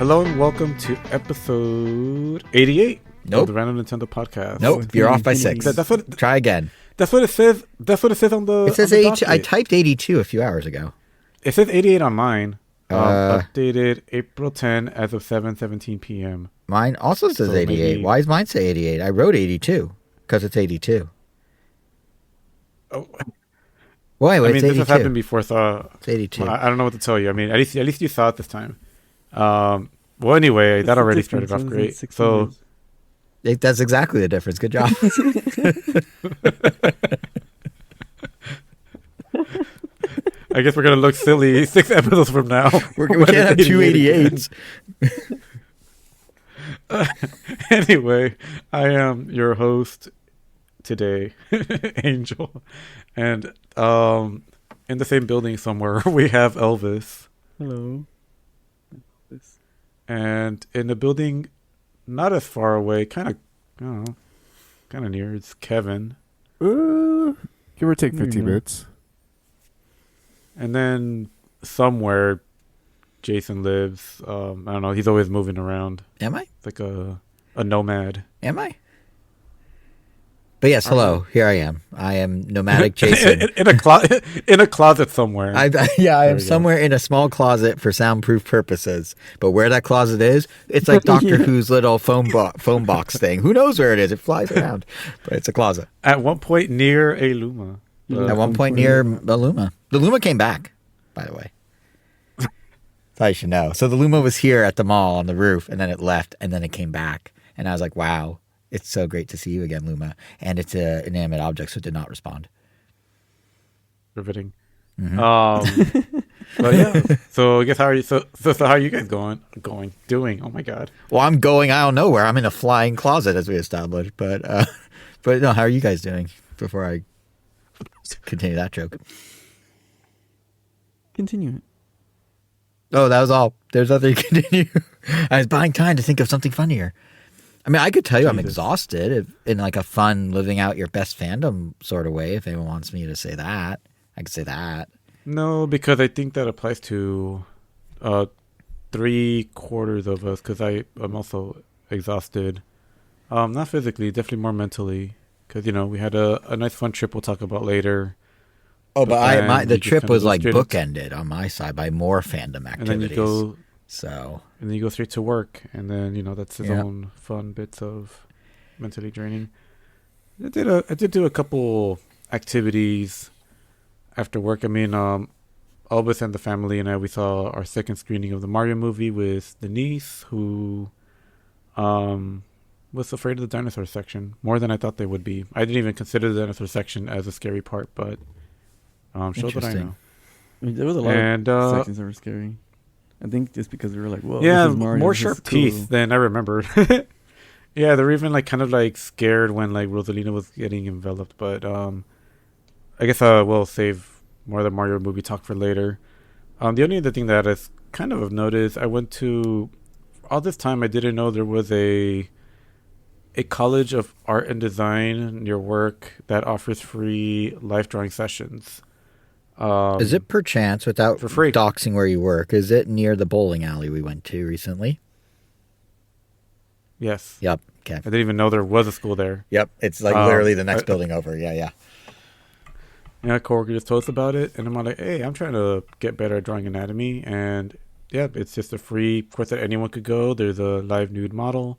Hello and welcome to episode 88 of the Random Nintendo Podcast. Nope, you're off by 6. Try again. That's what it says. That's what it says on the. It says 82. I typed 82 a few hours ago. It says 88 on mine. Updated April 10 as of 7:17 p.m. Mine also says 88. Why does mine say 88? I wrote 82 because it's 82. Oh. Wait, I mean, it's 82. this has happened before, so it's 82. I don't know what to tell you. I mean, at least you saw it this time. Well, anyway, that already started off great. So that's exactly the difference. Good job. I guess we're gonna look silly 6 episodes from now. We can't have 288s. Anyway, I am your host today, Angel, and in the same building somewhere we have Elvis. Hello. And in the building, not as far away, kind of near, it's Kevin. Give or take 15 minutes. And then somewhere Jason lives. I don't know. He's always moving around. Am I? It's like a nomad. Am I? But yes, hello. Here I am. I am nomadic Jason. in a closet somewhere. I am somewhere in a small closet for soundproof purposes. But where that closet is, it's like Doctor Who's little phone box thing. Who knows where it is? It flies around. But it's a closet. At one point near a Luma. At one point near the Luma. The Luma came back, by the way. So I should know. So the Luma was here at the mall on the roof, and then it left, and then it came back. And I was like, wow. It's so great to see you again, Luma. And it's an inanimate object, so it did not respond. Riveting. Mm-hmm. But yeah. So I guess how are you? So how are you guys doing? Oh my God. Well, I'm going. I don't know where. I'm in a flying closet, as we established. But no. How are you guys doing? Before I continue that joke. Continue it. Oh, that was all. There's nothing to continue. I was buying time to think of something funnier. I mean, I could tell you I'm exhausted in like a fun living out your best fandom sort of way. If anyone wants me to say that, I could say that. No, because I think that applies to 3/4 of us. Because I'm also exhausted, not physically, definitely more mentally. Because we had a nice fun trip we'll talk about later. Oh, but the trip was like bookended on my side by more fandom activities. And then you go. And then you go straight to work, and then that's his own fun bits of mentally draining. I did do a couple activities after work. I mean, Albus and the family and we saw our second screening of the Mario movie with the niece who was afraid of the dinosaur section more than I thought they would be. I didn't even consider the dinosaur section as a scary part, but shows what I know. I mean, there was a lot of sections that were scary. I think just because we were like, whoa, yeah, this is Mario, more this sharp is cool. teeth than I remembered. Yeah, they were even kind of scared when Rosalina was getting enveloped. But I guess we'll save more of the Mario movie talk for later. The only other thing that I kind of noticed, I went to all this time. I didn't know there was a college of art and design near work that offers free life drawing sessions. Is it perchance, without for free, doxing where you work, is it near the bowling alley we went to recently? Yes. Yep. Okay. I didn't even know there was a school there. Yep. It's literally the next building over. Yeah. Yeah, a coworker just told us about it, and I'm like, hey, I'm trying to get better at drawing anatomy, and yeah, it's just a free course that anyone could go. There's a live nude model,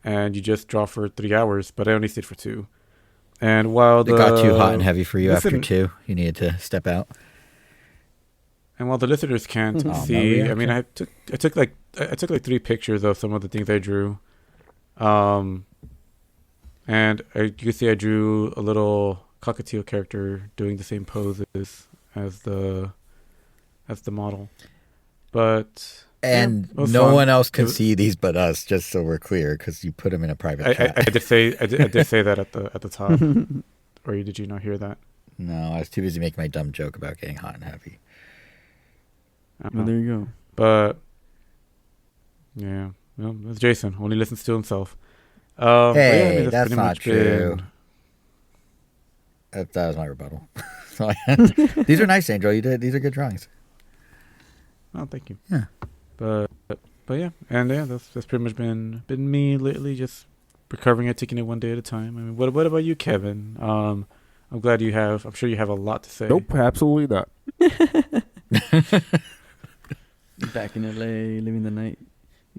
and you just draw for 3 hours, but I only stayed for 2. And while it got too hot and heavy for you after 2, you needed to step out. And while the listeners can't see, I mean, I took like 3 pictures of some of the things I drew, and you can see I drew a little cockatiel character doing the same poses as the model, but. And no one else can see these but us, just so we're clear, because you put them in a private chat. I did say that at the top. Or did you not hear that? No, I was too busy making my dumb joke about getting hot and heavy. Well, there you go. But yeah, well, that's Jason. Only listens to himself. Hey, yeah, I mean, that's not true. That was my rebuttal. These are nice, Angel. These are good drawings. Oh, thank you. Yeah. But But yeah, and yeah, that's pretty much been me lately, just recovering and taking it one day at a time. I mean, what about you, Kevin? I'm glad you have. I'm sure you have a lot to say. Nope, absolutely not. Back in LA, living the night.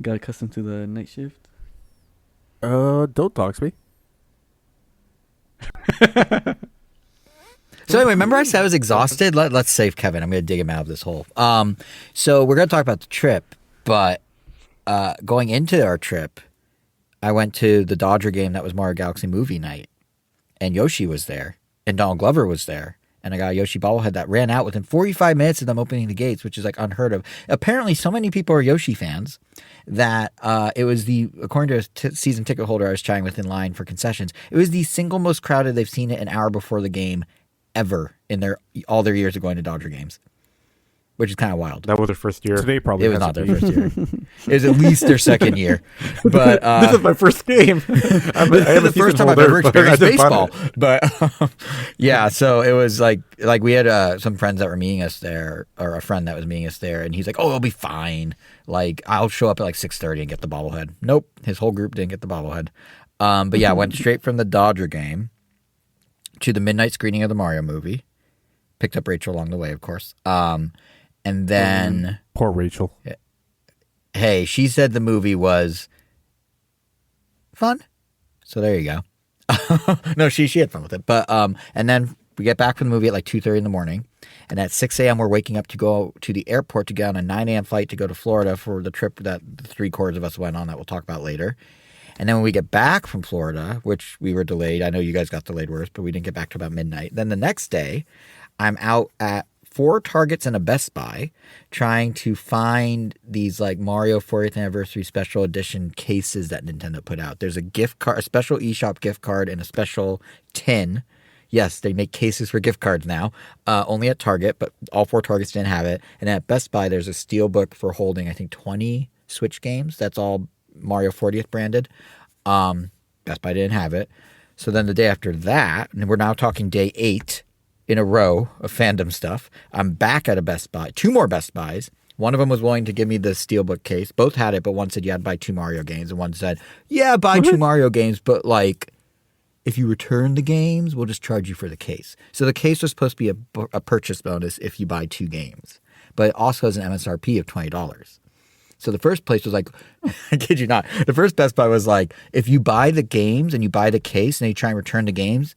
Got accustomed to the night shift. Don't talk to me. So anyway, remember I said I was exhausted? Let's save Kevin. I'm going to dig him out of this hole. So we're going to talk about the trip, but going into our trip, I went to the Dodger game that was Mario Galaxy movie night, and Yoshi was there, and Donald Glover was there, and I got a Yoshi bobblehead that ran out within 45 minutes of them opening the gates, which is like unheard of. Apparently, so many people are Yoshi fans that it was according to a season ticket holder I was chatting with in line for concessions, it was the single most crowded they've seen it an hour before the game ever in all their years of going to Dodger games, which is kind of wild. That was their first year. Today probably It was not their first year. It was at least their second year. But this is my first game. I have the first time I've ever experienced baseball. But yeah, so it was like we had some friends that were meeting us there, or a friend that was meeting us there, and he's like, "Oh, it'll be fine. Like I'll show up at like 6:30 and get the bobblehead." Nope, his whole group didn't get the bobblehead. But yeah, I went straight from the Dodger game to the midnight screening of the Mario movie. Picked up Rachel along the way, of course. And then Poor Rachel. Hey, she said the movie was fun. So there you go. No, she had fun with it. But and then we get back from the movie at like 2:30 in the morning. And at 6 a.m. we're waking up to go to the airport to get on a 9 a.m. flight to go to Florida for the trip that the 3/4 of us went on that we'll talk about later. And then when we get back from Florida, which we were delayed, I know you guys got delayed worse, but we didn't get back to about midnight. Then the next day, I'm out at 4 Targets and a Best Buy trying to find these like Mario 40th Anniversary Special Edition cases that Nintendo put out. There's a gift card, a special eShop gift card, and a special tin. Yes, they make cases for gift cards now, only at Target, but all 4 Targets didn't have it. And at Best Buy, there's a steel book for holding, I think, 20 Switch games. That's all Mario 40th branded. Best Buy didn't have it. So then the day after that, and we're now talking day 8 in a row of fandom stuff, I'm back at a Best Buy, 2 more Best Buys. One of them was willing to give me the Steelbook case. Both had it, but one said you had to buy 2 Mario games, and one said, yeah, buy 2 Mario games, but like, if you return the games, we'll just charge you for the case. So the case was supposed to be a purchase bonus if you buy 2 games, but it also has an MSRP of $20. So the first place was like, I kid you not, the first Best Buy was like, if you buy the games and you buy the case and you try and return the games,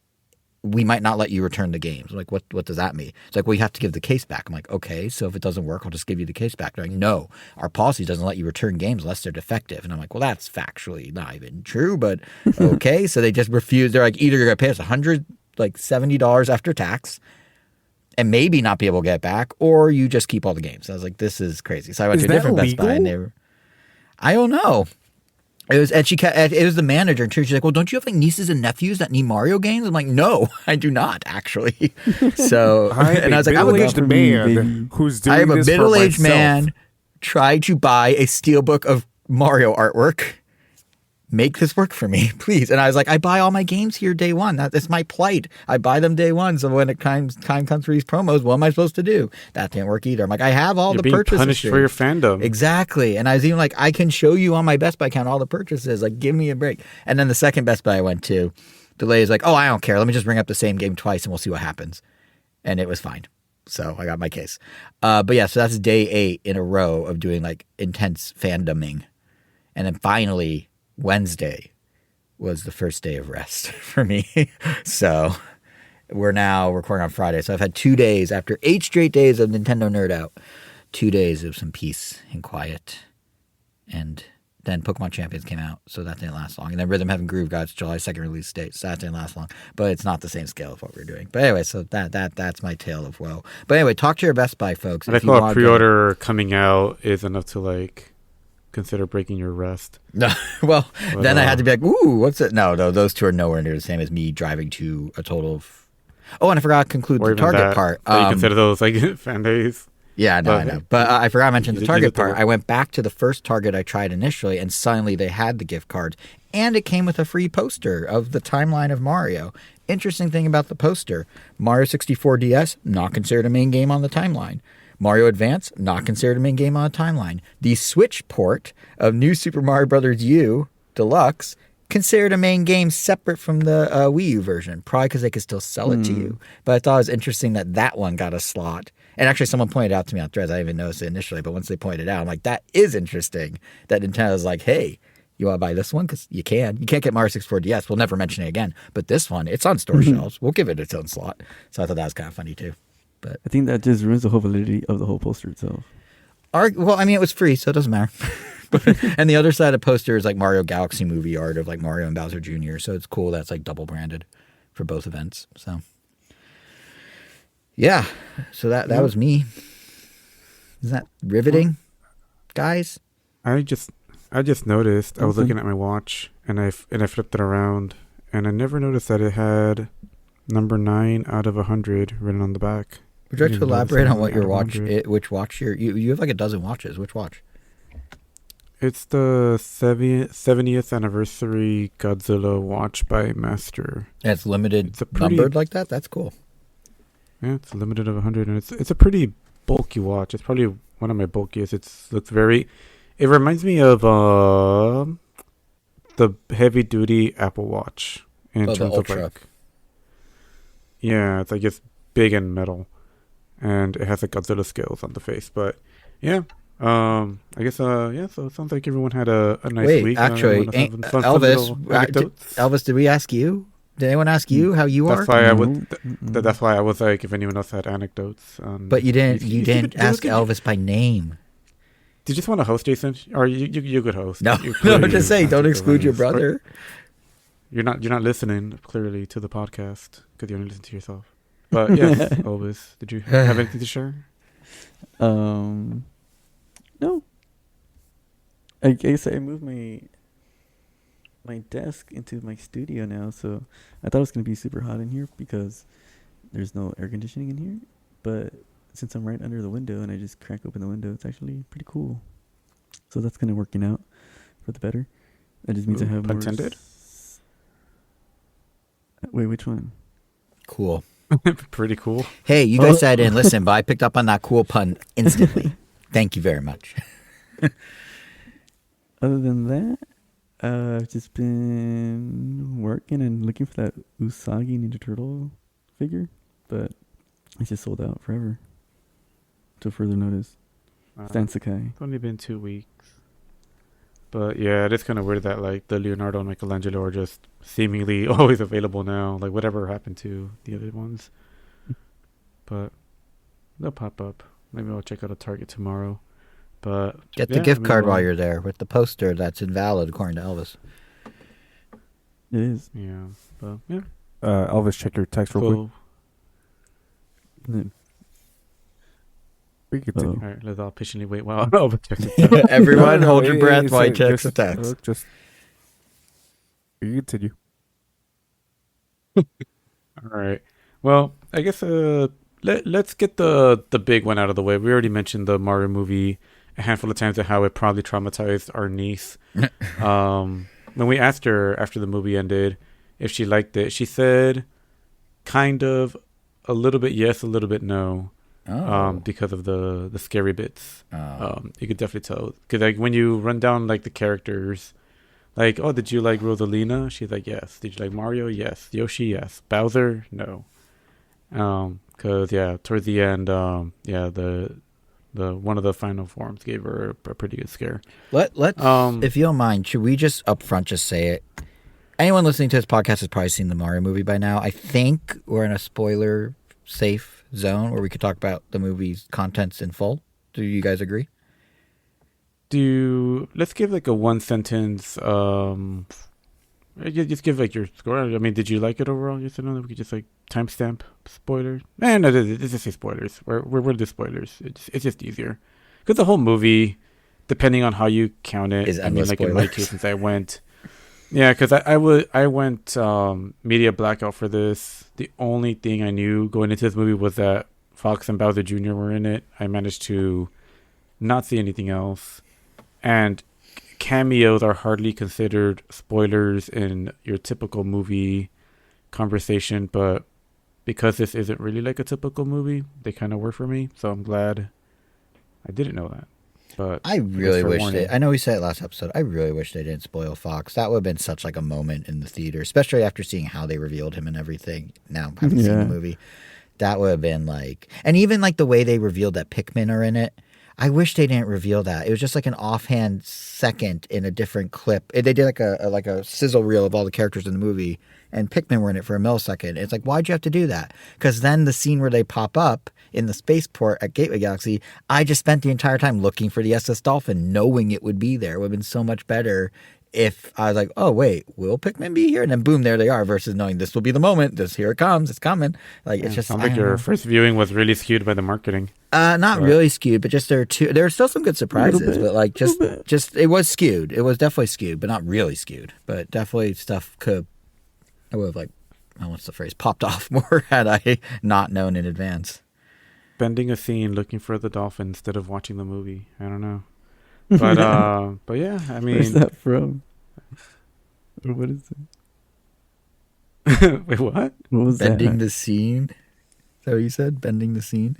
we might not let you return the games. I'm like, what does that mean? It's like, well, you have to give the case back. I'm like, okay, so if it doesn't work, I'll just give you the case back. They're like, no, our policy doesn't let you return games unless they're defective. And I'm like, well, that's factually not even true, but okay. So they just refuse. They're like, either you're going to pay us $70 after tax and maybe not be able to get it back, or you just keep all the games. I was like, this is crazy. So I went to a different Best Buy, and they were, I don't know. It was, and it was the manager, and she's like, well, don't you have like nieces and nephews that need Mario games? I'm like, no, I do not actually. So, and I was like, I'm a middle-aged man who's doing I am a this middle-aged for myself. man trying to buy a steelbook of Mario artwork. Make this work for me, please. And I was like, I buy all my games here day one. That's my plight. I buy them day one. So when time comes for these promos, what am I supposed to do? That didn't work either. I'm like, I have all You're the being purchases. punished for your fandom. Exactly. And I was even like, I can show you on my Best Buy account all the purchases. Like, give me a break. And then the second Best Buy I went to, the lady's like, oh, I don't care. Let me just bring up the same game twice and we'll see what happens. And it was fine. So I got my case. But yeah, so that's day 8 in a row of doing like intense fandoming. And then finally, Wednesday was the first day of rest for me. So we're now recording on Friday. So I've had 2 days after 8 straight days of Nintendo Nerd Out. 2 days of some peace and quiet. And then Pokemon Champions came out, so that didn't last long. And then Rhythm Heaven Groove got its July 2nd release date, so that didn't last long. But it's not the same scale of what we're doing. But anyway, so that's my tale of woe. But anyway, talk to your Best Buy folks. And I thought pre-order coming out is enough to like consider breaking your rest. No, well, but, then I had to be like, ooh, what's it? No, those 2 are nowhere near the same as me driving to a total of. Oh, and I forgot to conclude the Target part. You consider those like fan days. Yeah, no, I know. But I forgot to mention the Target part. I went back to the first Target I tried initially, and suddenly they had the gift cards. And it came with a free poster of the timeline of Mario. Interesting thing about the poster, Mario 64 DS, not considered a main game on the timeline. Mario Advance, not considered a main game on a timeline. The Switch port of New Super Mario Bros. U Deluxe, considered a main game separate from the Wii U version, probably because they could still sell it to you. But I thought it was interesting that one got a slot. And actually, someone pointed out to me on Threads. I didn't even notice it initially, but once they pointed it out, I'm like, that is interesting. That Nintendo's like, hey, you want to buy this one? Because you can. You can't get Mario 64 DS. We'll never mention it again. But this one, it's on store shelves. We'll give it its own slot. So I thought that was kind of funny, too. But I think that just ruins the whole validity of the whole poster itself. Well, I mean, it was free, so it doesn't matter. And the other side of the poster is like Mario Galaxy movie art of like Mario and Bowser Jr. So it's cool that's like double branded for both events. So yeah, so that was me. Is that riveting, guys? I just noticed. I was looking at my watch and I flipped it around and I never noticed that it had number 9 out of 100 written on the back. Would you like to elaborate on what your watch? Which watch you have like a dozen watches? Which watch? It's the 70th anniversary Godzilla watch by Master. And it's limited, it's numbered like that? That's cool. Yeah, it's limited of 100, and it's a pretty bulky watch. It's probably one of my bulkiest. It reminds me of the heavy duty Apple Watch in terms of like. Yeah, it's like it's big and metal, and it has like Godzilla scales on the face. But yeah. I guess so it sounds like everyone had a nice week. Actually, Elvis, did we ask you? Did anyone ask you how you are? That's why I was like, if anyone else had anecdotes. But you didn't ask Elvis by name. Did you just want to host, Jason? Or you could host? No, I'm just saying, don't exclude your brother. You're not listening clearly to the podcast because you only listen to yourself. But yes, Elvis, did you have anything to share? No. I guess I moved my desk into my studio now, so I thought it was going to be super hot in here because there's no air conditioning in here. But since I'm right under the window and I just crack open the window, it's actually pretty cool. So that's kind of working out for the better. That just means I have more... Intended? Wait, which one? Cool. Pretty cool. Hey, you guys sat in, listen, but I picked up on that cool pun instantly. Thank you very much. Other than that, I've just been working and looking for that Usagi Ninja Turtle figure, but it's just sold out forever. Till further notice. Stan Sakai. It's only been 2 weeks. But yeah, it is kind of weird that like the Leonardo and Michelangelo are just seemingly always available now. Like whatever happened to the other ones. But they'll pop up. Maybe I'll check out a Target tomorrow. But get the gift card while you're there with the poster that's invalid according to Elvis. It is. Yeah. But yeah. Elvis, check your text real quick. We could all right, let's all patiently wait while Elvis checks the text. Everyone hold your breath while he checks the text. Just you continue. All right. Well, I guess let's get the big one out of the way. We already mentioned the Mario movie a handful of times and how it probably traumatized our niece. When we asked her after the movie ended if she liked it, she said kind of, a little bit yes, a little bit no. Because of the scary bits. You could definitely tell. Because like when you run down like the characters, like, oh, did you like Rosalina? She's like, yes. Did you like Mario? Yes. Yoshi? Yes. Bowser? No. Because yeah, towards the end, the one of the final forms gave her a pretty good scare. Let's if you don't mind, should we just up front just say it? Anyone listening to this podcast has probably seen the Mario movie by now. I think we're in a spoiler safe zone where we could talk about the movie's contents in full. Do you guys agree? Let's give like a one sentence. Just give like your score. I mean, did you like it overall? Yes or no? We could just like timestamp spoilers. No, just say spoilers. We're the spoilers. It's just easier because the whole movie, depending on how you count it, is I mean, like spoilers. In my case, since I went, yeah, because I went media blackout for this. The only thing I knew going into this movie was that Fox and Bowser Jr. were in it. I managed to not see anything else, and cameos are hardly considered spoilers in your typical movie conversation, but because this isn't really like a typical movie, they kind of work for me. So I'm glad I didn't know that. But I really fair wish warning. I know we said it last episode. I really wish they didn't spoil Fox. That would have been such like a moment in the theater, especially after seeing how they revealed him and everything. Now, having seen the movie, that would have been like, and even like the way they revealed that Pikmin are in it. I wish they didn't reveal that. It was just like an offhand second in a different clip. They did like a sizzle reel of all the characters in the movie, and Pikmin were in it for a millisecond. It's like, why'd you have to do that? Because then the scene where they pop up in the spaceport at Gateway Galaxy, I just spent the entire time looking for the SS Dolphin, knowing it would be there. It would have been so much better if I was like, oh, wait, will Pikmin be here? And then boom, there they are, versus knowing this will be the moment. Here it comes. It's coming. Like, it's just, sounds like your first viewing was really skewed by the marketing. Not really skewed, but just there were still some good surprises, but like just it was skewed. It was definitely skewed, but not really skewed. But definitely stuff I would have like, what's the phrase, popped off more had I not known in advance. Spending a scene looking for the dolphin instead of watching the movie. I don't know. But yeah, I mean, where's that from? Or what is it? Wait, what? What was Bending that? the scene? Is that what you said? Bending the scene?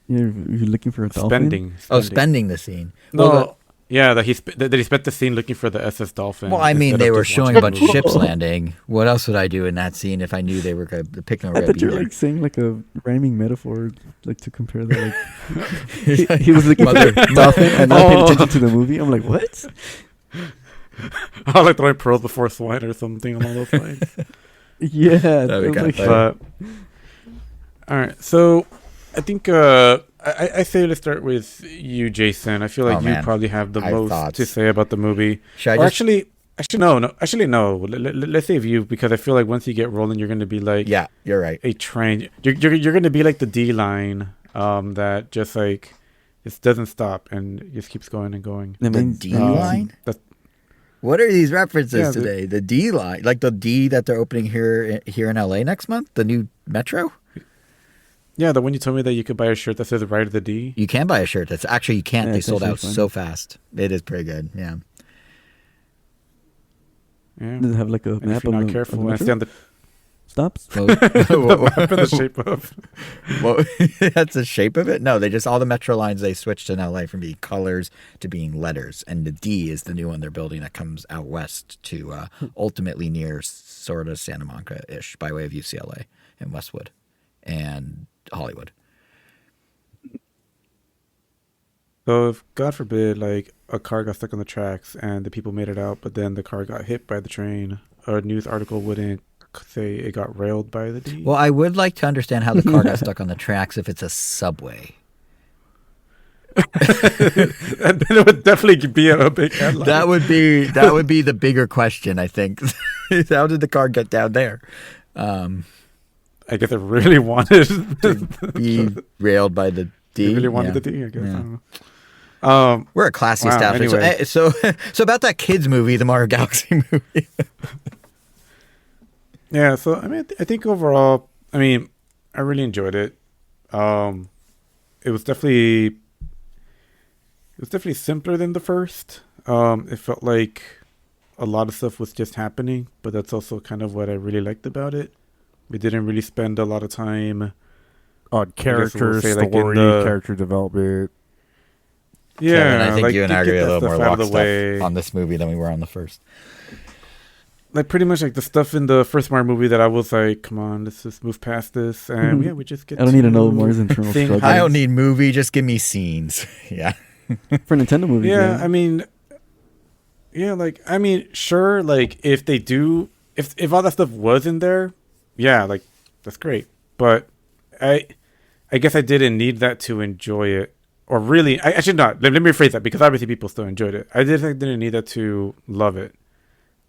You're looking for a dolphin? Spending. Oh, spending the scene. No, Well, yeah, that he spent the scene looking for the SS Dolphin. well, I mean, instead they of were just showing a watching bunch the of movie. ships landing. What else would I do in that scene if I knew they were going to pick them I up? thought you were like saying like a rhyming metaphor, like to compare that. Like he was looking for a dolphin and not paying attention to the movie. I'm like, what? I like throwing pearls before swine or something along those lines. Yeah, That'd be I was kinda like, But all right, so I think I say let's start with you, Jason. I feel like Oh, you man. probably have the I have most thoughts. to say about the movie. Should I Or just... actually no. Let's save you because I feel like once you get rolling, you're going to be like Yeah, you're right. a train. You're going to be like the D line, that just like it doesn't stop and just keeps going and going. that The means D line? That's, What are these references Yeah, today? The D line, like the D that they're opening here in LA next month, the new metro. yeah, the one you told me that you could buy a shirt that says "Ride of the D." You can buy a shirt. That's actually you can't. Yeah, They it's sold actually out fun. so fast. It is pretty good. Yeah. Yeah, Does it have like a and if map you're of not the, careful, of the and I see on the stops? Well, map in the shape of. well, that's the shape of it. No, they just all the metro lines they switched in LA from being colors to being letters, and the D is the new one they're building that comes out west to ultimately near sort of Santa Monica ish by way of UCLA and Westwood and Hollywood. So if God forbid, like a car got stuck on the tracks and the people made it out, but then the car got hit by the train, a news article wouldn't say it got railed by the D. Well, I would like to understand how the car got stuck on the tracks if it's a subway. And then it would definitely be a big headline. That would be the bigger question, I think. How did the car get down there? I guess it really wanted To be railed by the D. It really wanted Yeah. the D. I guess. Yeah. I don't know. We're a classy Wow, establishment. anyway. So about that kids movie, the Mario Galaxy movie. Yeah. So I mean, I think overall, I mean, I really enjoyed it. It was definitely simpler than the first. It felt like a lot of stuff was just happening, but that's also kind of what I really liked about it. We didn't really spend a lot of time On character, we'll say, like, in story, the- character development. Yeah, Kevin, I think like, you and I are get going to be a that little more stuff out of the lockstep way. on this movie than we were on the first. Like pretty much like the stuff in the first Mario movie that I was like, come on, let's just move past this, and yeah, we just get. I don't need to know Mario's internal thing- struggle. I don't need movie, just give me scenes. Yeah. For Nintendo movies. Yeah, I mean, yeah, like I mean, sure, like if they do, if all that stuff was in there, yeah, like that's great. But I guess I didn't need that to enjoy it, or really, I should not. Let me rephrase that because obviously people still enjoyed it. I didn't need that to love it.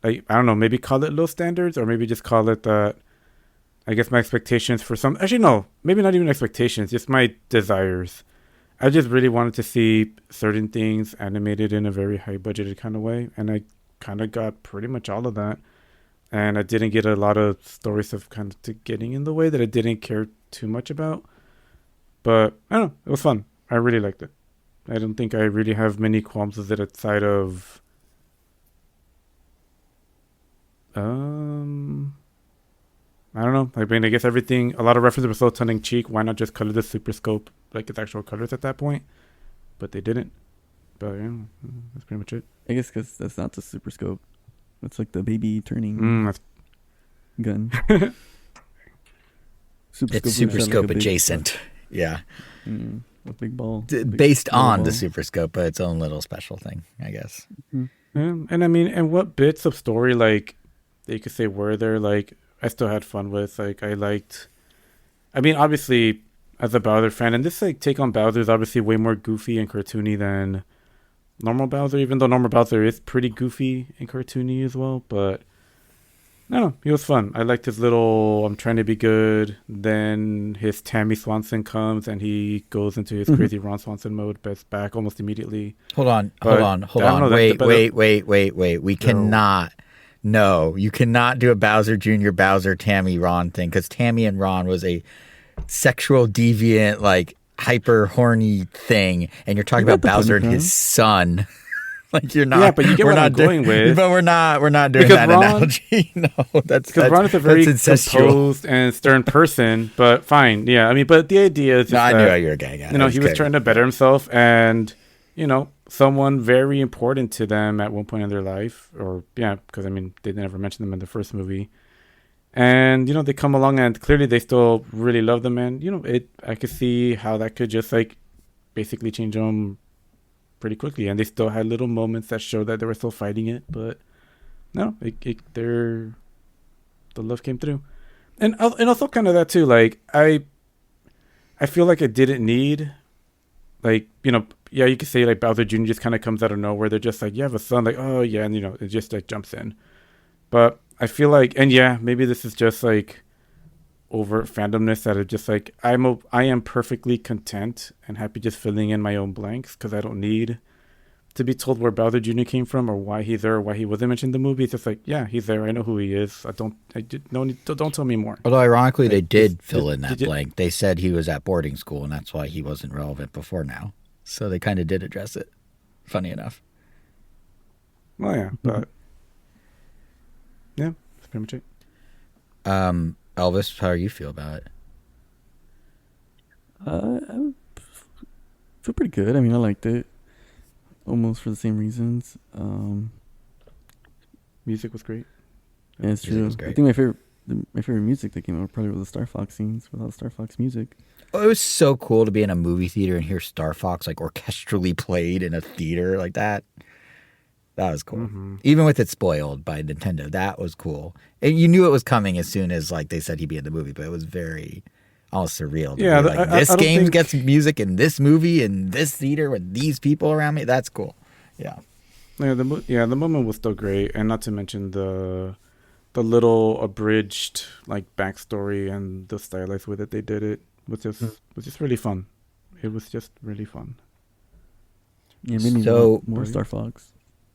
Like I don't know, maybe call it low standards, or maybe just call it that. I guess my expectations for some. Actually, no, maybe not even expectations, just my desires. I just really wanted to see certain things animated in a very high budgeted kind of way, and I kind of got pretty much all of that. And I didn't get a lot of story stuff kind of getting in the way that I didn't care too much about. But I don't know, it was fun. I really liked it. I don't think I really have many qualms with it outside of I don't know. I mean, I guess everything, a lot of references were so tongue in cheek. Why not just color the Super Scope like its actual colors at that point? but they didn't. But yeah, that's pretty much it. I guess because that's not the Super Scope. That's like the baby turning That's gun. Super It's Scope Super was Scope like a big- adjacent. Yeah. a big ball. Based yellow on the ball. Super Scope, but its own little special thing, I guess. and I mean, and what bits of story like that you could say were there? Like I still had fun with. Like I liked. I mean, obviously, as a Bowser fan, and this like take on Bowser is obviously way more goofy and cartoony than normal Bowser. Even though normal Bowser is pretty goofy and cartoony as well, but no, he was fun. I liked his little "I'm trying to be good." Then his Tammy Swanson comes and he goes into his crazy Ron Swanson mode, best back almost immediately. Hold on. But I don't know, wait. We cannot. No, you cannot do a Bowser Jr., Bowser, Tammy, Ron thing because Tammy and Ron was a sexual deviant, like hyper horny thing, and you're talking You got about the Bowser and point, his son. Like you're not. Yeah, but you get we're what not I'm going with. But we're not doing Because that Ron- analogy. No, that's Because Ron is a very that's incestual. composed and stern person, but fine. Yeah, I mean, but the idea is just No, I knew that, how you were getting at. you know, he was trying to better himself and, you know, someone very important to them at one point in their life. Or, yeah, because, I mean, they never mentioned them in the first movie. And, you know, they come along and clearly they still really love them. And, you know, I could see how that could just, like, basically change them pretty quickly. And they still had little moments that showed that they were still fighting it. But, no, the love came through. And also kind of that, too. Like, I feel like I didn't need, like, you know, yeah, you could say, like, Bowser Jr. just kind of comes out of nowhere. They're just like, you have a son. Like, oh, yeah. And, you know, it just, like, jumps in. But I feel like, and yeah, maybe this is just like overt fandomness that are just like, I am perfectly content and happy just filling in my own blanks because I don't need to be told where Bowser Jr. came from or why he's there or why he wasn't mentioned in the movie. It's just like, yeah, he's there. I know who he is. Don't tell me more. Although ironically, they Like, did just- fill in that did you- blank. They said he was at boarding school, and that's why he wasn't relevant before now. So they kind of did address it. Funny enough. Well, yeah, but yeah, that's pretty much it. Elvis, how do you feel about it? I feel pretty good. I mean, I liked it almost for the same reasons. Music was great. Yeah, it's Music true. was I great. think my favorite music that came out probably was the Star Fox scenes with all the Star Fox music. Oh, it was so cool to be in a movie theater and hear Star Fox like orchestrally played in a theater like that. That was cool. Mm-hmm. Even with it spoiled by Nintendo, that was cool. And you knew it was coming as soon as like they said he'd be in the movie, but it was very almost surreal. To Yeah, be like, this I don't game think- gets music in this movie in this theater with these people around me. That's cool. Yeah. Yeah, the moment was still great, and not to mention the little abridged like backstory and the stylized way that they did it was just really fun. It was just really fun. Yeah, maybe So- more Star Fox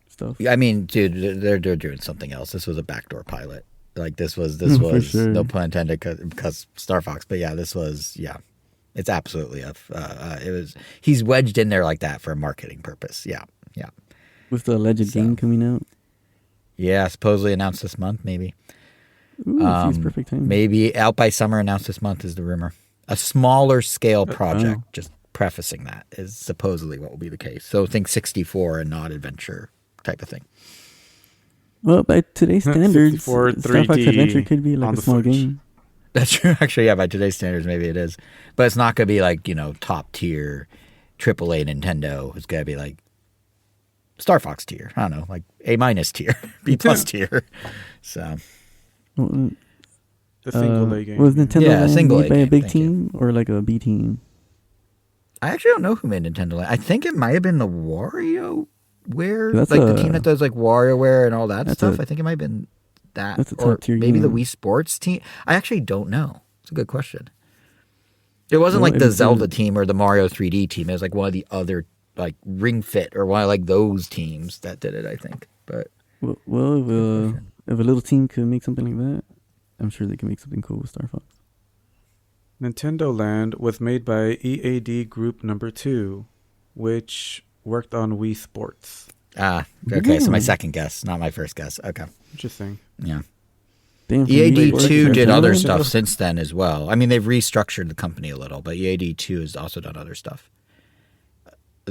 stuff. I mean, dude, they're doing something else. This was a backdoor pilot. Like this was For sure. no pun intended because Star Fox, but yeah, this was it's absolutely he's wedged in there like that for a marketing purpose. Yeah. With the alleged game coming out. Yeah, supposedly announced this month, maybe. Ooh, geez, perfect timing. Maybe out by summer, announced this month is the rumor. A smaller scale project, oh. just prefacing that, is supposedly what will be the case. So think 64 and not adventure type of thing. Well, by today's standards, 64 Star Fox 3D Adventure could be like on a the small Switch. game. That's true. Actually, yeah, by today's standards, maybe it is. But it's not going to be like, top tier AAA Nintendo. It's going to be like Star Fox tier. I don't know, like A- tier, B+ tier. So, Well, The single A game. was Nintendo Yeah, Land single made A by a game, big thank you. team or like a B team? I actually don't know who made Nintendo Land. I think it might have been the WarioWare, That's like the a- team that does like WarioWare and all that that's stuff. a- I think it might have been that, that's a or top tier maybe the game. Wii Sports team. I actually don't know. It's a good question. It wasn't Well, like the it's, Zelda team or the Mario 3D team. It was like one of the other like Ring Fit or one of like those teams that did it. I think, but Well, if a little team could make something like that, I'm sure they can make something cool with Star Fox. Nintendo Land was made by EAD Group Number 2, which worked on Wii Sports. Okay. So my Yeah. second guess, not my first guess. Okay, Interesting. yeah. Damn, from EAD Wii two Sports did to other Nintendo? stuff since then as well. I mean, they've restructured the company a little, but EAD two has also done other stuff.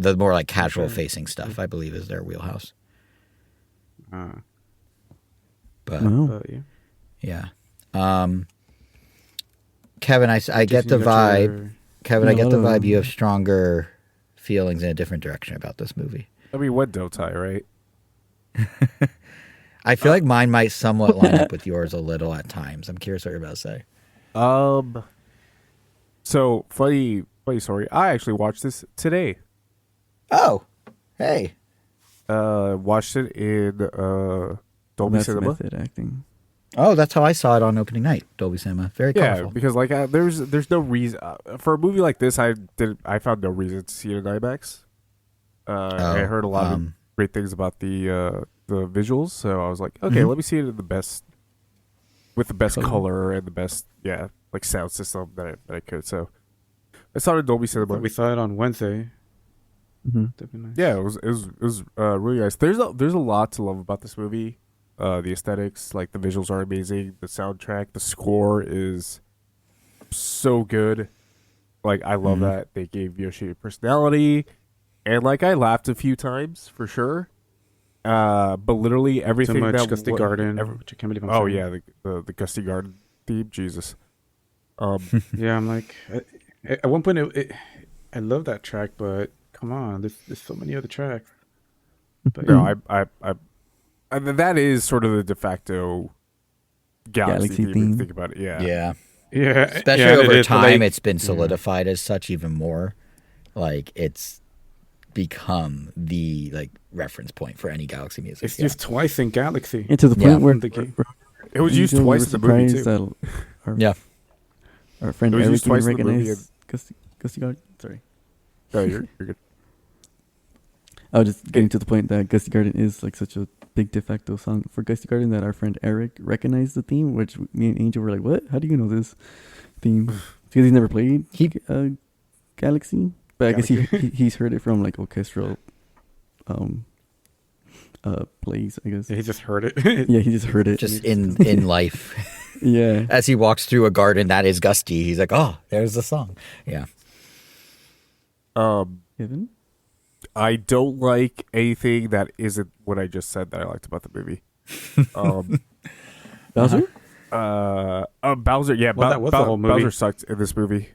The more like casual facing stuff, I believe, is their wheelhouse. But Wow. Yeah. yeah. Kevin, I get the vibe. Kevin, Yeah, I get a the lot of- vibe. You have stronger feelings in a different direction about this movie. I mean, what don't I, right? I feel like mine might somewhat line up with yours a little at times. I'm curious what you're about to say. So funny story. I actually watched this today. Oh, hey. Watched it in Dolby That's Cinema. method acting. Oh, that's how I saw it on opening night. Dolby Cinema. Very Yeah, colorful. because like there's no reason for a movie like this. I found no reason to see it in IMAX. I heard a lot of great things about the visuals, so I was like, okay, let me see it in the best color and the best like sound system that I could. So I saw it in Dolby Cinema. We saw it on Wednesday. That'd be nice. Yeah, it was really nice. There's a lot to love about this movie. The aesthetics, like the visuals are amazing. The soundtrack, the score is so good. Like I love that they gave Yoshi a personality, and like I laughed a few times for sure. But literally everything Too much that Gusty Garden, which I can't believe I'm oh saying. yeah, the Gusty Garden theme, Jesus. Yeah, I'm like, at one point, I love that track, but come on, there's so many other tracks. But No, I mean, that is sort of the de facto galaxy theme. If you theme. think about it, yeah. Yeah. yeah, Especially yeah, it over is, but, time, like, it's been solidified as such even more. Like, it's become the like reference point for any galaxy music. It's used twice in Galaxy. And to the Yeah. point where The game. It was used Angel, we twice were in the movie too. surprised that Yeah. our friend It was Eric used didn't twice in the movie recognize Gusty Garden. Sorry. No, you're good. I was just getting to the point that Gusty Garden is like such a big de facto song for Gusty Garden that our friend Eric recognized the theme, which me and Angel were like, "What? How do you know this theme?" Because he's never played Galaxy, but I guess he's heard it from like orchestral plays. I guess. Yeah, he just heard it. Yeah, he just heard it. Just in life. Yeah. As he walks through a garden that is gusty, he's like, oh, there's the song. Yeah. Kevin? I don't like anything that isn't what I just said that I liked about the movie. Bowser? Bowser, yeah, Well, that was the whole movie. Bowser sucked in this movie.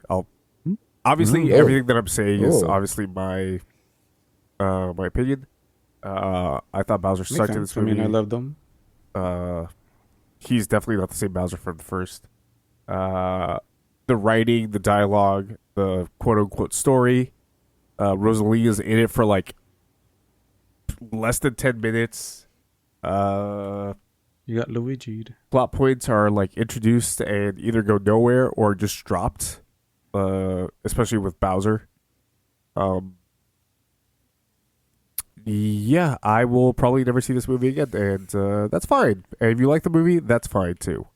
Obviously, everything that I'm saying is Oh. obviously my opinion. I thought Bowser Makes sucked in sense. this I movie. mean, I loved them. He's definitely not the same Bowser from the first. The writing, the dialogue, the quote unquote story. Rosalina's in it for like less than 10 minutes. You got Luigi'd. Plot points are like introduced and either go nowhere or just dropped. Especially with Bowser. Yeah, I will probably never see this movie again, and that's fine. And if you like the movie, that's fine too.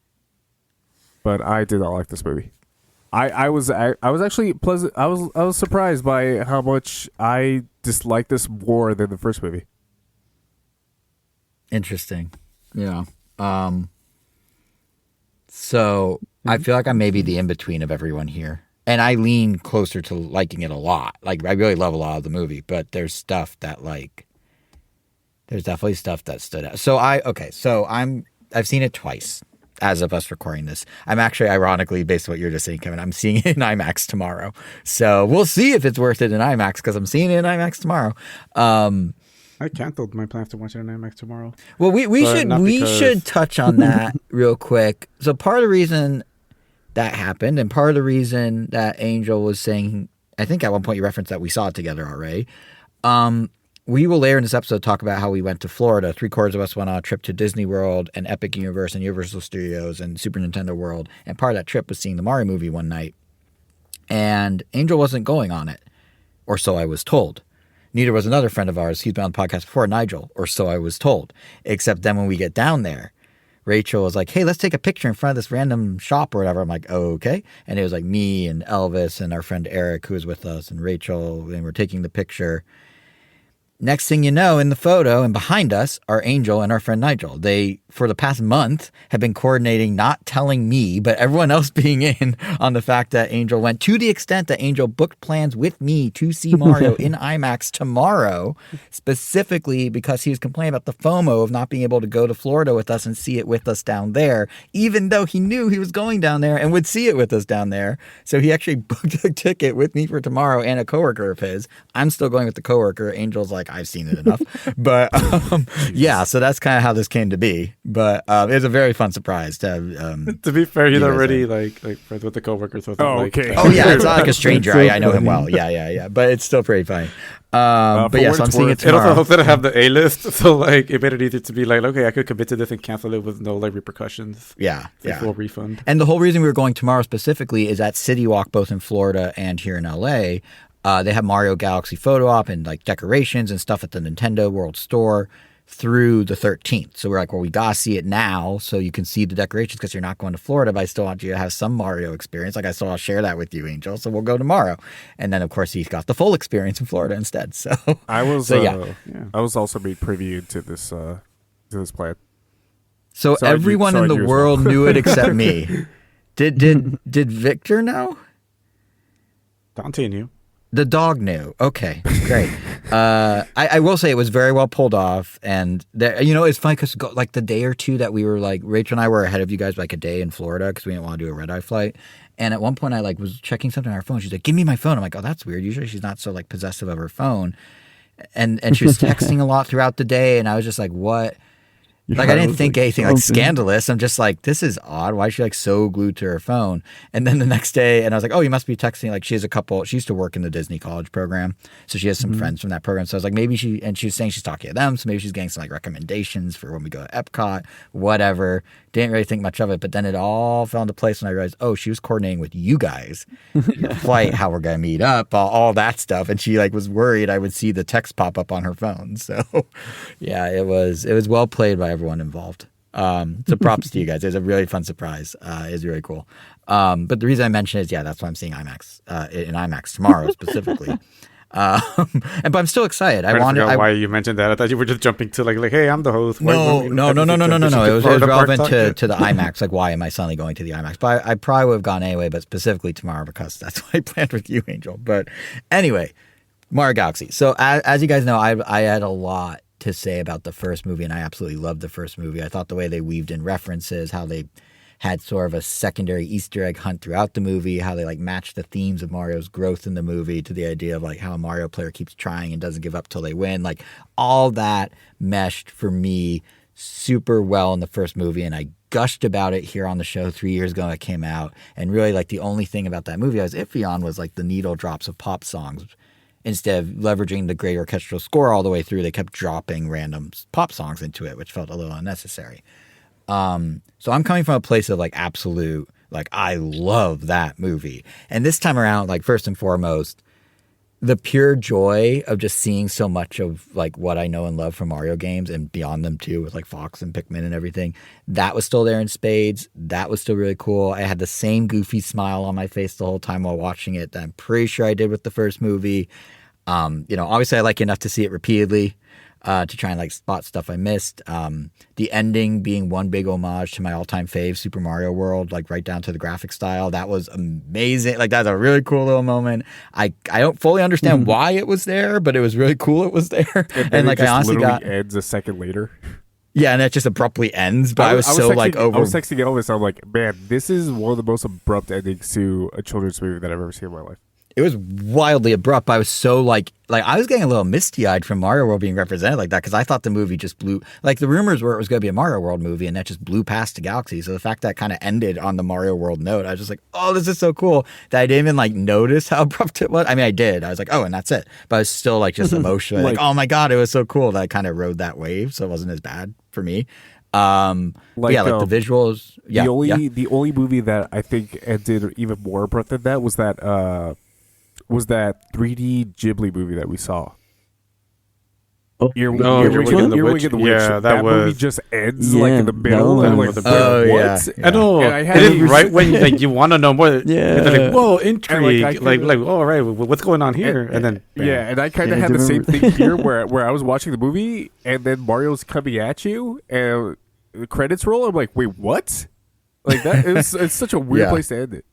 But I did not like this movie. I was actually pleasant. I was surprised by how much I disliked this more than the first movie. Interesting. Yeah. So I feel like I'm maybe the in-between of everyone here. And I lean closer to liking it a lot. Like, I really love a lot of the movie, but there's stuff that, like, there's definitely stuff that stood out. So I've seen it twice as of us recording this. I'm actually, ironically, based on what you're just saying, Kevin, I'm seeing it in IMAX tomorrow. So we'll see if it's worth it in IMAX, because I'm seeing it in IMAX tomorrow. I canceled my plans to watch it on IMAX tomorrow. Well, we But not because- should touch on that real quick. So part of the reason that happened, and part of the reason that Angel was saying, I think at one point you referenced that we saw it together already. We will later in this episode talk about how we went to Florida. 3/4 of us went on a trip to Disney World and Epic Universe and Universal Studios and Super Nintendo World. And part of that trip was seeing the Mario movie one night. And Angel wasn't going on it, or so I was told. Neither was another friend of ours. He's been on the podcast before, Nigel, or so I was told. Except then when we get down there, Rachel was like, hey, let's take a picture in front of this random shop or whatever. I'm like, oh, okay. And it was like me and Elvis and our friend Eric, who was with us, and Rachel, and we're taking the picture. Next thing you know, in the photo and behind us are Angel and our friend Nigel. They, for the past month, have been coordinating, not telling me, but everyone else being in on the fact that Angel went, to the extent that Angel booked plans with me to see Mario in IMAX tomorrow, specifically because he was complaining about the FOMO of not being able to go to Florida with us and see it with us down there, even though he knew he was going down there and would see it with us down there. So he actually booked a ticket with me for tomorrow and a coworker of his. I'm still going with the coworker. Angel's like, I've seen it enough. But yeah, so that's kind of how this came to be. But it was a very fun surprise to have. To be fair, he's already like friends with the coworkers. With him, okay. Oh yeah, it's not like a stranger. I know him well. Yeah. But it's still pretty funny. But yeah, so I'm seeing it It also tomorrow. helps that I have the A list, so like it made it easier to be like, okay, I could commit to this and cancel it with no like repercussions. Yeah. Full refund. And the whole reason we were going tomorrow specifically is at City Walk, both in Florida and here in LA. They have Mario Galaxy photo op and like decorations and stuff at the Nintendo World Store through the 13th. So we're like, well, we gotta see it now so you can see the decorations because you're not going to Florida, but I still want you to have some Mario experience. Like I still want to share that with you, Angel. So we'll go tomorrow. And then of course he got the full experience in Florida instead. So I was yeah. I was also made privy to this plan. So Sorry, everyone sorry in the you as world well. knew it except me. Did Victor know? Dante knew. The dog knew. Okay, great. I will say it was very well pulled off, and it's funny because like the day or two that we were like, Rachel and I were ahead of you guys by like a day in Florida because we didn't want to do a red eye flight. And at one point, I like was checking something on her phone. She's like, "Give me my phone." I'm like, "Oh, that's weird. Usually she's not so like possessive of her phone." And she was texting a lot throughout the day, and I was just like, "What?" Like, I didn't think anything like scandalous. I'm just like, this is odd. Why is she like so glued to her phone? And then the next day, and I was like, oh, you must be texting. Like, she used to work in the Disney college program. So she has some friends from that program. So I was like, and she was saying she's talking to them. So maybe she's getting some like recommendations for when we go to Epcot, whatever. Didn't really think much of it. But then it all fell into place when I realized, oh, she was coordinating with you guys, your flight, how we're going to meet up, all that stuff. And she like was worried I would see the text pop up on her phone. So yeah, it was well played by everyone involved. So props to you guys. It was a really fun surprise. It's really cool. But the reason I mention is, that's why I'm seeing IMAX in IMAX tomorrow specifically. But I'm still excited. I wanted why you mentioned that. I thought you were just jumping to like hey, I'm the host. No. It was relevant to the IMAX. Like, why am I suddenly going to the IMAX? But I probably would have gone anyway. But specifically tomorrow because that's what I planned with you, Angel. But anyway, Mario Galaxy. So as you guys know, I had a lot to say about the first movie, and I absolutely loved the first movie. I thought the way they weaved in references, how they had sort of a secondary Easter egg hunt throughout the movie, how they like matched the themes of Mario's growth in the movie to the idea of like how a Mario player keeps trying and doesn't give up till they win. Like all that meshed for me super well in the first movie, and I gushed about it here on the show 3 years ago when it came out. And really like the only thing about that movie I was iffy on was like the needle drops of pop songs. Instead of leveraging the great orchestral score all the way through, they kept dropping random pop songs into it, which felt a little unnecessary. So I'm coming from a place of like absolute, like I love that movie. And this time around, like first and foremost, the pure joy of just seeing so much of like what I know and love from Mario games and beyond them too, with like Fox and Pikmin and everything, that was still there in spades. That was still really cool. I had the same goofy smile on my face the whole time while watching it that I'm pretty sure I did with the first movie. Obviously I like enough to see it repeatedly. To try and like spot stuff I missed. The ending being one big homage to my all-time fave, Super Mario World, like right down to the graphic style. That was amazing. Like that's a really cool little moment. I don't fully understand why it was there, but it was really cool it was there. And like I honestly ends a second later. Yeah, and it just abruptly ends. But I was so texting, like over. I was texting Elvis. I'm like, man, this is one of the most abrupt endings to a children's movie that I've ever seen in my life. It was wildly abrupt, but I was so like I was getting a little misty-eyed from Mario World being represented like that because I thought the movie just blew, like the rumors were it was going to be a Mario World movie and that just blew past the Galaxy. So the fact that it kind of ended on the Mario World note, I was just like, oh, this is so cool that I didn't even like notice how abrupt it was. I mean, I did. I was like, oh, and that's it. But I was still like just emotionally like, oh my God, it was so cool that I kind of rode that wave. So it wasn't as bad for me. The visuals. Yeah, the only movie that I think ended even more abrupt than that was that 3D Ghibli movie that we saw. Oh, Earwig, No, Earwig, Earwig and the Earwig Witch. and the Witch. Yeah, that movie was- just ends like Yeah, in the that middle, one and was- like, Oh, what? yeah. I know. And I It had is never right seen- when like you want to know more. Yeah. It's like, whoa, And, intrigue. I Like, kinda- oh, all right, what's going on here? And then, bam. Yeah, and I kind Yeah, of I had do the same remember- thing here, where I was watching the movie, and then Mario's coming at you, and the credits roll. I'm like, wait, what? Like that? It's such a weird Yeah. place to end it.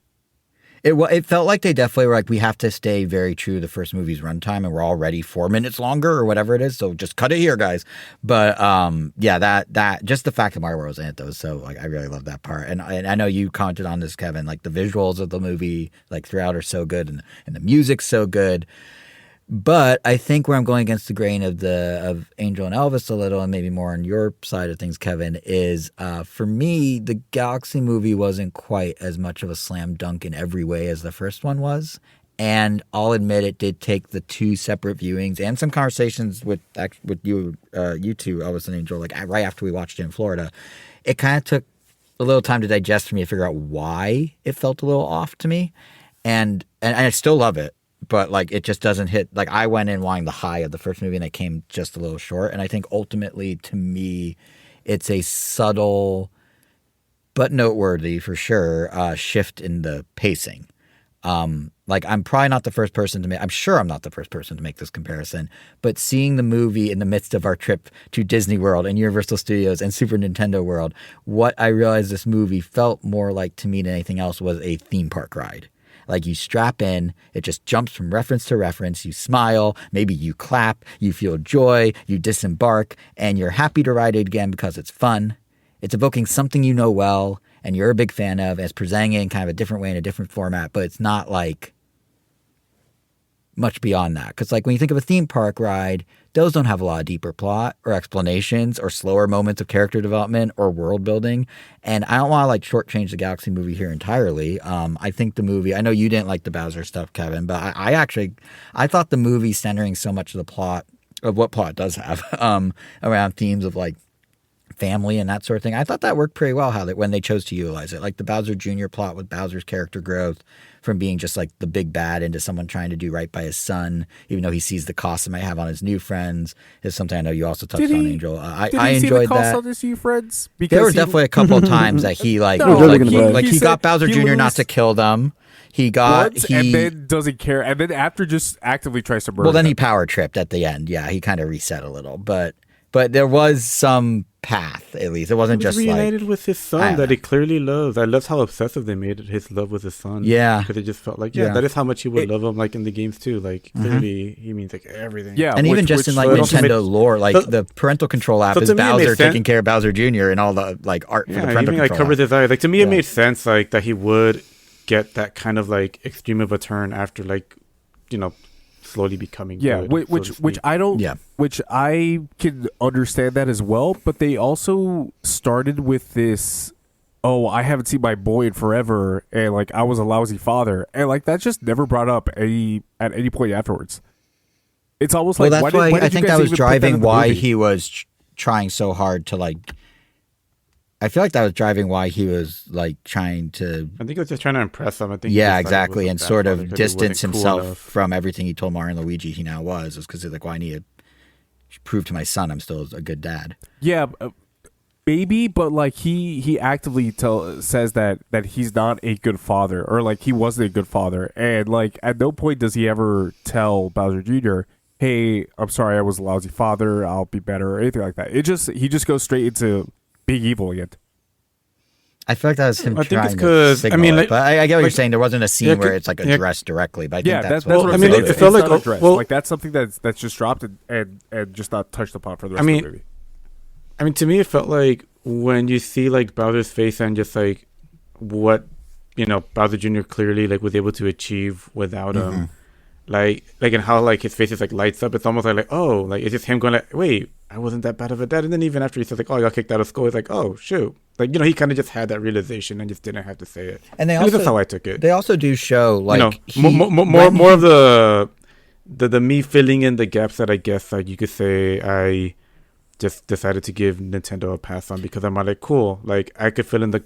It felt like they definitely were like, we have to stay very true to the first movie's runtime, and we're already 4 minutes longer or whatever it is. So just cut it here, guys. But yeah, that just the fact that Mario World was in it though, so like I really love that part. And I know you commented on this, Kevin. Like the visuals of the movie, like throughout, are so good, and the music's so good. But I think where I'm going against the grain of Angel and Elvis a little, and maybe more on your side of things, Kevin, is for me, the Galaxy movie wasn't quite as much of a slam dunk in every way as the first one was. And I'll admit it did take the two separate viewings and some conversations with you two, Elvis and Angel, like right after we watched it in Florida. It kind of took a little time to digest for me to figure out why it felt a little off to me. And I still love it. But like it just doesn't hit. Like I went in wanting the high of the first movie, and it came just a little short. And I think ultimately, to me, it's a subtle but noteworthy for sure shift in the pacing. Like I'm probably not the first person to make. I'm sure I'm not the first person to make this comparison. But seeing the movie in the midst of our trip to Disney World and Universal Studios and Super Nintendo World, what I realized this movie felt more like to me than anything else was a theme park ride. Like you strap in, it just jumps from reference to reference. You smile, maybe you clap, you feel joy, you disembark, and you're happy to ride it again because it's fun. It's evoking something you know well and you're a big fan of, and it's presenting it in kind of a different way in a different format, but it's not like much beyond that. Because like when you think of a theme park ride, those don't have a lot of deeper plot or explanations or slower moments of character development or world building. And I don't want to like shortchange the Galaxy movie here entirely. I think the movie, I know you didn't like the Bowser stuff, Kevin, but I thought the movie centering so much of the plot, of what plot it does have, around themes of like family and that sort of thing. I thought that worked pretty well when they chose to utilize it. Like the Bowser Jr. plot with Bowser's character growth from being just like the big bad into someone trying to do right by his son, even though he sees the cost it might have on his new friends, is something I know you also touched on, Angel. I Did he see the enjoyed cost that. on his new friends? Because There were definitely a couple of times that he like, No, was like, he- he he got said Bowser he Jr. not lose to kill them. He got once and then doesn't care, and then after just actively tries to murder. well, then he them. power tripped at the end. Yeah, he kind of reset a little, but there was some path at least. It wasn't He was just like reunited with his I son don't that know. he clearly loves. I loved how obsessive they made his love with his son. Yeah. because it just felt like Yeah. that is how much he would It- love him, like in the games too. Like clearly, he means like everything. Yeah, and even just which in like but it also Nintendo made- lore, like so- the parental control app so is to me it made Bowser sense- taking care of Bowser Jr. and all the like art for the yeah. He parental even like control covers app. his eyes. Like to me, Yeah. it made sense like that he would get that kind of like extreme of a turn after like slowly becoming Yeah, good, which so to which speak. I don't. Yeah. Which I can understand that as well. But they also started with this. Oh, I haven't seen my boy in forever, and like I was a lousy father, and like that just never brought up at any point afterwards. It's almost Well, like that's why why did I you think guys that was even put in driving the why movie? he was trying so hard to like. I feel like that was driving why he was like trying to. I think he was just trying to impress him. I think he Yeah, just thought he exactly, was a and bad sort father of because he wasn't distance cool himself enough. from everything he told Mario and Luigi he now was because he's like, well, I need to prove to my son I'm still a good dad. Yeah, maybe, but like he actively says that he's not a good father, or like he wasn't a good father, and like at no point does he ever tell Bowser Jr., "Hey, I'm sorry, I was a lousy father. I'll be better," or anything like that. He just goes straight into being evil again. I feel like that was him I think trying it's to 'cause, signal I mean, it, like- but I get what you're like- saying. There wasn't a scene yeah, where c- it's like yeah. addressed directly, but I Yeah, think that's that's what what I I'm mean, saying. it It's felt not like- addressed. well- like that's something that's just dropped and just not touched upon for the rest I mean, of the movie. I mean, to me, it felt like when you see like Bowser's face and just like what Bowser Jr. clearly like was able to achieve without him, like and how like his face is like lights up. It's almost like oh, like it's just him going like, wait, I wasn't that bad of a dad. And then even after he says like, oh, I got kicked out of school, it's like, oh shoot, like he kind of just had that realization and just didn't have to say it. And they At least also that's how I took it. they also do show like More of the me filling in the gaps that I guess like you could say I just decided to give Nintendo a pass on because I'm like cool, like I could fill in the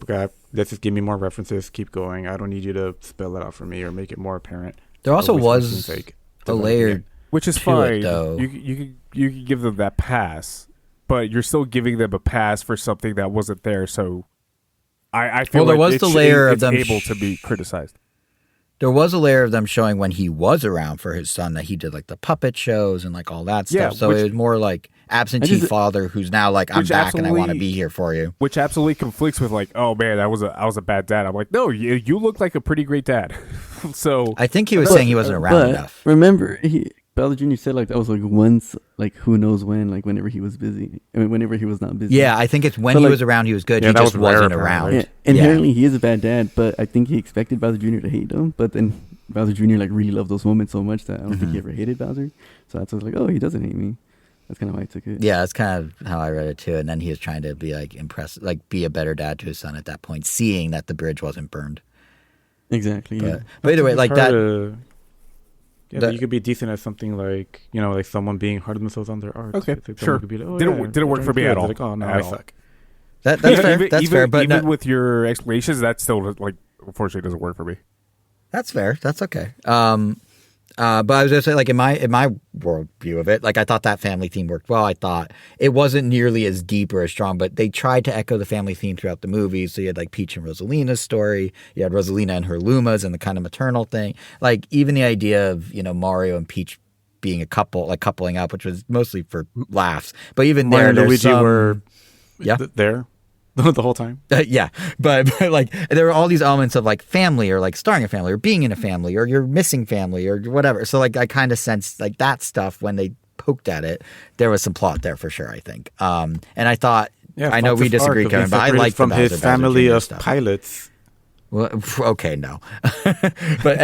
gap. Let's just give me more references. Keep going. I don't need you to spell it out for me or make it more apparent. there also Always for was scene's sake. a Developing layered it. which is to fine. it, though. You can give them that pass, but you're still giving them a pass for something that wasn't there. So I feel Well, there like was the layer of it's them able to be criticized. There was a layer of them showing when he was around for his son that he did like the puppet shows and like all that stuff. Yeah, So it was more like absentee father who's now like, I'm back and I want to be here for you. Which absolutely conflicts with like, oh man, I was a bad dad. I'm like, no, you look like a pretty great dad. So I think he was saying he wasn't around enough. Remember, Bowser Jr. said like that was like once, like who knows when, like whenever he was busy. I mean, whenever he was not busy. Yeah, I think it's when So, he like- was around, he was good. Yeah, He that just was rare, wasn't apparently. around. Yeah, inherently he is a bad dad, but I think he expected Bowser Jr. to hate him. But then Bowser Jr. like really loved those moments so much that I don't think he ever hated Bowser. So that's why I was like, oh, he doesn't hate me. That's kind of why I took it. Yeah, that's kind of how I read it too. And then he was trying to be like impressed, like be a better dad to his son at that point, seeing that the bridge wasn't burned. Exactly. Yeah. But either way, It's like hard that. Yeah, that- but you could be decent at something like, you know, like someone being hard on themselves on their art. Okay, It's like sure. someone could be like, oh, Didn't yeah, didn't work you're for me doing at good. all. Like, oh no, At I all. suck. That's fair. That's even, fair. But even no, with your explanations, that still like unfortunately doesn't work for me. that's fair. That's okay. But I was gonna say, like in my worldview of it, like I thought that family theme worked well. I thought it wasn't nearly as deep or as strong, but they tried to echo the family theme throughout the movie. So you had like Peach and Rosalina's story, you had Rosalina and her Lumas, and the kind of maternal thing. Like even the idea of Mario and Peach being a couple, like coupling up, which was mostly for laughs. But even Mario there, and there's Luigi some, were Yeah. there the whole time. yeah, but like there were all these elements of like family or like starring a family or being in a family or you're missing family or whatever. So like I kind of sensed like that stuff when they poked at it. There was some plot there for sure, I think. And I thought, Yeah, I know we Fox's disagree, arc of Kevin, being but I separated like from the his Bowser family Jr. of stuff. pilots. Well, okay, no, but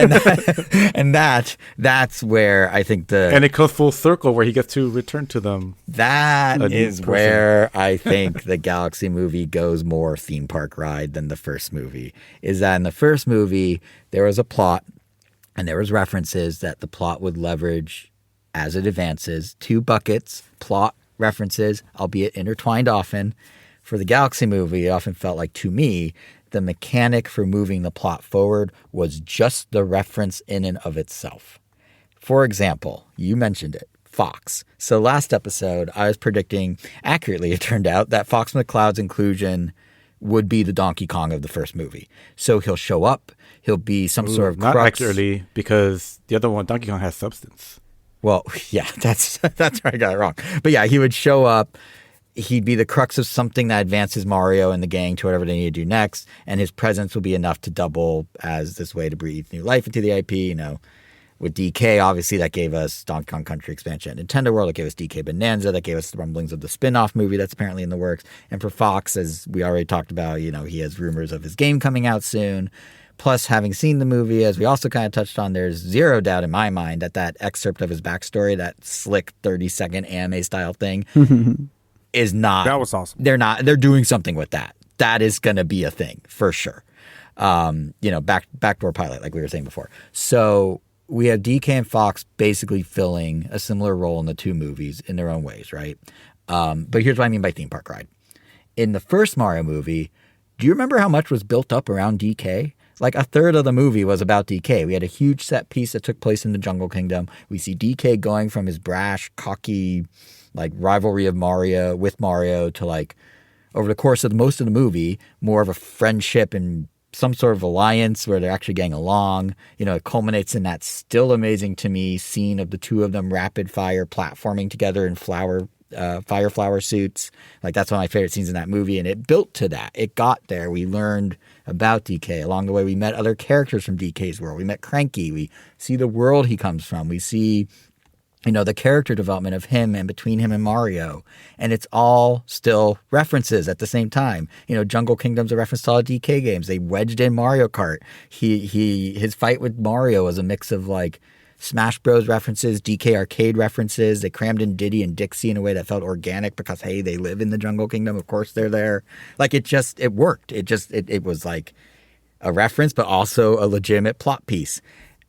that's where I think And it comes full circle where he gets to return to them. that A new is person. where I think the Galaxy movie goes more theme park ride than the first movie. Is that in the first movie, there was a plot and there was references that the plot would leverage as it advances. 2 buckets, plot, references, albeit intertwined often. For the Galaxy movie, it often felt like, to me, the mechanic for moving the plot forward was just the reference in and of itself. For example, you mentioned it, Fox. So last episode, I was predicting, accurately it turned out, that Fox McCloud's inclusion would be the Donkey Kong of the first movie. So he'll show up, he'll be some sort of Not crux. accurately, because the other one, Donkey Kong, has substance. Well, yeah, that's where I got it wrong. But yeah, he would show up. He'd be the crux of something that advances Mario and the gang to whatever they need to do next, and his presence will be enough to double as this way to breathe new life into the IP. With DK, obviously that gave us Donkey Kong Country expansion at Nintendo World. That gave us DK Bonanza. That gave us the rumblings of the spin-off movie that's apparently in the works. And for Fox, as we already talked about, he has rumors of his game coming out soon. Plus, having seen the movie, as we also kind of touched on, there's zero doubt in my mind that excerpt of his backstory, that slick 30-second anime-style thing, is not. That was awesome. They're doing something with that. That is going to be a thing for sure. Backdoor pilot, like we were saying before. So we have DK and Fox basically filling a similar role in the 2 movies in their own ways, right? But here's what I mean by theme park ride. In the first Mario movie, do you remember how much was built up around DK? Like a third of the movie was about DK. We had a huge set piece that took place in the Jungle Kingdom. We see DK going from his brash, cocky, like rivalry of Mario to like over the course of most of the movie, more of a friendship and some sort of alliance where they're actually getting along. It culminates in that still amazing to me scene of the 2 of them rapid fire platforming together in fire flower suits. Like that's one of my favorite scenes in that movie. And it built to that. It got there. We learned about DK. Along the way, we met other characters from DK's world. We met Cranky. We see the world he comes from. We see the character development of him and between him and Mario. And it's all still references at the same time. Jungle Kingdom's a reference to all the DK games. They wedged in Mario Kart. His fight with Mario was a mix of like Smash Bros references, DK arcade references. They crammed in Diddy and Dixie in a way that felt organic because, hey, they live in the Jungle Kingdom. Of course they're there. Like it worked. It was like a reference, but also a legitimate plot piece.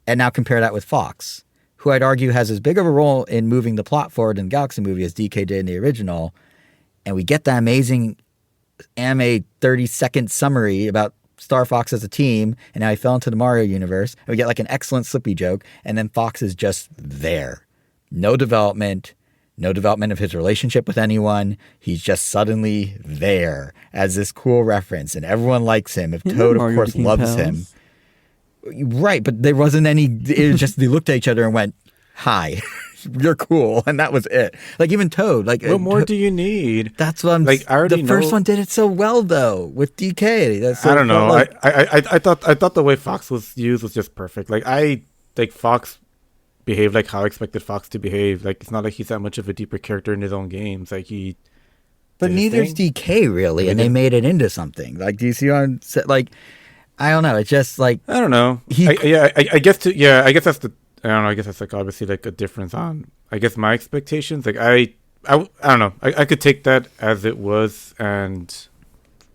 And now compare that with Fox, who I'd argue has as big of a role in moving the plot forward in the Galaxy movie as DK did in the original. And we get that amazing anime 30-second summary about Star Fox as a team, and how he fell into the Mario universe. And we get like an excellent Slippy joke, and then Fox is just there. No development. No development of his relationship with anyone. He's just suddenly there as this cool reference, and everyone likes him. If Him and Toad, of Mario course, became loves pals. him. Right, but there wasn't any. It was just they looked at each other and went, "Hi, you're cool," and that was it. Like even Toad, like What more do you need? that's what I'm. Like, I already the first know- one did it so well though with DK. That's so I don't know. like, I thought the way Fox was used was just perfect. Like Fox behaved like how I expected Fox to behave. Like it's not like he's that much of a deeper character in his own games. Like he. but did his neither's thing. DK really, and they made it into something. Like, do you see on like? I don't know. It's just like I don't know. He- I guess I guess that's the. I don't know. I guess that's like obviously like a difference on. I guess my expectations. Like I don't know. I could take that as it was and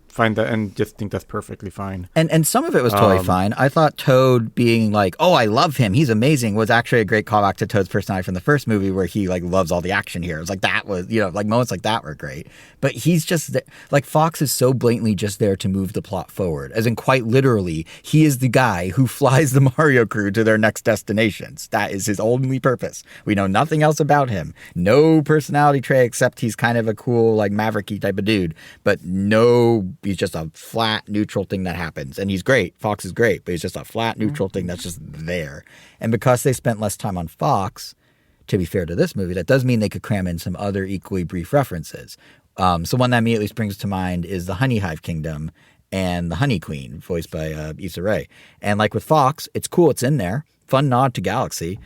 find that and just think that's perfectly fine. And some of it was totally Um, fine. I thought Toad being like, "Oh, I love him. He's amazing," was actually a great callback to Toad's personality from the first movie, where he like loves all the action heroes. Like that was, like moments like that were great. But he's just like Fox is so blatantly just there to move the plot forward, as in quite literally, he is the guy who flies the Mario crew to their next destinations. That is his only purpose. We know nothing else about him. No personality trait except he's kind of a cool like mavericky type of dude. But no, he's just a flat neutral thing that happens, and he's great. Fox is great, but he's just a flat neutral thing that's just there. And because they spent less time on Fox, to be fair to this movie, that does mean they could cram in some other equally brief references. So one that immediately springs to mind is the Honey Hive Kingdom and the Honey Queen, voiced by Issa Rae. And like with Fox, it's cool, it's in there, fun nod to Galaxy,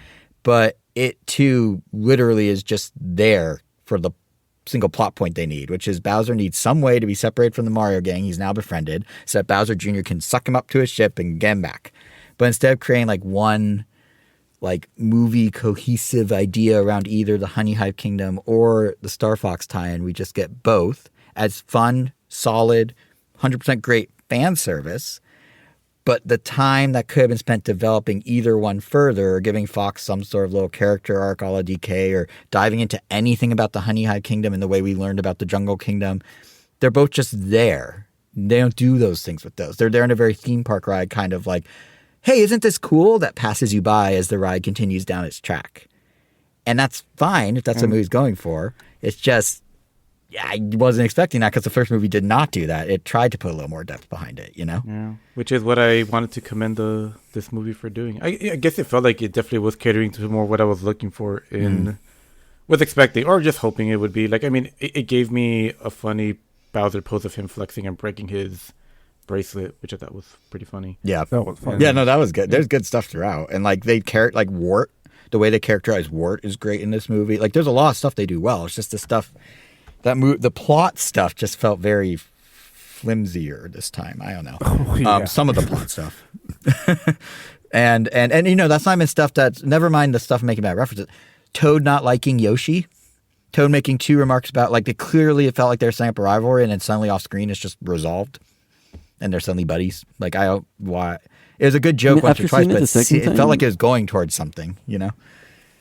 but it too literally is just there for the single plot point they need, which is Bowser needs some way to be separated from the Mario gang he's now befriended, so that Bowser Jr. can suck him up to his ship and get him back. But instead of creating like one like movie cohesive idea around either the Honey Hive Kingdom or the Star Fox tie-in, we just get both as fun, solid, 100% great fan service. But the time that could have been spent developing either one further, or giving Fox some sort of little character arc a la DK, or diving into anything about the Honey Hive Kingdom in the way we learned about the Jungle Kingdom, they're both just there. They don't do those things with those. They're there in a very theme park ride kind of like, hey, isn't this cool? That passes you by as the ride continues down its track. And that's fine if that's what the movie's going for. It's just, I wasn't expecting that because the first movie did not do that. It tried to put a little more depth behind it, Yeah, which is what I wanted to commend this movie for doing. I guess it felt like it definitely was catering to more what I was looking for was expecting, or just hoping it would be. Like, I mean, it gave me a funny Bowser pose of him flexing and breaking his bracelet, which I thought was pretty funny. Yeah. That was fun. Yeah, no, that was good. There's good stuff throughout. And like like Wart, the way they characterize Wart is great in this movie. Like there's a lot of stuff they do well. It's just the stuff the plot stuff just felt very flimsier this time. I don't know. Oh, yeah. Some of the plot stuff. and that's not even stuff that's, never mind the stuff making bad references. Toad not liking Yoshi. Toad making two remarks about, like, it felt like they're setting up a rivalry, and then suddenly off screen it's just resolved. And they're suddenly buddies. Like, why? It was a good joke once or after twice, seeing it but the second it felt time- like it was going towards something,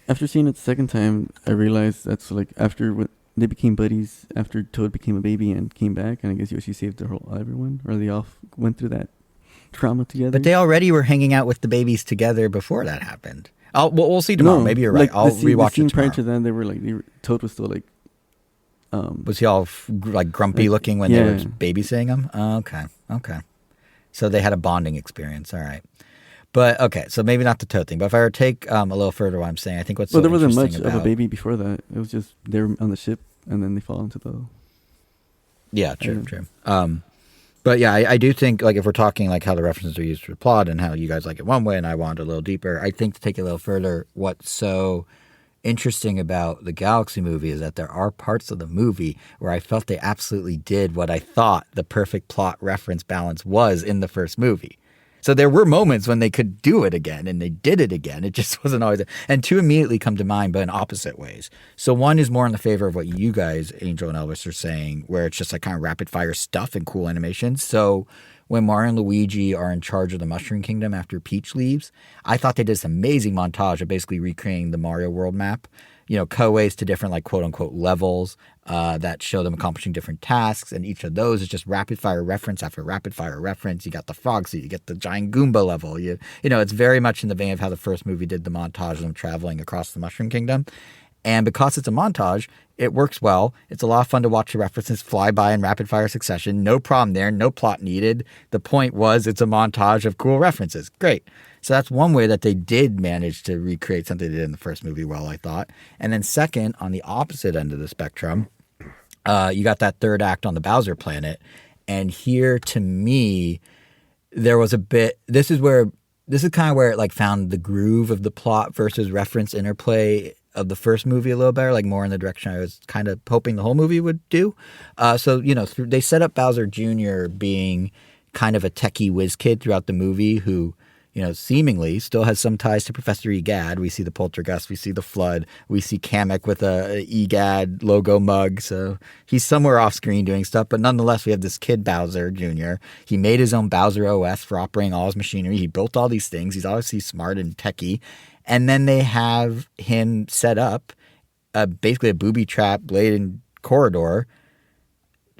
After seeing it the second time, I realized that's like after they became buddies, after Toad became a baby and came back, and I guess Yoshi saved everyone, or they all went through that trauma together. But they already were hanging out with the babies together before that happened. We'll see tomorrow. Maybe you're right. like, I'll the rewatch scene it tomorrow. prior to that, they were like, Toad was still like, Was he all like grumpy Like, looking when they were yeah. babysitting him? Oh, okay. So they had a bonding experience. All right. But okay, so maybe not the Toad thing. But if I were to take a little further what I'm saying, I think what's well, so there wasn't much interesting of a about- baby before that. It was just they were on the ship, and then they fall into the. Yeah, true. Yeah. But yeah, I do think, like, if we're talking like how the references are used for the plot and how you guys like it one way and I want a little deeper, I think to take it a little further, what's so interesting about the Galaxy movie is that there are parts of the movie where I felt they absolutely did what I thought the perfect plot reference balance was in the first movie. So there were moments when they could do it again, and they did it again. It just wasn't always. And two immediately come to mind, but in opposite ways. So one is more in the favor of what you guys, Angel and Elvis, are saying, where it's just like kind of rapid fire stuff and cool animations. So when Mario and Luigi are in charge of the Mushroom Kingdom after Peach leaves, I thought they did this amazing montage of basically recreating the Mario World map. co-ways to different like quote unquote levels that show them accomplishing different tasks, and each of those is just rapid fire reference after rapid fire reference. You got the frog suit, you get the giant Goomba level. It's very much in the vein of how the first movie did the montage of them traveling across the Mushroom Kingdom. And because it's a montage, it works well. It's a lot of fun to watch the references fly by in rapid fire succession. No problem there. No plot needed. The point was it's a montage of cool references. Great. So that's one way that they did manage to recreate something they did in the first movie well, I thought. And then second, on the opposite end of the spectrum, you got that third act on the Bowser planet. And here, to me, there was a bit – this is kind of where it like found the groove of the plot versus reference interplay of the first movie a little better, like more in the direction I was kind of hoping the whole movie would do. They set up Bowser Jr. being kind of a techie whiz kid throughout the movie who, seemingly still has some ties to Professor Egad. We see the Poltergeist, we see the Flood, we see Kamek with a Egad logo mug. So he's somewhere off screen doing stuff, but nonetheless, we have this kid Bowser Jr. He made his own Bowser OS for operating all his machinery. He built all these things. He's obviously smart and techie. And then they have him set up basically a booby trap laden corridor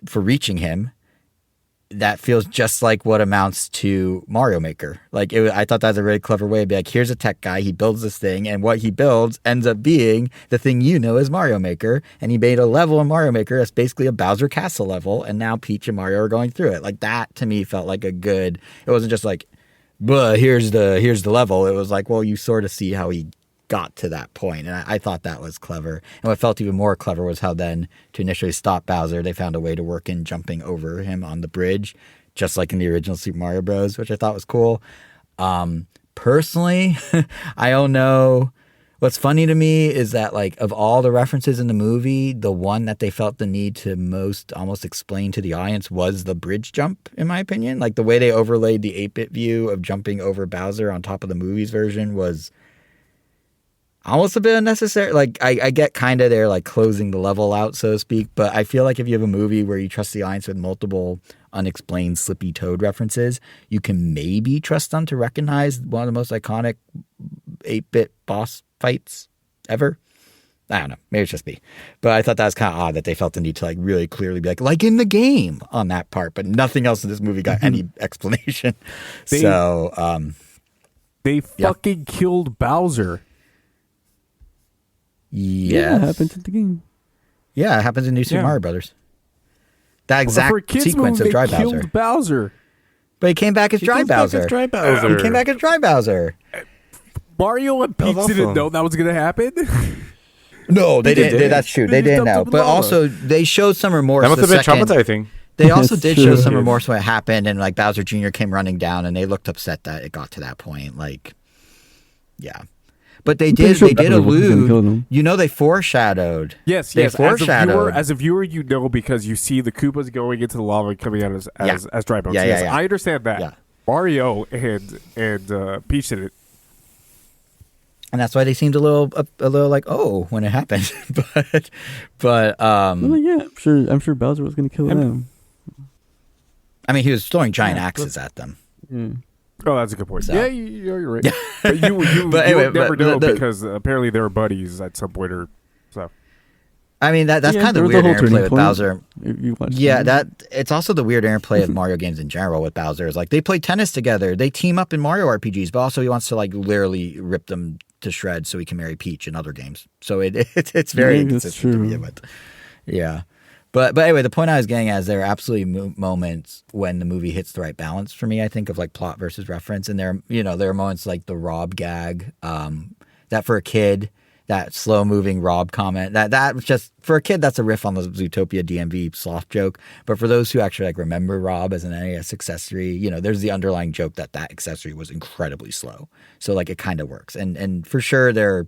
for reaching him that feels just like what amounts to Mario Maker. I thought that was a really clever way to be like, here's a tech guy, he builds this thing, and what he builds ends up being the thing as Mario Maker. And he made a level in Mario Maker that's basically a Bowser Castle level, and now Peach and Mario are going through it. Like, that to me felt like it wasn't just like, but here's the level. It was like, well, you sort of see how he got to that point. And I thought that was clever. And what felt even more clever was how then to initially stop Bowser, they found a way to work in jumping over him on the bridge, just like in the original Super Mario Bros., which I thought was cool. Personally, I don't know. What's funny to me is that, like, of all the references in the movie, the one that they felt the need to most almost explain to the audience was the bridge jump, in my opinion. Like, the way they overlaid the 8-bit view of jumping over Bowser on top of the movie's version was almost a bit unnecessary. Like, I get kind of they're, like, closing the level out, so to speak, but I feel like if you have a movie where you trust the audience with multiple unexplained Slippy Toad references, you can maybe trust them to recognize one of the most iconic 8-bit boss fights ever. I don't know. Maybe it's just me. But I thought that was kind of odd that they felt the need to like really clearly be like in the game on that part, but nothing else in this movie got any explanation. They fucking killed Bowser. Yes. Yeah, it happens in the game. Yeah, it happens in New Super Mario Brothers. That exact sequence of Dry Bowser. Killed Bowser. But he came back as Dry Bowser. He came back as Dry Bowser. Mario and Peach didn't know that was going to happen. No, they didn't. That's true. They didn't know. But also, they showed some remorse. That must have been traumatizing. They also did show some remorse when it happened, and like Bowser Jr. came running down, and they looked upset that it got to that point. Like, yeah. But they did allude. They foreshadowed. Yes. They foreshadowed. As a viewer, because you see the Koopas going into the lava and coming out as dry bones. Yeah. I understand that. Yeah. Mario and Peach did it. And that's why they seemed a little like, oh, when it happened. but well, yeah, I'm sure Bowser was going to kill them. I mean, he was throwing giant axes at them. Yeah. Oh, that's a good point. So. Yeah, you're right. But you would never know because apparently they were buddies at some point or so. I mean, that's kind of the weird interplay with Bowser. It's also the weird interplay of Mario games in general with Bowser. Is like they play tennis together. They team up in Mario RPGs, but also he wants to like literally rip them to shreds so he can marry Peach in other games. So it's very inconsistent to begin with. Yeah. But anyway, the point I was getting at is there are absolutely moments when the movie hits the right balance for me, I think, of like plot versus reference. And there are moments like the Rob gag, that for a kid, that slow moving Rob comment, that was just, for a kid, that's a riff on the Zootopia DMV sloth joke. But for those who actually like remember Rob as an NES accessory, there's the underlying joke that accessory was incredibly slow. So like it kind of works. And for sure there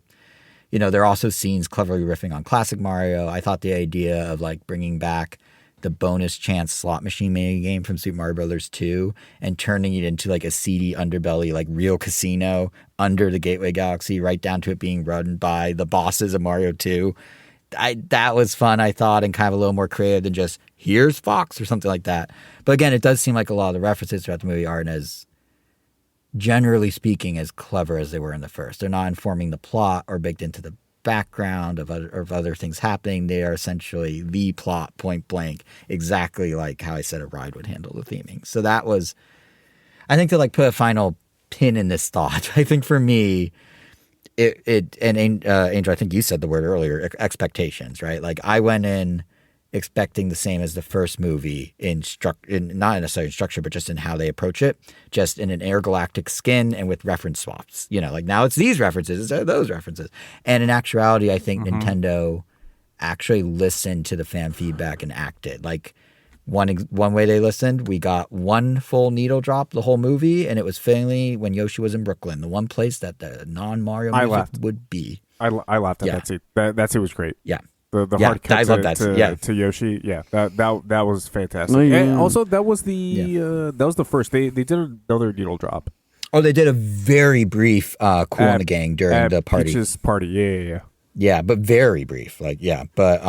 are also scenes cleverly riffing on classic Mario. I thought the idea of like bringing back the bonus chance slot machine mini game from Super Mario Brothers 2 and turning it into like a seedy underbelly, like real casino under the Gateway Galaxy, right down to it being run by the bosses of Mario 2. That was fun, I thought, and kind of a little more creative than just here's Fox or something like that. But again, it does seem like a lot of the references throughout the movie aren't as, generally speaking, as clever as they were in the first. They're not informing the plot or baked into the background, of other things happening. They are essentially the plot, point blank, exactly like how I said a ride would handle the theming. So that was, I think, to like put a final pin in this thought. I think for me, Angel, I think you said the word earlier, expectations, right? Like I went in expecting the same as the first movie not necessarily in structure, but just in how they approach it, just in an intergalactic skin and with reference swaps. You know, like now it's these references, it's those references. And in actuality, I think Nintendo actually listened to the fan feedback and acted. Like one way they listened, we got one full needle drop the whole movie, and it was finally when Yoshi was in Brooklyn, the one place that the non-Mario music would be. I laughed at that scene. That scene was great. Yeah. The hard cut I love that. To Yoshi, that was fantastic. Oh, yeah. And also, that was the first. They did another needle drop. Oh, they did a very brief Cool and the Gang during the party. Peach's party, yeah. Yeah, but very brief. Like, yeah, but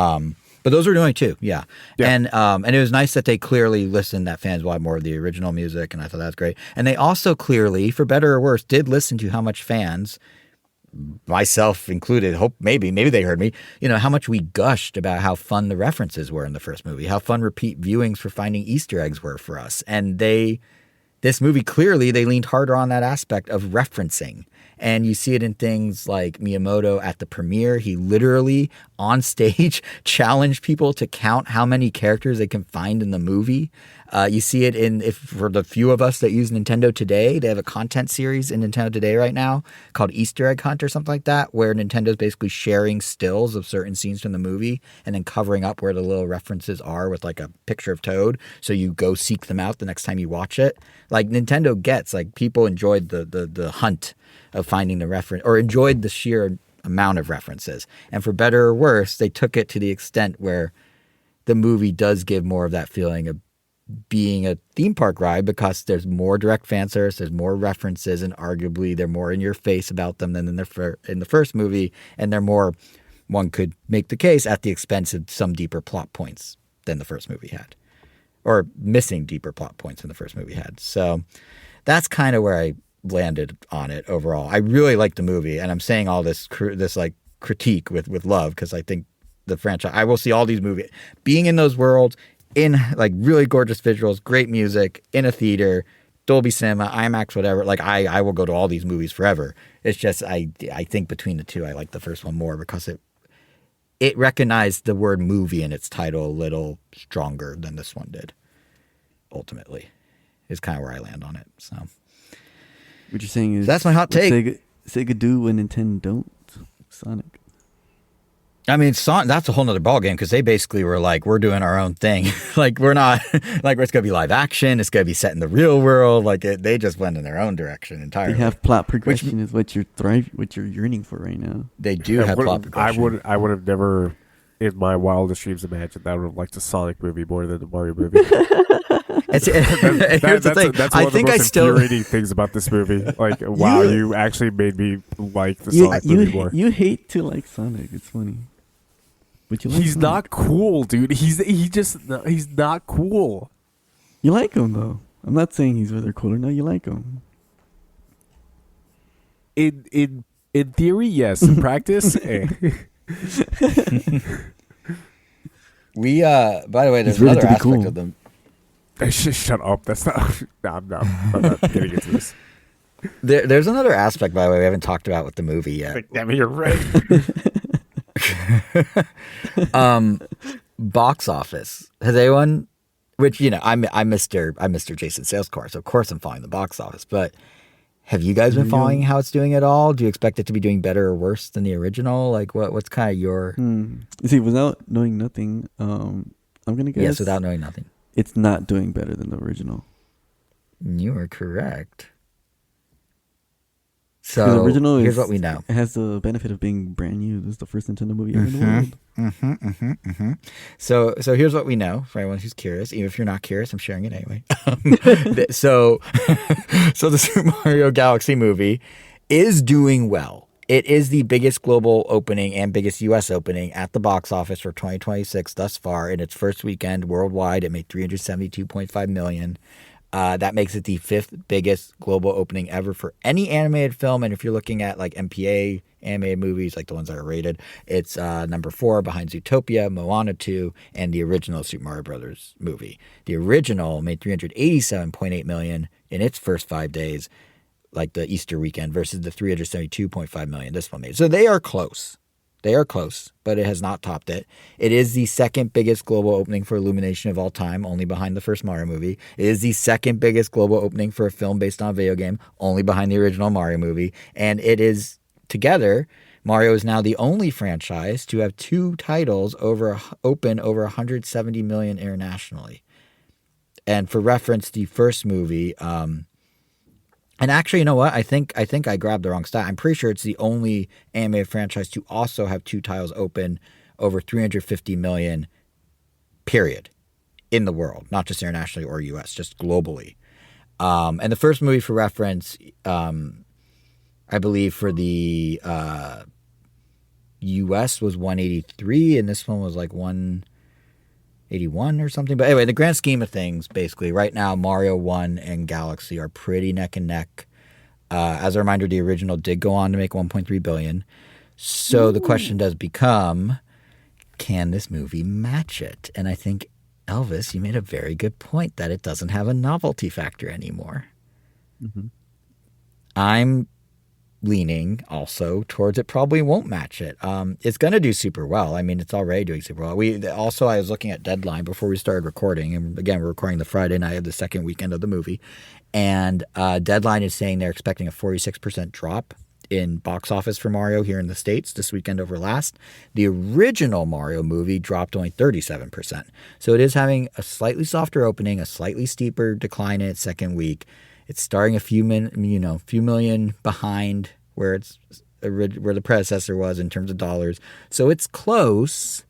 those were doing too. Yeah. And it was nice that they clearly listened that fans wanted more of the original music, and I thought that was great. And they also clearly, for better or worse, did listen to how much fans, myself included, maybe they heard me, how much we gushed about how fun the references were in the first movie, how fun repeat viewings for finding Easter eggs were for us. And this movie, clearly they leaned harder on that aspect of referencing. And you see it in things like Miyamoto at the premiere. He literally on stage challenged people to count how many characters they can find in the movie. You see it for the few of us that use Nintendo Today, they have a content series in Nintendo Today right now called Easter Egg Hunt or something like that, where Nintendo's basically sharing stills of certain scenes from the movie and then covering up where the little references are with like a picture of Toad. So you go seek them out the next time you watch it. Like Nintendo gets, like people enjoyed the hunt of finding the reference, or enjoyed the sheer amount of references. And for better or worse, they took it to the extent where the movie does give more of that feeling of being a theme park ride, because there's more direct fan service, there's more references, and arguably they're more in your face about them than in the first movie, and they're more, one could make the case, at the expense of some deeper plot points than the first movie had, or missing deeper plot points than the first movie had. So that's kind of where I landed on it overall. I really like the movie, and I'm saying all this like critique with love, because I think the franchise, I will see all these movies being in those worlds, in like really gorgeous visuals, great music, in a theater, Dolby Cinema, IMAX, whatever. Like I will go to all these movies forever. It's just I think between the two, I like the first one more because it recognized the word movie in its title a little stronger than this one did. Ultimately, is kind of where I land on it. So What you're saying is that's my hot take. Sega do when Nintendo don't. Sonic. I mean, that's a whole nother ballgame, because they basically were like, we're doing our own thing. Like, we're not, like, it's going to be live action. It's going to be set in the real world. Like, they just went in their own direction entirely. They have plot progression is what you're yearning for right now. They do have plot progression. I would have never, in my wildest dreams, imagined that I would have liked the Sonic movie more than the Mario movie. Here's the thing. That's one of the most infuriating things about this movie. Like, wow, you actually made me like the Sonic movie more. You hate to like Sonic. It's funny. But you like He's Sonic. not cool, dude. He's not cool. You like him though. I'm not saying he's whether cool or not. You like him. In theory, yes. In practice, We by the way, there's He's ready another to be aspect cool. of them. Shut up. That's not. No, I'm not getting into this. There's another aspect, by the way, we haven't talked about with the movie yet. Damn it, you're right. Box office. Has anyone? Which I'm Mr. Jason Salescore, so of course I'm following the box office. But have you guys been following how it's doing at all? Do you expect it to be doing better or worse than the original? Like, what's kind of your? You see, without knowing nothing, I'm gonna guess. Yes, without knowing nothing. It's not doing better than the original. You are correct. The So original here's what we know. It has the benefit of being brand new. This is the first Nintendo movie ever in the world. So here's what we know for anyone who's curious. Even if you're not curious, I'm sharing it anyway. So the Super Mario Galaxy movie is doing well. It is the biggest global opening and biggest U.S. opening at the box office for 2026 thus far. In its first weekend worldwide, it made $372.5 million. That makes it the 5th biggest global opening ever for any animated film. And if you're looking at like MPA animated movies, like the ones that are rated, it's number 4 behind Zootopia, Moana 2, and the original Super Mario Brothers movie. The original made $387.8 million in its first 5 days, like the Easter weekend, versus the $372.5 million this one made. So they are close. They are close, but it has not topped it. It is the 2nd biggest global opening for Illumination of all time, only behind the first Mario movie. It is the 2nd biggest global opening for a film based on a video game, only behind the original Mario movie. And it is, together, Mario is now the only franchise to have 2 titles open over 170 million internationally. And for reference, the first movie, and actually, you know what? I think I grabbed the wrong stat. I'm pretty sure it's the only animated franchise to also have 2 titles open over 350 million, period, in the world, not just internationally or U.S., just globally. And the first movie, for reference, I believe for the U.S. was 183, and this one was like 181 or something. But anyway, in the grand scheme of things, basically, right now, Mario 1 and Galaxy are pretty neck and neck. As a reminder, the original did go on to make $1.3 billion. So the question does become, can this movie match it? And I think, Elvis, you made a very good point that it doesn't have a novelty factor anymore. Mm-hmm. I'm leaning also towards it probably won't match it. It's going to do super well. I mean, it's already doing super well. I was looking at Deadline before we started recording, and again, we're recording the Friday night of the second weekend of the movie, and Deadline is saying they're expecting a 46% drop in box office for Mario here in the States this weekend over last. The original Mario movie dropped only 37%. So it is having a slightly softer opening, a slightly steeper decline in its second week. It's starting a few million behind where the predecessor was in terms of dollars. So it's close.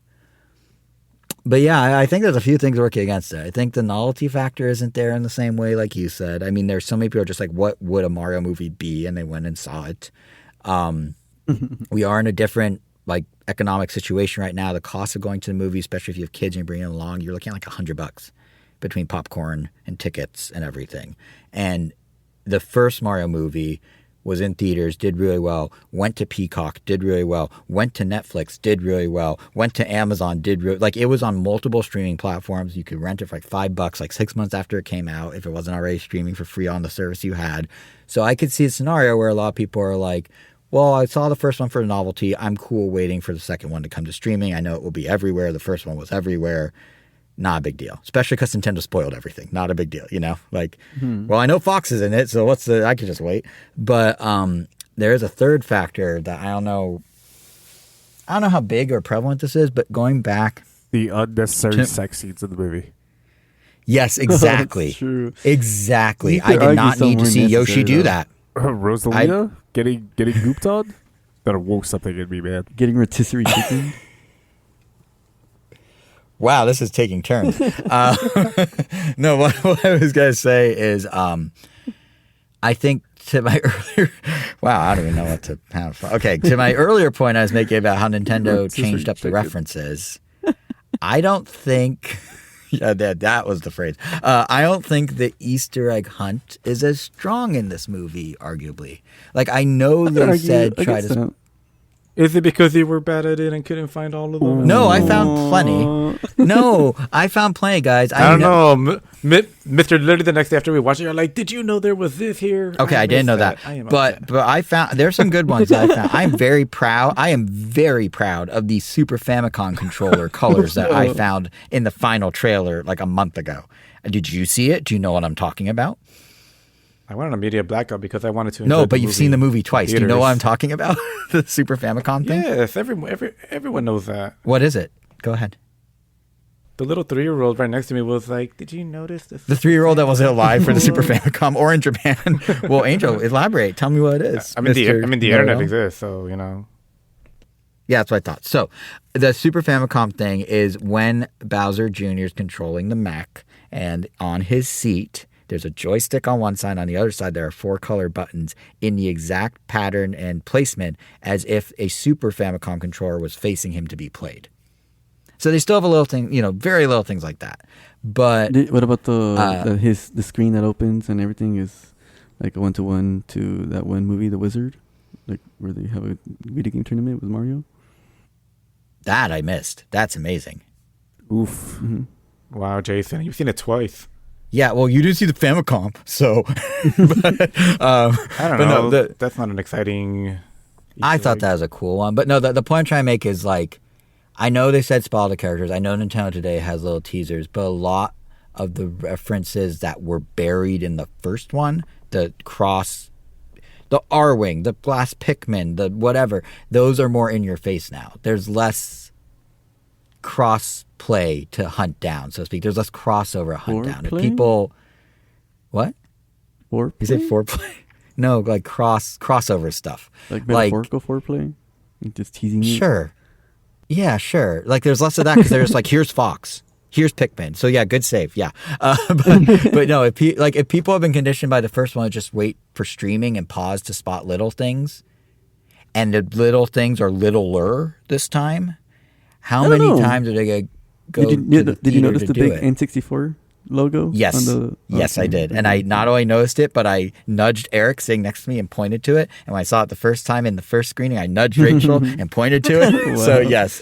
But yeah, I think there's a few things working against it. I think the novelty factor isn't there in the same way, like you said. I mean, there's so many people just like, what would a Mario movie be? And they went and saw it. We are in a different like economic situation right now. The cost of going to the movie, especially if you have kids and you bring them along, you're looking at like $100 between popcorn and tickets and everything. And the first Mario movie was in theaters, did really well, went to Peacock, did really well, went to Netflix, did really well, went to Amazon, like it was on multiple streaming platforms. You could rent it for like $5, like 6 months after it came out, if it wasn't already streaming for free on the service you had. So I could see a scenario where a lot of people are like, well, I saw the first one for the novelty. I'm cool waiting for the second one to come to streaming. I know it will be everywhere. The first one was everywhere. Not a big deal, especially because Nintendo spoiled everything. Not a big deal, like, well, I know Fox is in it, so I could just wait. But there is a third factor that I don't know how big or prevalent this is, but going back. The unnecessary sex scenes in the movie. Yes, exactly. That's true. Exactly. I did not need to see Yoshi do that. Rosalina getting gooped on? That awoke something in me, man. Getting rotisserie chicken. Wow, this is taking turns. No, what I was going to say is I think to my earlier... Wow, I don't even know what to have. Okay, to my earlier point I was making about how Nintendo changed up the references, I don't think... Yeah, that was the phrase. I don't think the Easter egg hunt is as strong in this movie, arguably. Like, I know they said try to... Is it because you were bad at it and couldn't find all of them? No, I found plenty. No, I found plenty, guys. I don't know. Mr. Literally the next day after we watched it, you're like, did you know there was this here? Okay, I didn't know that. But I found, there's some good ones that I found. I am very proud of the Super Famicom controller colors that I found in the final trailer like a month ago. Did you see it? Do you know what I'm talking about? I went on a media blackout because I wanted to. No, but you've seen the movie twice. Do you know what I'm talking about? The Super Famicom thing? Yes, everyone knows that. What is it? Go ahead. The little 3-year-old right next to me was like, did you notice this? The 3-year-old that wasn't alive for the Super Famicom or in Japan. Well, Angel, elaborate. Tell me what it is. I mean, the internet exists, so, Yeah, that's what I thought. So the Super Famicom thing is when Bowser Jr. is controlling the mech, and on his seat... there's a joystick on one side. On the other side, there are 4 color buttons in the exact pattern and placement as if a Super Famicom controller was facing him to be played. So they still have a little thing, very little things like that. But What about Uh, the screen that opens and everything is like a 1-to-1 to that one movie, The Wizard, like where they have a video game tournament with Mario? that I missed. That's amazing. Oof. Hmm. Wow, Jason, you've seen it twice. Yeah, well, you did see the Famicom, so. I don't But no, know. That's not an exciting. I Easter thought egg. that was a cool one. But no, the point I'm trying to make is like, I know they said spoil the characters. I know Nintendo today has little teasers, but a lot of the references that were buried in the first one, the cross, the R-Wing, the glass Pikmin, the whatever, those are more in your face now. There's less cross play to hunt down, so to speak. There's less crossover to hunt down. If Foreplay? people, what? Foreplay? You say foreplay? No, like crossover stuff. Like like- metaphorical foreplay? Like just teasing you? Sure. Yeah, sure. Like there's less of that because they're just like, here's Fox, here's Pikmin. So yeah, good save. Yeah, but no, if people have been conditioned by the first one to just wait for streaming and pause to spot little things, and the little things are littler this time. How I don't many know. times are they gonna go Did you, to the did you theater notice to the do big it? N64 logo? Yes. On the, Yes, I okay. did. And I not only noticed it, but I nudged Eric sitting next to me and pointed to it. And when I saw it the first time in the first screening, I nudged Rachel and pointed to it. Wow. So, yes,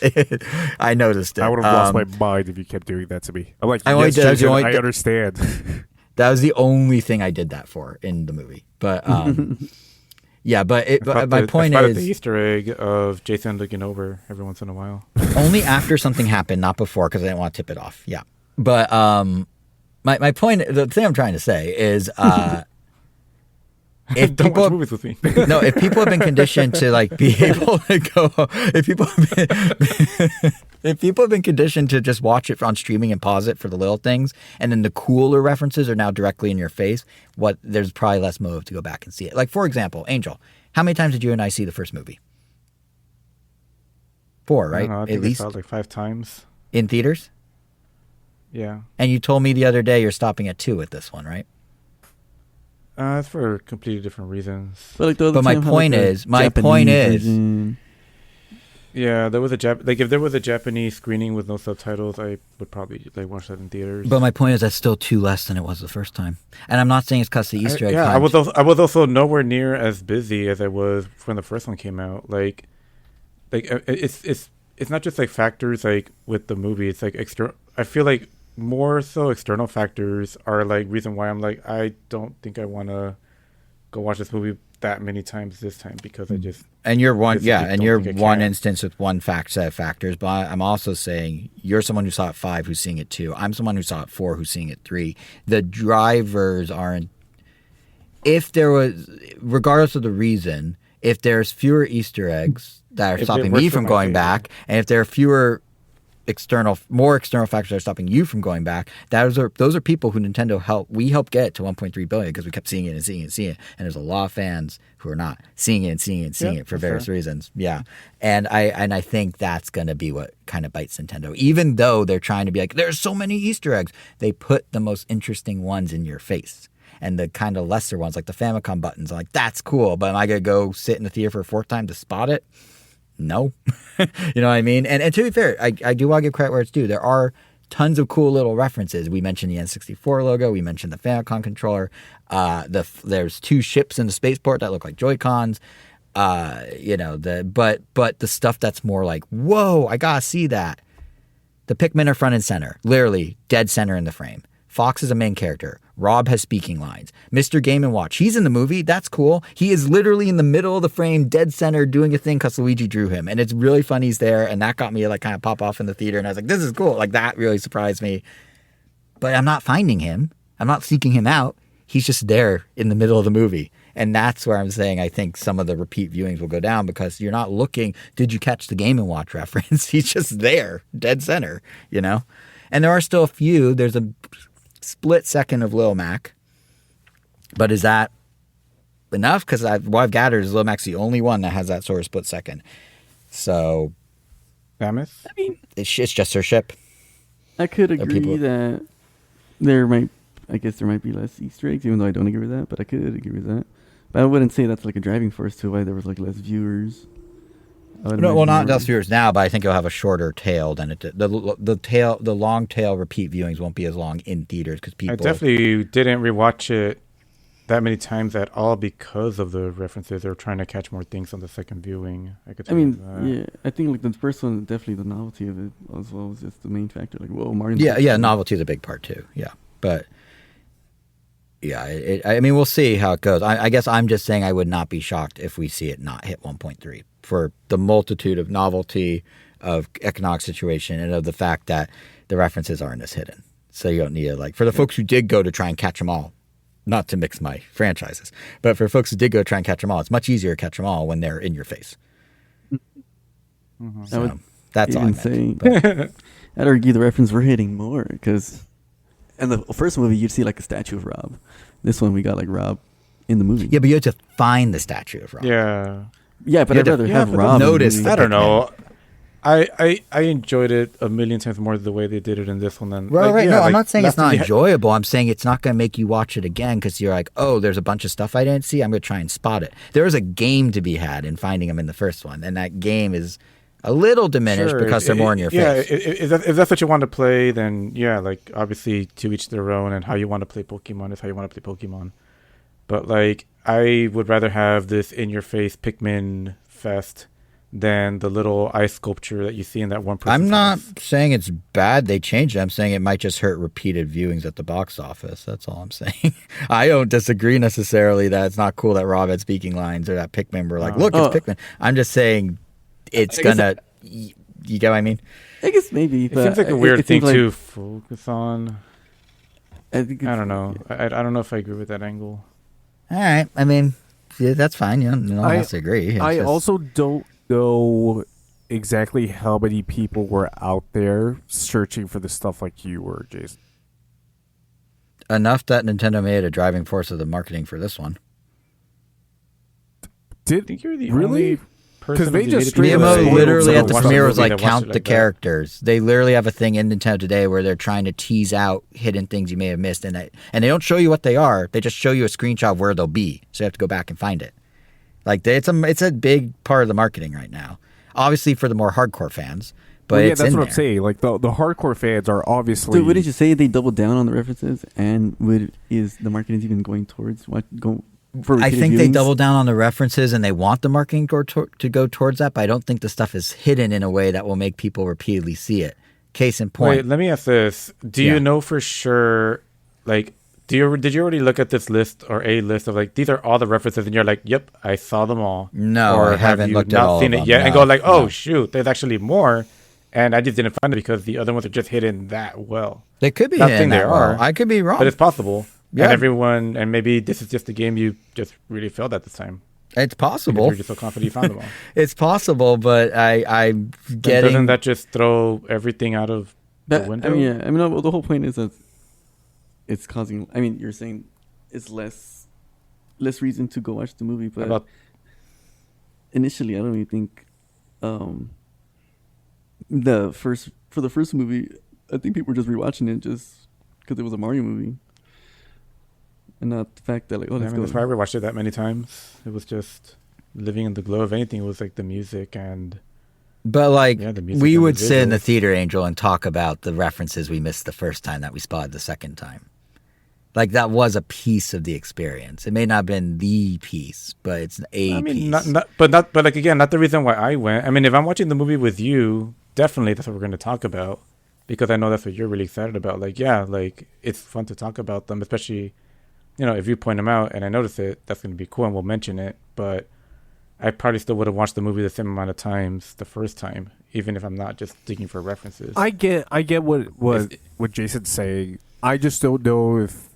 I noticed it. I would have lost my mind if you kept doing that to me. I'm like, I only yes, did- I was the Jason, only- I understand. That was the only thing I did that for in the movie. But, yeah, but my point I spotted the is Easter egg of Jason looking over every once in a while. only after something happened, not before, because I didn't want to tip it off. Yeah. But my point, the thing I'm trying to say is if Don't people watch movies with me. no, if people have been conditioned to like be able to go, if people have been conditioned to just watch it on streaming and pause it for the little things, and then the cooler references are now directly in your face, there's probably less motive to go back and see it. Like for example, Angel, how many times did you and I see the first movie? 4, I right? don't know, I think At I least saw it like 5 times. in theaters. Yeah. And you told me the other day you're stopping at 2 with this one, right? It's for completely different reasons. But, like, the other But my time had, point like, a is- my Japanese point is- version. Yeah, there was if there was a Japanese screening with no subtitles, I would probably like watch that in theaters. But my point is that's still 2 less than it was the first time. And I'm not saying it's because the Easter egg. yeah, hunt. I was also nowhere near as busy as I was when the first one came out. It's not just like factors like with the movie. It's like external. I feel like more so external factors are like reason why I'm like I don't think I want to go watch this movie that many times this time because I just And you're one, Just yeah, don't and you're think I one can. instance with one set of factors. But I'm also saying you're someone who saw it 5, who's seeing it 2. I'm someone who saw it 4, who's seeing it 3. The drivers aren't. If there was, regardless of the reason, if there's fewer Easter eggs that are If it stopping works me in from my going favor. back, and if there are fewer more external factors that are stopping you from going back, those are people who Nintendo helped get to 1.3 billion because we kept seeing it and seeing it and seeing it. And there's a lot of fans who are not seeing it and seeing it and seeing Yeah, it for that's various fair. reasons. Yeah. And I think that's going to be what kind of bites Nintendo. Even though they're trying to be like, there's so many Easter eggs, they put the most interesting ones in your face. And the kind of lesser ones, like the Famicom buttons, I'm like, that's cool. But am I going to go sit in the theater for a 4th time to spot it? No. You know what I mean? And to be fair, I do want to give credit where it's due. There are tons of cool little references. We mentioned the N64 logo. We mentioned the Famicom controller. There's 2 ships in the spaceport that look like Joy-Cons. But the stuff that's more like, whoa, I gotta see that. The Pikmin are front and center, literally dead center in the frame. Fox is a main character. Rob has speaking lines. Mr. Game & Watch, he's in the movie. That's cool. He is literally in the middle of the frame, dead center, doing a thing because Luigi drew him. And it's really fun he's there. And that got me to like kind of pop off in the theater. And I was like, this is cool. Like that really surprised me. But I'm not finding him. I'm not seeking him out. He's just there in the middle of the movie. And that's where I'm saying I think some of the repeat viewings will go down because you're not looking, did you catch the Game & Watch reference? He's just there, dead center, you know? And there are still a few. There's a split second of Lil Mac. But is that enough? Because what I've gathered is Lil Mac's the only one that has that sort of split second. So Samus. I mean, it's just her ship. I could There are agree people- that I guess there might be less Easter eggs, even though I don't agree with that, but I could agree with that. But I wouldn't say that's like a driving force to why there was like less viewers. I would No, well, imagine not more. Dust Viewers now, but I think it'll have a shorter tail than it did. The long tail repeat viewings won't be as long in theaters because I people. definitely didn't rewatch it that many times at all because of the references. They were trying to catch more things on the second viewing. I could I tell you mean, that. yeah, I think like the first one, definitely the novelty of it as well was just the main factor. Like, whoa, Martin. Yeah, novelty is a big part too. Yeah, but yeah, I mean, we'll see how it goes. I guess I'm just saying I would not be shocked if we see it not hit 1.3 for the multitude of novelty, of economic situation, and of the fact that the references aren't as hidden. So you don't need to for the folks who did go to try and catch them all. Not to mix my franchises, but for folks who did go try and catch them all, it's much easier to catch them all when they're in your face. Mhm. I would So that's all I even meant. say, But- I'd argue the reference we're hitting more because in the first movie you'd see like a statue of Rob. This one we got like Rob in the movie. yeah, but you have to find the statue of Rob. Yeah. yeah, but you I'd have to- rather yeah, have but Rob. in the notice movie. the I don't Pikmin. know. I enjoyed it a million times more the way they did it in this one than Right, like, right. yeah, No, I'm like, not saying it's last time not you had- enjoyable. I'm saying it's not going to make you watch it again because you're like, oh, there's a bunch of stuff I didn't see. I'm going to try and spot it. There is a game to be had in finding them in the first one, and that game is a little diminished Sure, because they're more in your yeah, face. if that's what you want to play, then yeah, like obviously to each their own, and how you want to play Pokemon is how you want to play Pokemon. But like, I would rather have this in-your-face Pikmin fest than the little ice sculpture that you see in that one person. I'm not saying it's bad they changed it. I'm saying it might just hurt repeated viewings at the box office. That's all I'm saying. I don't disagree necessarily that it's not cool that Rob had speaking lines or that Pikmin were like, look, it's Pikmin. I'm just saying it's I guess gonna. You get what I mean? I guess maybe. It But seems like a I weird think, thing like, to focus on. I think I it's- don't know. I don't know if I agree with that angle. All right. I mean, yeah, that's fine. You don't I- have to agree. It's I just- also don't know exactly how many people were out there searching for the stuff like you were, Jason. enough that Nintendo made a driving force of the marketing for this one. I Did think you're the Really? only person. they of the just native straight people up that Miyamoto spoiled literally someone at the watched premiere the was movie like, that watched count it the like that. characters. They literally have a thing in Nintendo today where they're trying to tease out hidden things you may have missed, and they don't show you what they are. They just show you a screenshot of where they'll be, so you have to go back and find it. Like it's a big part of the marketing right now. Obviously for the more hardcore fans, but Well, yeah, it's that's in what there. I'm saying. Like the hardcore fans are obviously. So what did you say? They doubled down on the references, and is the marketing even going towards what go for? I repeated think they viewings? double down on the references and they want the marketing to go towards that, but I don't think the stuff is hidden in a way that will make people repeatedly see it. Case in point. Wait, let me ask this: do Yeah. you know for sure? Like, did you already look at this list or a list of like these are all the references, and you're like, yep, I saw them all. No, or I haven't you looked at not all seen of it them, yet, and no, go like, oh no. shoot, there's actually more, and I just didn't find it because the other ones are just hidden that well. They could be Not hidden saying they that well. are, I could be wrong. But it's possible. Yeah. And maybe this is just a game you just really failed at this time. It's Because possible. you're just so confident you found them all. It's possible, but I'm But getting. doesn't that just throw everything out of the But, window? I mean, yeah. I mean, no, the whole point is that it's causing. I mean, you're saying it's less reason to go watch the movie, but About- initially, I don't even think for the first movie, I think people were just rewatching it just because it was a Mario movie, and not the fact that like, oh, I let's mean, go. that's why I watched it that many times. It was just living in the glow of anything. It was like the music and But like, Yeah, the music we and the would sit in the visuals. theater, Angel, and talk about the references we missed the first time that we spotted the second time. Like that was a piece of the experience. It may not have been the piece, but it's a I mean, piece. but like again, not the reason why I went. I mean, if I'm watching the movie with you, definitely that's what we're going to talk about because I know that's what you're really excited about. Like, yeah, like it's fun to talk about them, especially, you know, if you point them out and I notice it, that's going to be cool and we'll mention it. But I probably still would have watched the movie the same amount of times the first time, even if I'm not just digging for references. I get what Jason's saying. I just don't know if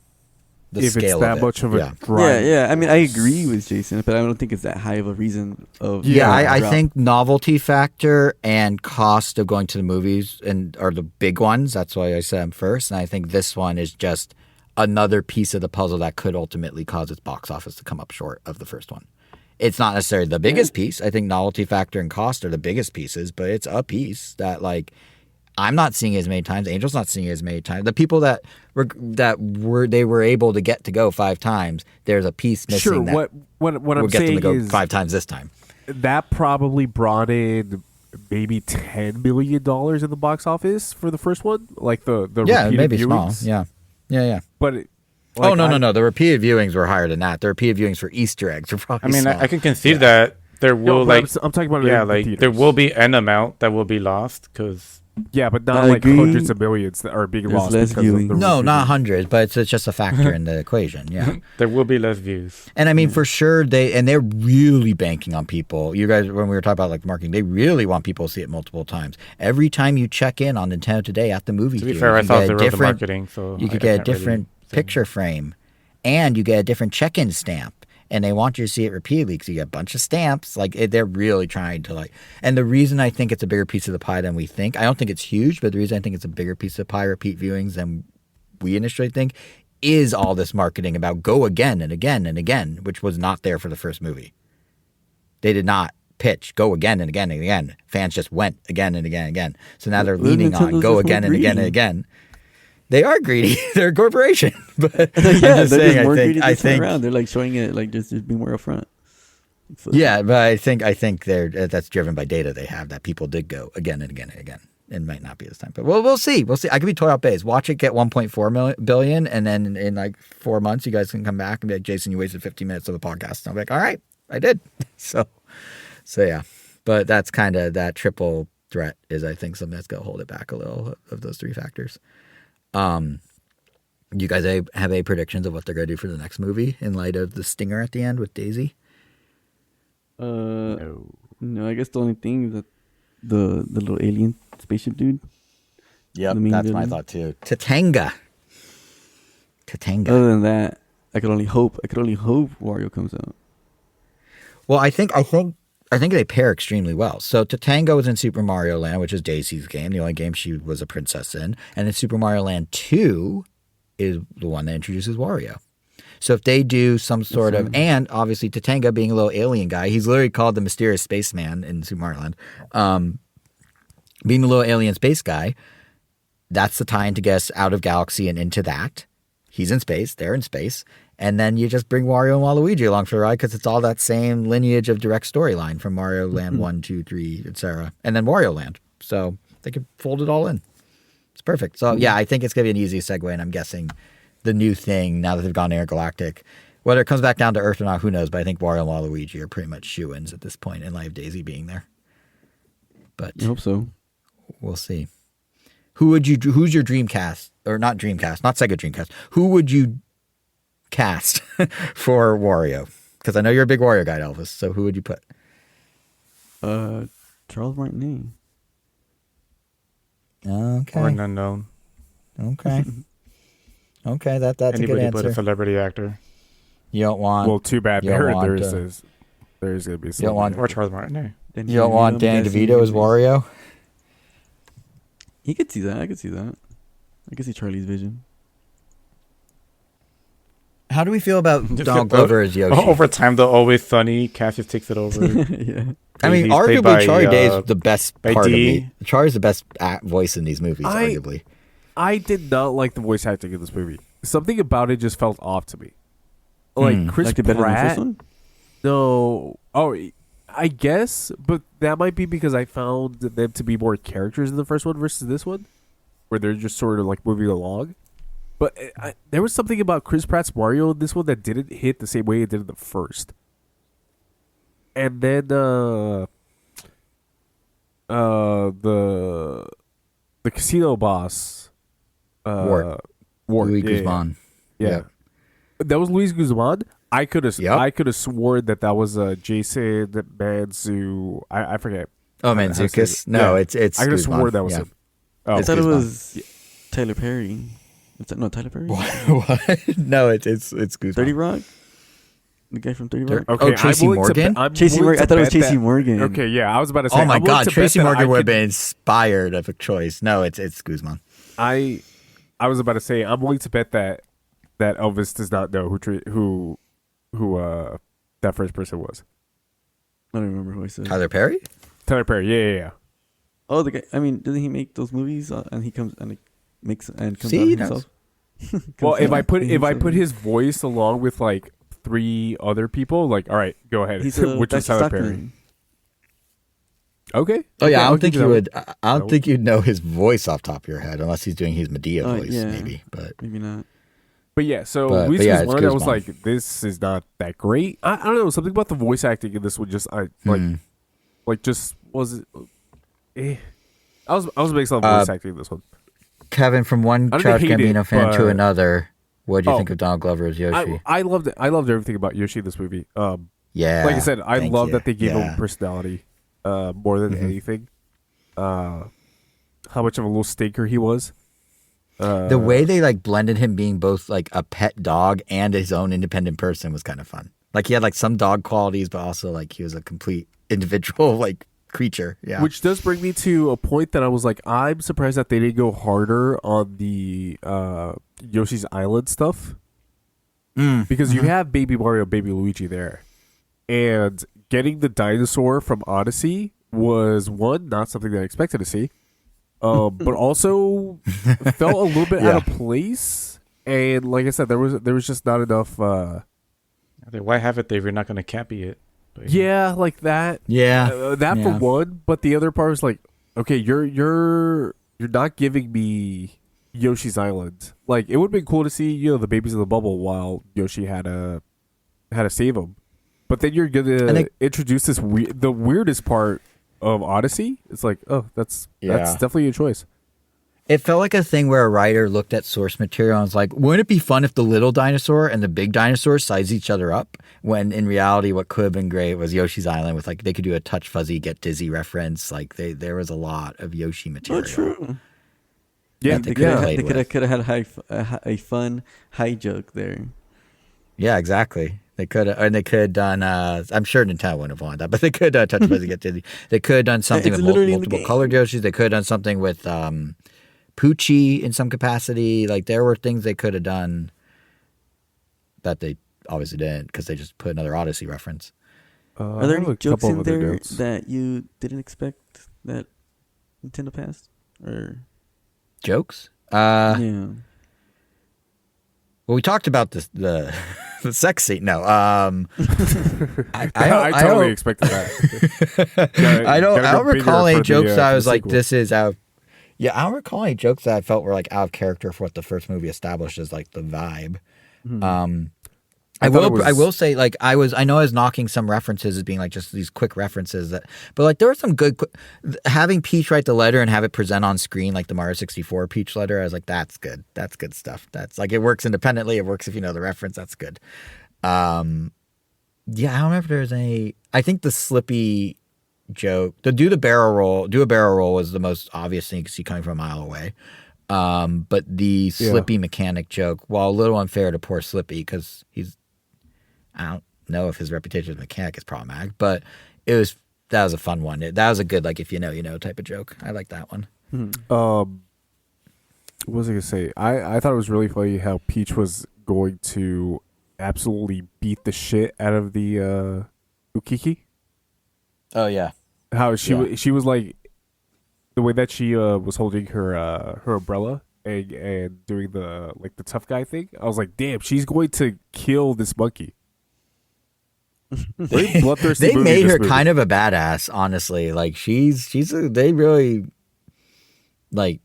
The it's scale that of it. much of a Yeah. drive. Yeah. I mean, I agree with Jason, but I don't think it's that high of a reason of. Yeah, I drop. think novelty factor and cost of going to the movies are the big ones. That's why I said them first. And I think this one is just another piece of the puzzle that could ultimately cause its box office to come up short of the first one. It's not necessarily the biggest piece. I think novelty factor and cost are the biggest pieces, but it's a piece that like I'm not seeing it as many times. Angel's not seeing it as many times. The people that were able to get to go 5 times, there's a piece missing Sure. that What will I'm get them saying to go is 5 times this time. that probably brought in maybe $10 million in the box office for the first one, like the Yeah, repeated maybe viewings. small. Yeah. But Oh no. The repeated viewings were higher than that. The repeated viewings for Easter eggs were probably. I mean, small. I can concede that there will No, but like I'm talking about yeah, in the like theaters. there will be an amount that will be lost because Yeah, but not I like agree. hundreds of millions that are being There's lost less because of the viewings. No, repeated not viewings. hundreds, but it's just a factor in the equation. Yeah. there will be less views. And I mean, for sure, they're really banking on people. You guys, when we were talking about like marketing, they really want people to see it multiple times. Every time you check in on Nintendo Today at the movie To be theater, fair, I you thought get they a were the different, marketing, so you I could get a can't really different say picture frame, and you get a different check-in stamp. And they want you to see it repeatedly because you get a bunch of stamps. Like they're really trying to like. And the reason I think it's a bigger piece of the pie than we think, I don't think it's huge, but the reason I think it's a bigger piece of the pie, repeat viewings than we initially think, is all this marketing about go again and again and again, which was not there for the first movie. They did not pitch go again and again and again. Fans just went again and again and again. So now they're Well, leaning on Nintendo's go just more again and again and greedy. again. They are greedy. They're a corporation. But Yeah, I'm just they're saying, just more greedy I this time think around. They're like showing it like just be more upfront. So, yeah, but I think that's driven by data they have that people did go again and again and again. It might not be this time, but we'll see. We'll see. I could be totally off base. Watch it get 1.4 billion, and then in like 4 months, you guys can come back and be like, Jason, you wasted 15 minutes of the podcast. And I'll be like, all right, I did. So yeah. But that's kind of that triple threat is I think something that's going to hold it back a little of those three factors. You guys have any predictions of what they're going to do for the next movie in light of the stinger at the end with Daisy? No, I guess the only thing is that the little alien spaceship dude. Yep, The main that's my villain. thought too. Tatanga. Other than that, I could only hope Wario comes out. Well, I think they pair extremely well. So Tatanga was in Super Mario Land, which is Daisy's game, the only game she was a princess in, and then Super Mario Land 2 is the one that introduces Wario. So if they do some sort of, and obviously Tatanga being a little alien guy, he's literally called the mysterious spaceman in Super Mario Land. Being a little alien space guy, that's the tie-in to get us out of Galaxy and into that. He's in space, they're in space, and then you just bring Wario and Waluigi along for the ride because it's all that same lineage of direct storyline from Mario Land 1, 2, 3, etc. And then Wario Land. So they could fold it all in. It's perfect. So yeah, I think it's going to be an easy segue, and I'm guessing the new thing, now that they've gone intergalactic, whether it comes back down to Earth or not, who knows, but I think Wario and Waluigi are pretty much shoo-ins at this point in light of Daisy being there. But I hope so. we'll see. Who's your Dreamcast, or not Dreamcast, not Sega Dreamcast, who would you cast for Wario? Because I know you're a big Wario guy, Elvis, so who would you put? Charles Martinet. Okay. Or an unknown. Okay. Okay, that's a good Anybody but a answer. celebrity actor. You don't want Well, too bad. You don't There, want, there's going to be don't want- Or Charles Martinet. you don't want Danny DeVito as Wario? He could see that. I could see that. I could see Charlie's vision. How do we feel about Just Donald get the- Glover as Yoshi? Over time, the Always Sunny, Cassius takes it over. Yeah. I mean, He's played arguably, by, Charlie Day is the best by part of Dee. me. Charlie's the best voice in these movies, arguably. I did not like the voice acting in this movie. Something about it just felt off to me. Like Chris Liked it better than the Pratt. first one? No. Oh, I guess, but that might be because I found them to be more characters in the first one versus this one, where they're just sort of like moving along. But there was something about Chris Pratt's Mario in this one that didn't hit the same way it did in the first. And then the casino boss, Wart. Louis Guzman. Yeah. Yep. That was Luis Guzman. I could have Yep. I could have sworn that was Jason Manzu. I forget. Oh, how to say Mantzoukas? it. No, Yeah. it's I could have Guzman. sworn that was Yeah. him. Oh, I thought it Guzman. was Tyler Perry. No, Tyler Perry? What? No, it's Guzman. 30 Rock? The guy from 30 Rock? okay. Tracy I'm willing to Morgan? bet- I'm Tracy willing Morgan. I to thought it was bet Tracy that- Morgan. Okay, yeah, I was about to say. Oh my I'm willing God, to bet Tracy that Morgan I would have could- been inspired of a choice. No, it's Guzman. I was about to say I'm willing to bet that Elvis does not know who that first person was. I don't remember who I said. Tyler Perry? Tyler Perry. Yeah. Oh, the guy. I mean, doesn't he make those movies and he comes and makes and comes See, out he does. himself? Well, if I put himself. his voice along with like 3 other people, like, all right, go ahead. He's Which is Dexter Tyler Perry. Stockman. Okay. Oh yeah, Okay, I I'll don't think give you that would. one. I That don't one. think you'd know his voice off the top of your head unless he's doing his Medea voice, Yeah. maybe. But Maybe not. But yeah, so but Luis yeah, it's Guzman, I was Guzman. like, this is not that great. I don't know, something about the voice acting in this one just like just was it. I was making some voice acting in this one. Kevin, from one I didn't Childish hate it, Gambino fan to but- another, what do you Oh. think of Donald Glover as Yoshi? I loved it. I loved everything about Yoshi in this movie. Yeah, Like I said, I thank love you. that they gave him Yeah. personality more than anything. How much of a little stinker he was. The way they like blended him being both like a pet dog and his own independent person was kind of fun. Like he had like some dog qualities, but also like he was a complete individual like creature. Yeah. Which does bring me to a point that I was like, I'm surprised that they didn't go harder on the Yoshi's Island stuff. Because you have Baby Mario, Baby Luigi there. And getting the dinosaur from Odyssey was, one, not something that I expected to see. But also felt a little bit out of place. And like I said, there was just not enough Why have it there if you're not going to cappy it? But, yeah, like that. Yeah. That for Yeah. one, but the other part was like, okay, you're not giving me Yoshi's Island. Like it would have been cool to see, the babies in the bubble while Yoshi had to save them. But then you're gonna introduce the weirdest part of Odyssey. It's like, oh, that's definitely a choice. It felt like a thing where a writer looked at source material and was like, wouldn't it be fun if the little dinosaur and the big dinosaur size each other up? When in reality, what could have been great was Yoshi's Island with like, they could do a Touch Fuzzy, Get Dizzy reference. Like there was a lot of Yoshi material. Oh, true. Yeah, they They could've could have had a fun high joke there. Yeah, exactly. They could have, and they could have done. I'm sure Nintendo wouldn't have wanted that, but they could have Touch Fuzzy, Get Dizzy. They could have done something It's with literally in the multiple game. colored Yoshis. They could have done something with Poochie in some capacity. Like there were things they could have done that they obviously didn't because they just put another Odyssey reference. Are there I have any a jokes couple in of other there notes. that you didn't expect that Nintendo passed? Or Jokes? yeah. Well, we talked about the the sex scene. No, I totally don't, expected that. I don't Gotta go recall bigger any for jokes the, that I for was the like, sequel. this is out. Yeah, I don't recall any jokes that I felt were like out of character for what the first movie established as like the vibe. I thought it was- will say like I know I was knocking some references as being like just these quick references but like there were some good having Peach write the letter and have it present on screen like the Mario 64 Peach letter. I was like, that's good stuff. That's like, it works independently, it works if you know the reference. That's good. Yeah, I don't remember if there's any. I think the Slippy joke, the do a barrel roll was the most obvious thing you could see coming from a mile away. But the Slippy mechanic joke, while a little unfair to poor Slippy because I don't know if his reputation as a mechanic is problematic, but that was a fun one. That was a good, like, if you know, you know type of joke. I like that one. What was I gonna say? I thought it was really funny how Peach was going to absolutely beat the shit out of the Ukiki. Oh, yeah. How she was like the way that she was holding her umbrella and doing the tough guy thing. I was like, damn, she's going to kill this monkey. Very bloodthirsty They movie, made this her movie. kind of a badass, honestly. Like, they really, like,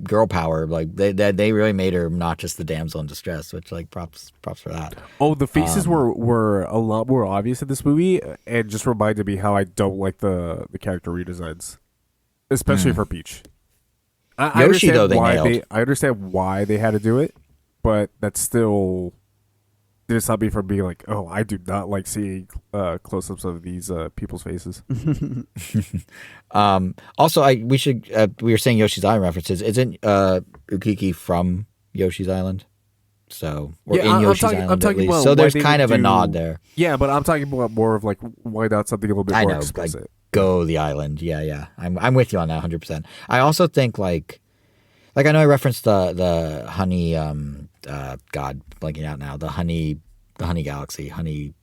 girl power. Like, they really made her not just the damsel in distress, which, like, props for that. Oh, the faces were a lot more obvious in this movie, and just reminded me how I don't like the character redesigns, especially for Peach. I Yoshi, understand though, they why nailed. I understand why they had to do it, but that's still didn't stop me from being like, oh, I do not like seeing close-ups of these people's faces. Also, we were saying Yoshi's Island references. Isn't Ukiki from Yoshi's Island? So, or in Yoshi's Island I'm talking at least. about So why there's they kind would of a do- nod there. Yeah, but I'm talking about more of like why not something a little bit I more know, explicit. like, go the island. Yeah. I'm with you on that 100%. I also think like I know I referenced the honey God, blanking out now, the honey galaxy, honey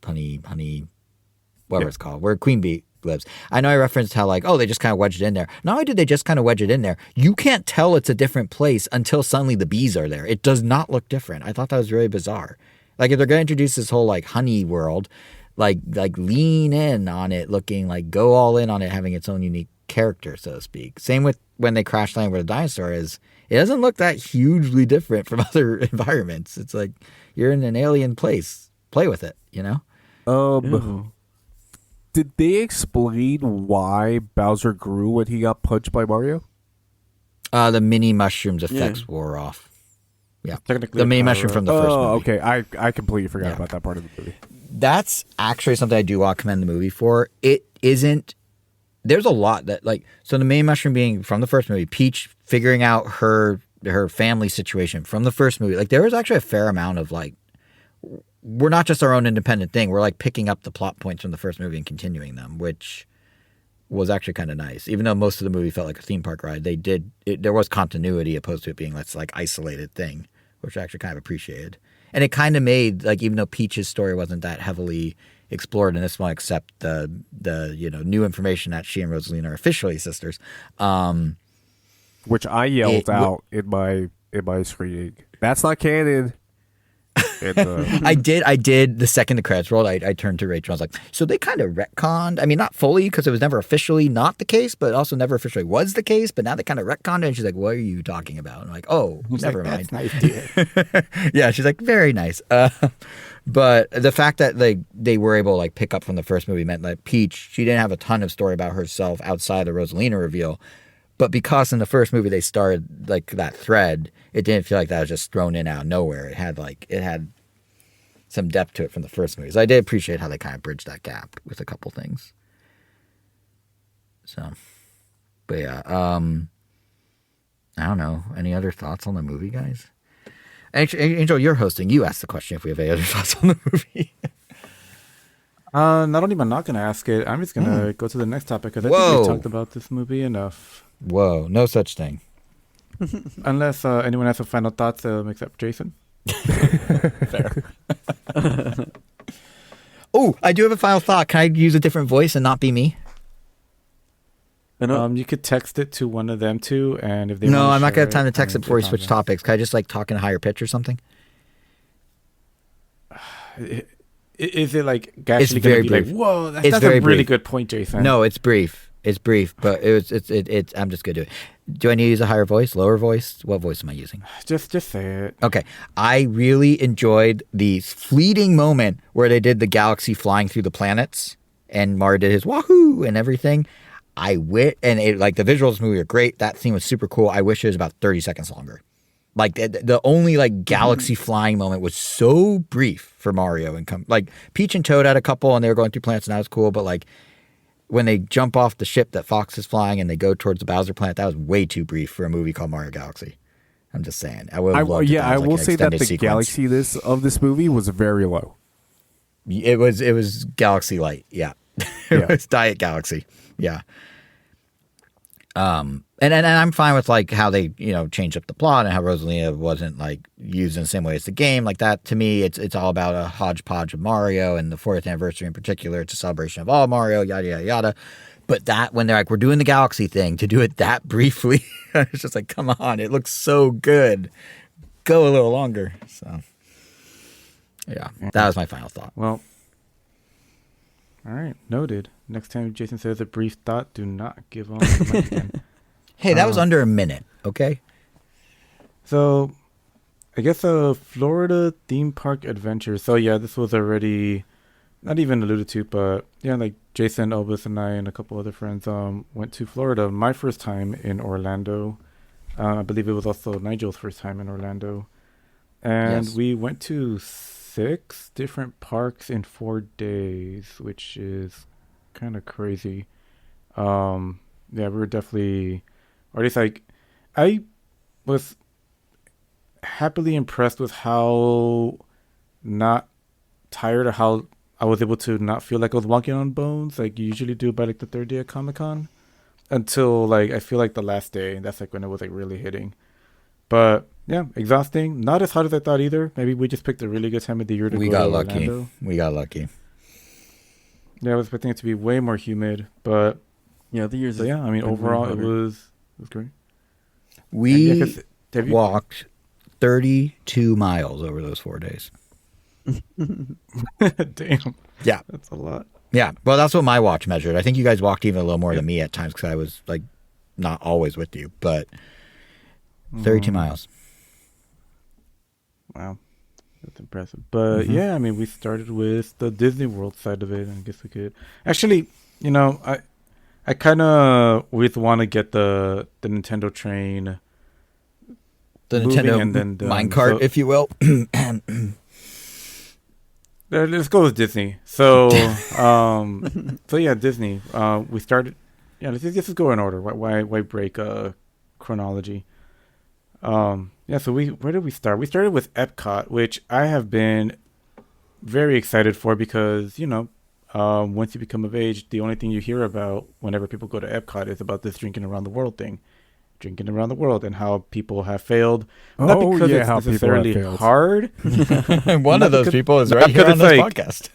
whatever it's called, where Queen Bee lives. I know I referenced how like, oh, they just kind of wedged it in there. Not only did they just kind of wedge it in there, you can't tell it's a different place until suddenly the bees are there. It does not look different. I thought that was really bizarre. Like if they're going to introduce this whole like honey world, like lean in on it, looking like go all in on it, having its own unique character, so to speak. Same with when they crash land where the dinosaur is. It doesn't look that hugely different from other environments. It's like you're in an alien place. Play with it, you know? Ew. Did they explain why Bowser grew when he got punched by Mario? The mini mushrooms effects Yeah. wore off. Yeah, Technically the a mini mushroom power-up. from the first movie. Okay. I completely forgot Yeah. about that part of the movie. That's actually something I do want to commend the movie for. It isn't. There's a lot that like so the main mushroom being from the first movie, Peach figuring out her family situation from the first movie. Like there was actually a fair amount of like we're not just our own independent thing. We're like picking up the plot points from the first movie and continuing them, which was actually kind of nice. Even though most of the movie felt like a theme park ride, there was continuity opposed to it being this like isolated thing, which I actually kind of appreciated. And it kind of made like even though Peach's story wasn't that heavily explored in this one, except the new information that she and Rosalina are officially sisters. Which I yelled out in my screening. That's not canon. And, I did. The second the credits rolled, I turned to Rachel. I was like, so they kind of retconned. I mean, not fully because it was never officially not the case, but also never officially was the case. But now they kind of retconned it. And she's like, what are you talking about? And I'm like, oh, never mind. That's nice, dude. Yeah, she's like, very nice. But the fact that they were able to like pick up from the first movie meant that Peach, she didn't have a ton of story about herself outside the Rosalina reveal. But because in the first movie they started like that thread, it didn't feel like that was just thrown in out of nowhere. It had some depth to it from the first movie. So I did appreciate how they kind of bridged that gap with a couple things. So, but yeah, I don't know. Any other thoughts on the movie, guys? Angel, you're hosting. You asked the question if we have any other thoughts on the movie. Not only am I not going to ask it, I'm just going to go to the next topic because I think Whoa. we talked about this movie enough. Whoa, no such thing. Unless anyone has some final thoughts, except Jason. Fair. Oh, I do have a final thought. Can I use a different voice and not be me? I know. You could text it to one of them too, and if they No, wanna I'm not share going to have time to text it then before we it's on switch them. topics. Can I just like talk in a higher pitch or something? Is it like actually going very to be like, brief. whoa, It's that's very a really brief. good point, Jason. No, it's brief. It's brief, but it's. I'm just going to do it. Do I need to use a higher voice, lower voice? What voice am I using? Just say it. Okay. I really enjoyed the fleeting moment where they did the galaxy flying through the planets and Mario did his wahoo and everything. And it, like the visuals of the movie are great. That scene was super cool. I wish it was about 30 seconds longer. Like the only like galaxy flying moment was so brief for Mario and like Peach and Toad had a couple and they were going through planets and that was cool. But like when they jump off the ship that Fox is flying and they go towards the Bowser planet, that was way too brief for a movie called Mario Galaxy. I'm just saying. I would have loved it. I will say that the sequence. galaxy of this movie was very low. It was Galaxy Light. Yeah. It was Diet Galaxy. Yeah. And I'm fine with like how they, changed up the plot and how Rosalina wasn't like used in the same way as the game. Like that to me, it's all about a hodgepodge of Mario and the 40th anniversary in particular. It's a celebration of all Mario, yada, yada, yada. But that when they're like, we're doing the galaxy thing, to do it that briefly, it's just like, come on, it looks so good. Go a little longer. So, yeah, that was my final thought. Well, all right, noted. Next time Jason says a brief thought, do not give on the mic again. Hey, that was under a minute, okay? So, I guess a Florida theme park adventure. So yeah, this was already not even alluded to, but yeah, like Jason, Elvis, and I and a couple other friends went to Florida. My first time in Orlando. I believe it was also Nigel's first time in Orlando. And Yes. we went to 6 different parks in 4 days, which is kind of crazy. Yeah, we were definitely, or at least like, I was happily impressed with how not tired or how I was able to not feel like I was walking on bones like you usually do by like the 3rd day of Comic-Con until like I feel like the last day. That's like when it was like really hitting. But yeah, exhausting. Not as hot as I thought either. Maybe we just picked a really good time of the year to We go got to lucky. Orlando. We got lucky. Yeah, I was expecting it to be way more humid, but Yeah, the years. so yeah, I mean been way overall it hotter. was great. And We yeah, 'cause have you- walked 32 miles over those 4 days. Damn, Yeah. that's a lot. Yeah. Well, that's what my watch measured. I think you guys walked even a little more than me at times because I was like not always with you, but 32 miles. Wow, that's impressive. But yeah, I mean, we started with the Disney World side of it. I guess we could actually, I kind of would want to get the Nintendo train, The moving Nintendo and then done. minecart, So- if you will. Let's go with Disney. So, so yeah, Disney. We started. Yeah, let's just go in order. Why break chronology? Yeah. So where did we start? We started with Epcot, which I have been very excited for because once you become of age, the only thing you hear about whenever people go to Epcot is about this drinking around the world thing. Drinking around the world and how people have failed. Not Oh, because yeah, it's how people have necessarily failed. hard. One Not of those because- people is not right here because on it's this like- podcast.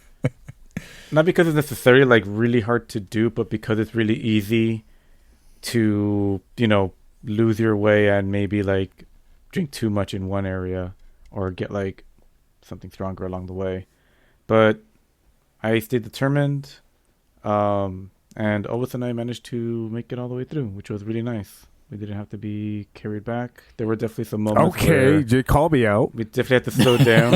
Not because it's necessarily like really hard to do, but because it's really easy to, lose your way and maybe like drink too much in one area or get like something stronger along the way. But I stayed determined. And all of a sudden I managed to make it all the way through, which was really nice. We didn't have to be carried back. There were definitely some moments Okay, where you call me out. we definitely had to slow down.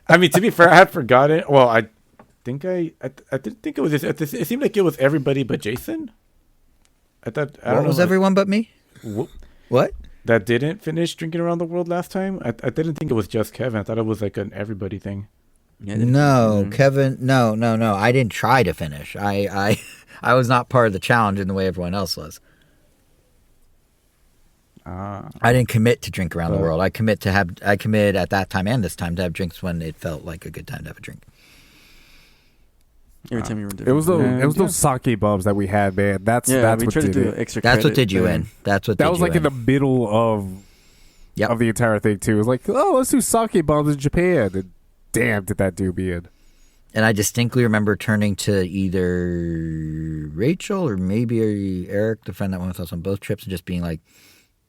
I mean, to be fair, I had forgotten. Well, I didn't think it was just. It seemed like it was everybody but Jason. I thought. I don't What know, was everyone but me? What? that didn't finish drinking around the world last time? I didn't think it was just Kevin. I thought it was like an everybody thing. Yeah, I didn't No, think so. Kevin. No. I didn't try to finish. I was not part of the challenge in the way everyone else was. I didn't commit to drink around the But- world. I committed at that time and this time to have drinks when it felt like a good time to have a drink. Every time you were It was And, those sake bubs that we had, man. That's yeah, that's we what tried to did do it. extra. That's what credit did you there. in. That's what That did was you like in. in the middle of the entire thing too. It was like, oh, let's do sake bombs in Japan. And damn, did that do me in. And I distinctly remember turning to either Rachel or maybe Eric, the friend that went with us on both trips, and just being like,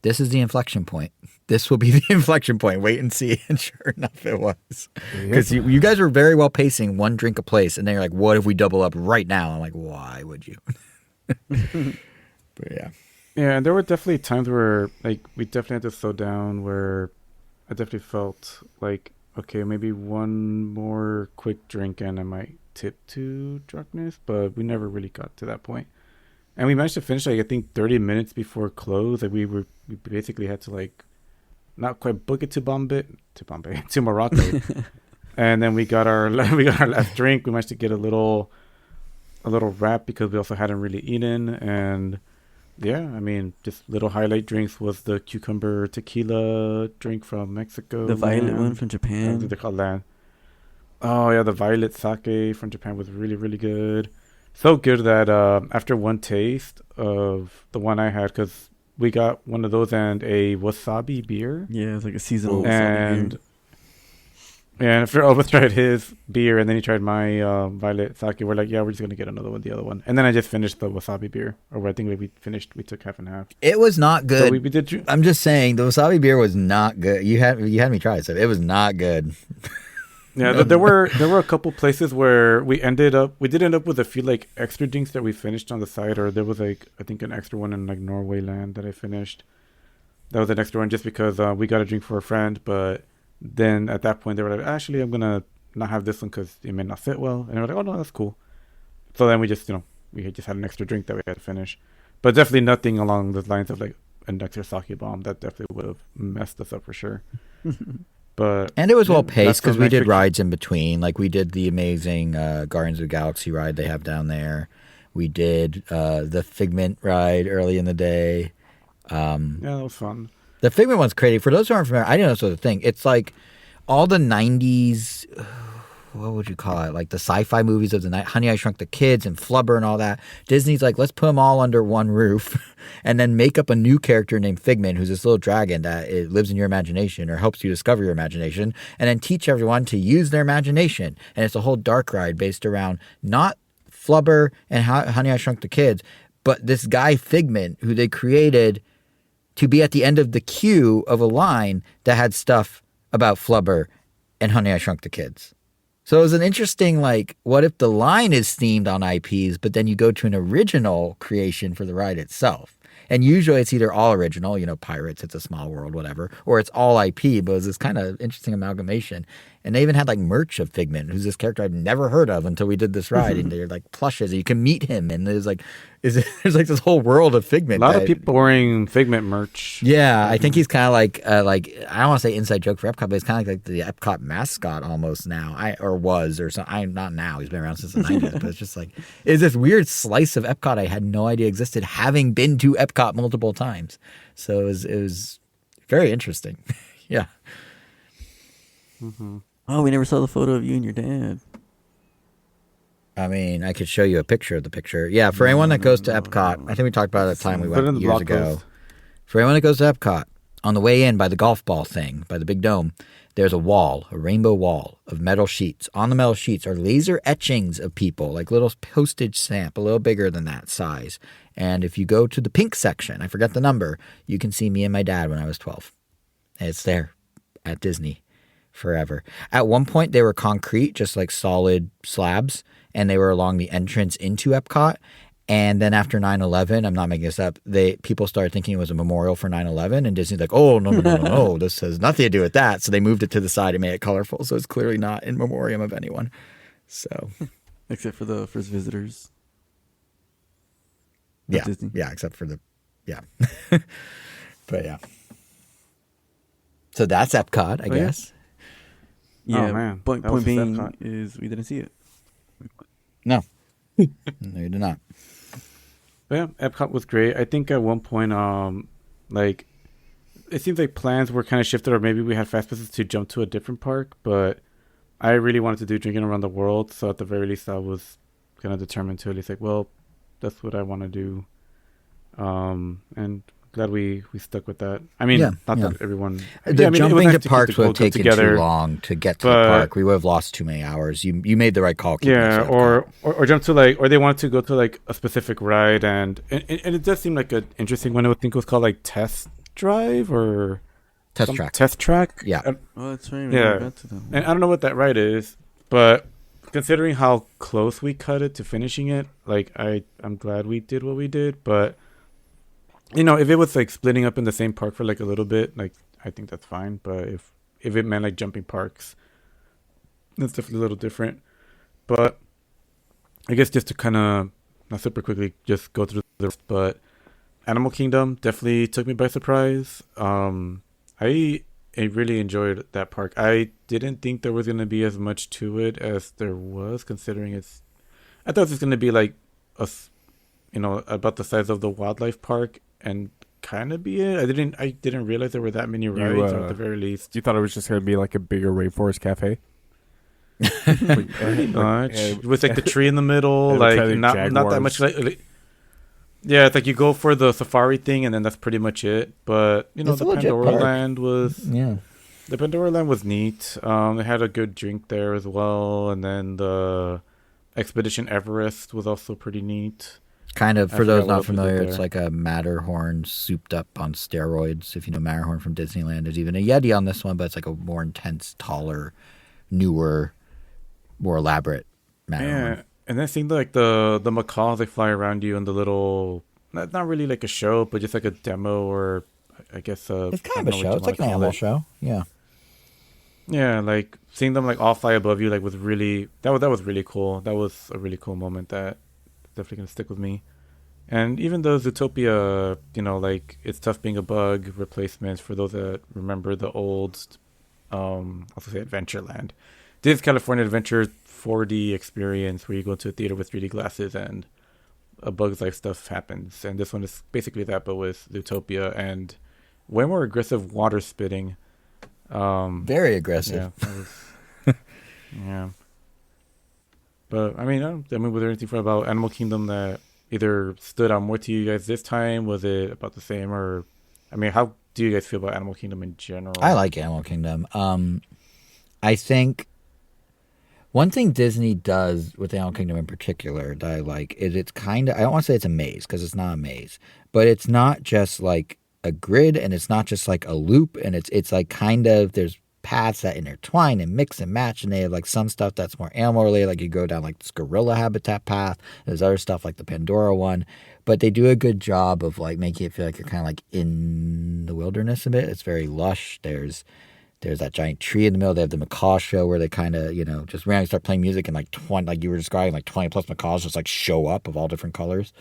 this is the inflection point. This will be the inflection point. Wait and see. And sure enough, it was. Because you guys were very well pacing one drink a place. And then you're like, what if we double up right now? I'm like, why would you? But yeah. Yeah, and there were definitely times where like we definitely had to slow down. Where I definitely felt like, okay, maybe one more quick drink and I might tip to drunkenness, but we never really got to that point. And we managed to finish like I think 30 minutes before close. Like we basically had to like not quite book it to Bombay to Morocco, and then we got our last drink. We managed to get a little wrap because we also hadn't really eaten. And yeah, I mean, just little highlight drinks was the cucumber tequila drink from Mexico. The violet land. one from I don't Japan. think they call land. Oh yeah, the violet sake from Japan was really, really good. So good that after one taste of the one I had, because we got one of those and a wasabi beer, Yeah, it's like a seasonal. and after Elvis tried his beer and then he tried my violet sake, we're like, yeah, we're just gonna get another one, the other one, and then I just finished the wasabi beer, or I think we took half and half. It was not good. So we did. I'm just saying, the wasabi beer was not good. You had me try it, so it was not good. Yeah, there were a couple places where we did end up with a few like extra drinks that we finished on the side, or there was like I think an extra one in like Norway land that I finished. That was an extra one just because we got a drink for a friend, but then at that point they were like, actually, I'm gonna not have this one because it may not sit well, and I was like, oh no, that's cool. So then we just we just had an extra drink that we had to finish, but definitely nothing along the lines of like an extra sake bomb. That definitely would have messed us up for sure. But And it was well yeah, paced that's because some we did extra- rides in between. Like we did the amazing Guardians of the Galaxy ride they have down there. We did the Figment ride early in the day. Yeah, that was fun. The Figment one's crazy. For those who aren't familiar, I didn't know this was a thing. It's like all the 90s, what would you call it? Like the sci-fi movies of the night, Honey, I Shrunk the Kids and Flubber and all that. Disney's like, let's put them all under one roof and then make up a new character named Figment, who's this little dragon that it lives in your imagination or helps you discover your imagination, and then teach everyone to use their imagination. And it's a whole dark ride based around not Flubber and Honey, I Shrunk the Kids, but this guy Figment, who they created to be at the end of the queue of a line that had stuff about Flubber and Honey, I Shrunk the Kids. So it was an interesting, like, what if the line is themed on IPs, but then you go to an original creation for the ride itself? And usually it's either all original, Pirates, It's a Small World, whatever, or it's all IP, but it was this kind of interesting amalgamation. And they even had like merch of Figment, who's this character I'd never heard of until we did this ride. And they're like plushes, and you can meet him. And there's like this whole world of Figment. A lot of people wearing Figment merch. Yeah, I think he's kind of like I don't want to say inside joke for Epcot, but he's kind of like the Epcot mascot almost now. I'm not now. He's been around since the 90s, but it's just like it's this weird slice of Epcot I had no idea existed, having been to Epcot multiple times. So it was very interesting. Yeah. Mm-hmm. Oh, we never saw the photo of you and your dad. I mean, I could show you a picture of the picture. Yeah, for anyone that goes to Epcot, I think we talked about it at the time we Put it in went the years blog ago. post. For anyone that goes to Epcot, on the way in by the golf ball thing, by the big dome, there's a wall, a rainbow wall of metal sheets. On the metal sheets are laser etchings of people, like little postage stamp, a little bigger than that size. And if you go to the pink section, I forget the number, you can see me and my dad when I was 12. And it's there at Disney forever. At one point, they were concrete, just like solid slabs, and they were along the entrance into Epcot. And then after 9/11, I'm not making this up, people started thinking it was a memorial for 9/11, and Disney's like, oh, no, this has nothing to do with that. So they moved it to the side and made it colorful, so it's clearly not in memoriam of anyone. So, Except for the first visitors. of yeah, Disney. yeah, except for yeah. But yeah. So that's Epcot, I Oh, yeah. guess. Yeah, Oh, man. point That was being Epcot. is we didn't see it. No. No, you did not. But yeah, Epcot was great. I think at one point, like, it seems like plans were kind of shifted, or maybe we had fast passes to jump to a different park. But I really wanted to do Drinking Around the World, so at the very least, I was kind of determined to at least like, well, that's what I want to do. And glad we stuck with that. I mean, Yeah, not yeah. that everyone. The Yeah, I mean, it was jumping nice to keep parks the would have whole group taken too long to get to the but- park. We would have lost too many hours. You made the right call. keeping us Yeah, at Epcot. or jump to like, or they wanted to go to like a specific ride, and it does seem like an interesting one. I would think it was called like Test Drive or Test some track. Test Track. Yeah. Oh, that's right. Yeah. We got to them. And I don't know what that ride is, but considering how close we cut it to finishing it, like I'm glad we did what we did. But if it was like splitting up in the same park for like a little bit, like I think that's fine. But if it meant like jumping parks, that's definitely a little different. But I guess just to kind of not super quickly just go through the rest, but Animal Kingdom definitely took me by surprise. I really enjoyed that park. I didn't think there was going to be as much to it as there was, considering I thought it was going to be like about the size of the wildlife park and kind of be it. I didn't realize there were that many rides, or at the very least. You thought it was just going to be like a bigger rainforest cafe? Pretty much. With like the tree in the middle, and like tiny not that much like yeah, it's like you go for the safari thing and then that's pretty much it. But It's a the legit Pandora park. Land was Yeah. the Pandora Land was neat. They had a good drink there as well, and then the Expedition Everest was also pretty neat. Kind of, I for forgot those what not else we did familiar, there. it's like a Matterhorn souped up on steroids. If you know Matterhorn from Disneyland, there's even a Yeti on this one, but it's like a more intense, taller, newer, more elaborate Matterhorn. Yeah, and then seeing like the macaws, they fly around you in the little, not really like a show, but just like a demo, or I guess It's kind of a show. It's like an animal show. Yeah. Yeah, like seeing them like all fly above you, like was really that was really cool. That was a really cool moment that definitely gonna stick with me. And even though Zootopia, like it's tough being a bug replacement for those that remember the old, I'll say Adventureland, Disney California Adventure 4D experience where you go to a theater with 3D glasses and a Bug's Life stuff happens. And this one is basically that, but with Zootopia and way more aggressive water spitting. Very aggressive. Yeah, that was, yeah. But I mean, was there anything about Animal Kingdom that either stood out more to you guys this time? Was it about the same, or I mean, how do you guys feel about Animal Kingdom in general? I like Animal Kingdom. I think one thing Disney does with Animal Kingdom in particular that I like is it's kind of, I don't want to say it's a maze because it's not a maze, but it's not just like a grid and it's not just like a loop, and it's like kind of, there's paths that intertwine and mix and match, and they have like some stuff that's more animal related, like you go down like this gorilla habitat path. There's other stuff like the Pandora one, but they do a good job of like making it feel like you're kind of like in the wilderness a bit. It's very lush. There's that giant tree in the middle. They have the macaw show where they kind of, just randomly start playing music and like 20, like you were describing, like 20 plus macaws just like show up of all different colors.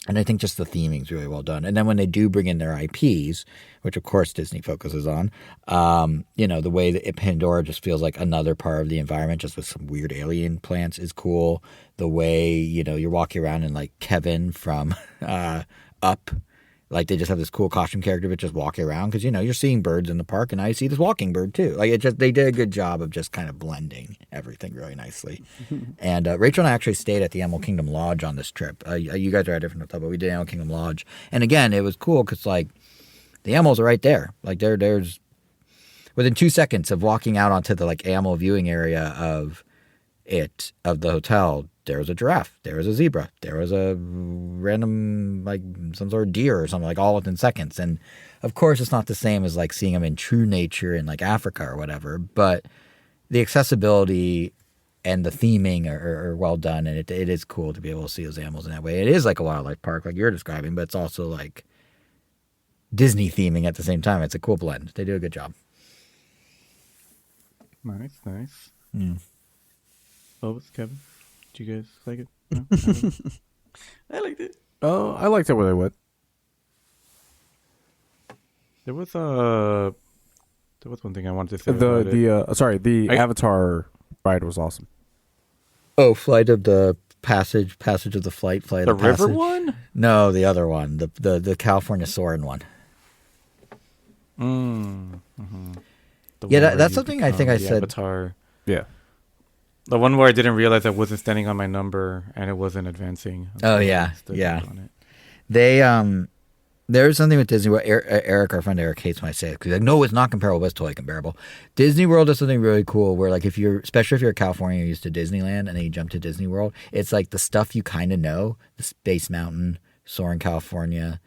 And I think just the theming's really well done. And then when they do bring in their IPs, which of course Disney focuses on, the way that Pandora just feels like another part of the environment, just with some weird alien plants, is cool. The way, you're walking around and like Kevin from Up, like they just have this cool costume character but just walking around because, you're seeing birds in the park and now you see this walking bird too. Like they did a good job of just kind of blending everything really nicely. And Rachel and I actually stayed at the Animal Kingdom Lodge on this trip. You guys are at a different hotel, but we did Animal Kingdom Lodge. And again, it was cool because like the animals are right there. Like there's within 2 seconds of walking out onto the like animal viewing area of the hotel, there was a giraffe, there was a zebra, there was a random like some sort of deer or something, like all within seconds. And of course it's not the same as like seeing them in true nature in like Africa or whatever, but the accessibility and the theming are well done, and it is cool to be able to see those animals in that way. It is like a wildlife park like you're describing, but it's also like Disney theming at the same time. It's a cool blend. They do a good job. Nice. Mm. Oh, Kevin, did you guys like it? No? I haven't. I liked it. Oh, I liked it when I went. There was one thing I wanted to say. about it. The Avatar ride was awesome. Oh, Flight of the Passage of the Flight The of the river Passage. one? No, the other one, the California Soarin' one. Mm-hmm. Yeah, that's something I think I said. Avatar. Yeah. The one where I didn't realize I wasn't standing on my number and it wasn't advancing. Oh, yeah. They there's something with Disney World. Eric, our friend Eric, hates when I say it because he's like, no, it's not comparable, but it's totally comparable. Disney World is something really cool where, like, especially if you're a Californian, you're used to Disneyland, and then you jump to Disney World, it's like the stuff you kind of know, the Space Mountain, Soarin', California,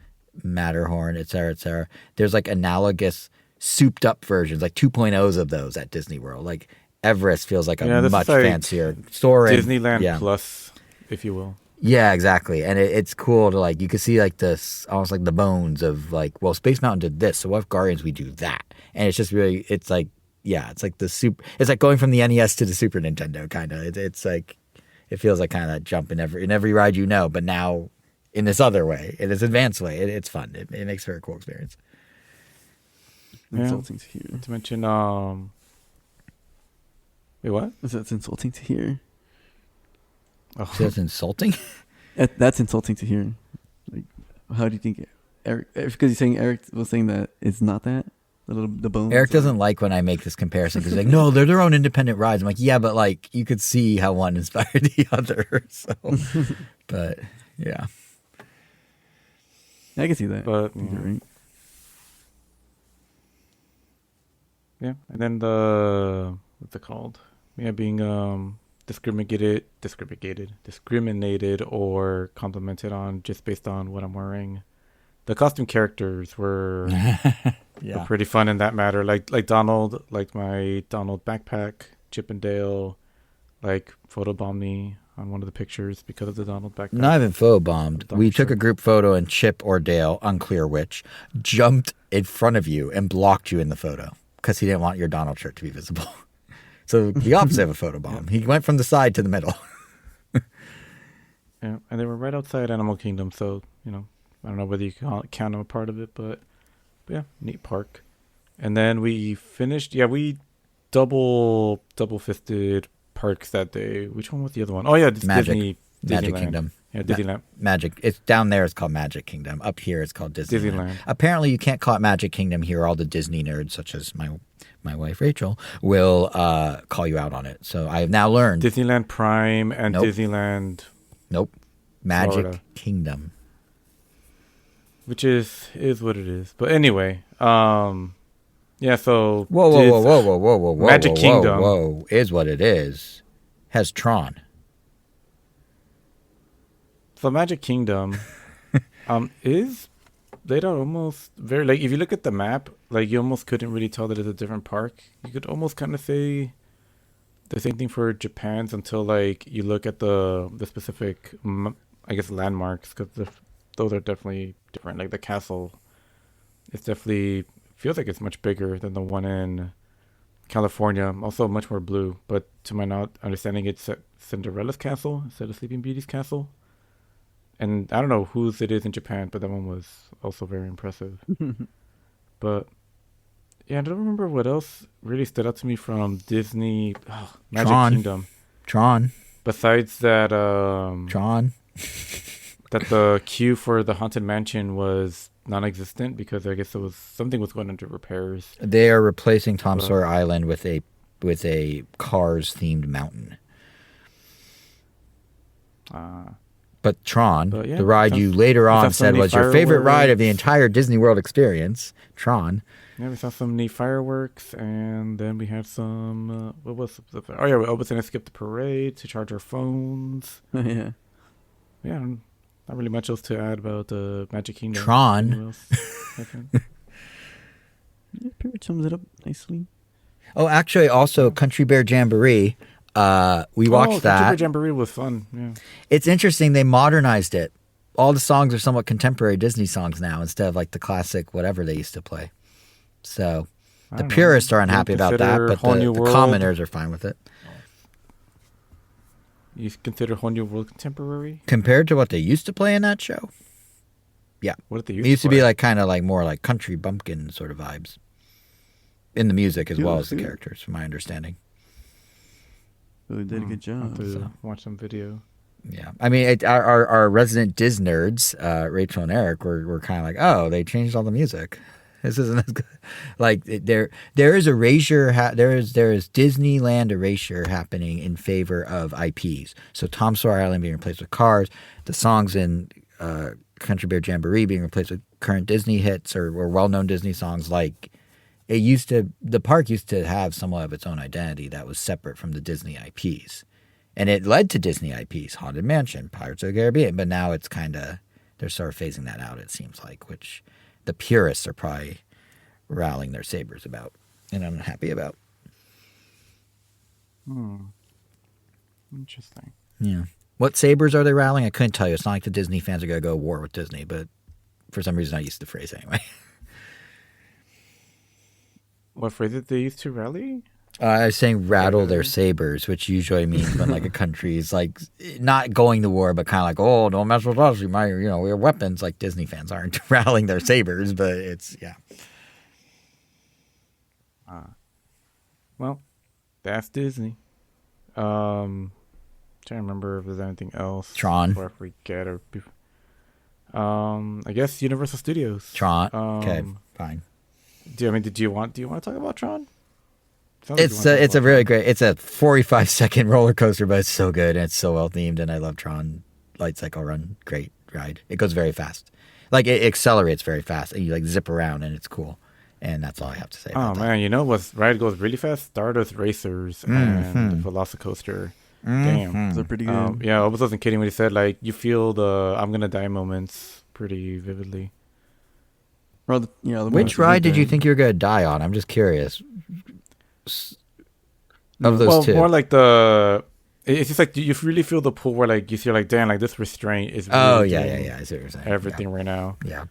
Matterhorn, et cetera, et cetera. There's like analogous souped up versions, like 2.0s of those at Disney World. Like Everest feels like a much fancier Soarin', Disneyland Plus, if you will. Yeah, exactly. And it's cool to like, you can see like this, almost like the bones of like, well, Space Mountain did this, so what if Guardians we do that? And it's just really, it's like, yeah, it's like it's like going from the NES to the Super Nintendo kind of. It's like, it feels like kind of that jump in every ride you know, but now in this other way, in this advanced way. It's fun. It makes for a cool experience. Insulting to hear. Not to mention, wait, what? That's insulting to hear. Oh. So that's insulting? That's insulting to hear. Like, how do you think Eric? Because you're saying Eric was saying that it's not that the bones. Eric doesn't like when I make this comparison because he's like, no, they're their own independent rides. I'm like, yeah, but like you could see how one inspired the other. So, but yeah, I can see that. But you're right. Yeah, and then what's it called? Yeah, being discriminated or complimented on just based on what I'm wearing. The costume characters were pretty fun in that matter. Like Donald, like my Donald backpack, Chip and Dale, like photobombed me on one of the pictures because of the Donald backpack. Not even photobombed. We took a group photo and Chip or Dale, unclear which, jumped in front of you and blocked you in the photo because he didn't want your Donald shirt to be visible. So the opposite of a photobomb. He went from the side to the middle. Yeah, and they were right outside Animal Kingdom, so, I don't know whether you can count them a part of it, but yeah, neat park. And then we finished, we double fisted parks that day. Which one was the other one? Oh yeah, Magic Disneyland. Kingdom. Yeah, Disneyland. Magic. It's down there. It's called Magic Kingdom. Up here, it's called Disneyland. Disneyland. Apparently, you can't call it Magic Kingdom here. All the Disney nerds, such as my wife Rachel, will call you out on it. So I have now learned Disneyland Prime and Disneyland. Nope. Magic Florida. Kingdom. Which is what it is. But anyway, yeah. So whoa, Magic Kingdom. Whoa, is what it is. Has Tron. So Magic Kingdom is laid out almost very, like, if you look at the map, like you almost couldn't really tell that it's a different park. You could almost kind of say the same thing for Japan's until like you look at the specific, I guess, landmarks, because those are definitely different. Like the castle, it's definitely feels like it's much bigger than the one in California. Also much more blue, but to my not understanding, it's Cinderella's castle instead of Sleeping Beauty's castle. And I don't know whose it is in Japan, but that one was also very impressive. But yeah, I don't remember what else really stood out to me from Disney Magic Tron. Kingdom. Tron. Besides that, Tron. that the queue for the Haunted Mansion was non-existent because I guess it was something was going under repairs. They are replacing Tom But- Sawyer Island with a Cars themed mountain. But Tron, But yeah, the ride you sounds- later on sounds said neat was your favorite ride of the fireworks. entire Disney World experience, Tron. Yeah, we saw some neat fireworks, and then we had some. What was the? Oh yeah, we almost gonna skip the parade to charge our phones. Yeah. Yeah, not really much else to add about Magic Kingdom. Tron. Anyone else? Okay. Yeah, pretty much sums it up nicely. Oh, actually, also Country Bear Jamboree. We watched that. Country Bear Jamboree was fun. Yeah. It's interesting. They modernized it. All the songs are somewhat contemporary Disney songs now instead of like the classic whatever they used to play. So I the don't know. purists are You unhappy about that, consider but Whole New the World- commoners are fine with it. You consider Whole New World contemporary? Compared to what they used to play in that show, What did they it used to be play? like kind of like more like country bumpkin sort of vibes in the music as Yeah, well as the yeah. characters, from my understanding. Really did a good I'll have job. to so. watch some video. Yeah, I mean, our resident Diz nerds, Rachel and Eric, were kind of like, oh, they changed all the music. This isn't as good. Like there is erasure. There is Disneyland erasure happening in favor of IPs. So Tom Sawyer Island being replaced with Cars, the songs in Country Bear Jamboree being replaced with current Disney hits or well-known Disney songs. Like the park used to have somewhat of its own identity that was separate from the Disney IPs. And it led to Disney IPs, Haunted Mansion, Pirates of the Caribbean. But now it's kind of, they're sort of phasing that out, it seems like, which the purists are probably rallying their sabers about and I'm unhappy about. Interesting. Yeah. What sabers are they rallying? I couldn't tell you. It's not like the Disney fans are going to go to war with Disney, but for some reason I used the phrase anyway. What phrase did they use to rally? I was saying rattle their sabers, which usually means when like a country is like not going to war, but kind of like, oh, don't mess with us. We have weapons. Like Disney fans aren't rattling their sabers, but it's, yeah. Well, that's Disney. Trying to remember if there's anything else. Tron. Before I forget I guess Universal Studios. Tron. Okay, fine. Did you want to talk about Tron? Sounds like you It's wanna talk it's a about really great. It's a 45-second roller coaster, but it's so good and it's so well themed, and I love Tron Light Cycle Run. Great ride. It goes very fast. Like it accelerates very fast, and you like zip around, and it's cool. And that's all I have to say. Oh About man, you know what ride goes really fast? Stardust Racers and the Velocicoaster. Damn. Those are pretty good. Yeah, I wasn't kidding when he said like you feel the I'm gonna die moments pretty vividly. Well, the Which ones ride did you there. think you were gonna die on? I'm just curious. Of those Well, two. more like it's just like you really feel the pull where like you see like damn like this restraint is really Oh yeah. doing I see what you're saying. everything right now Yeah.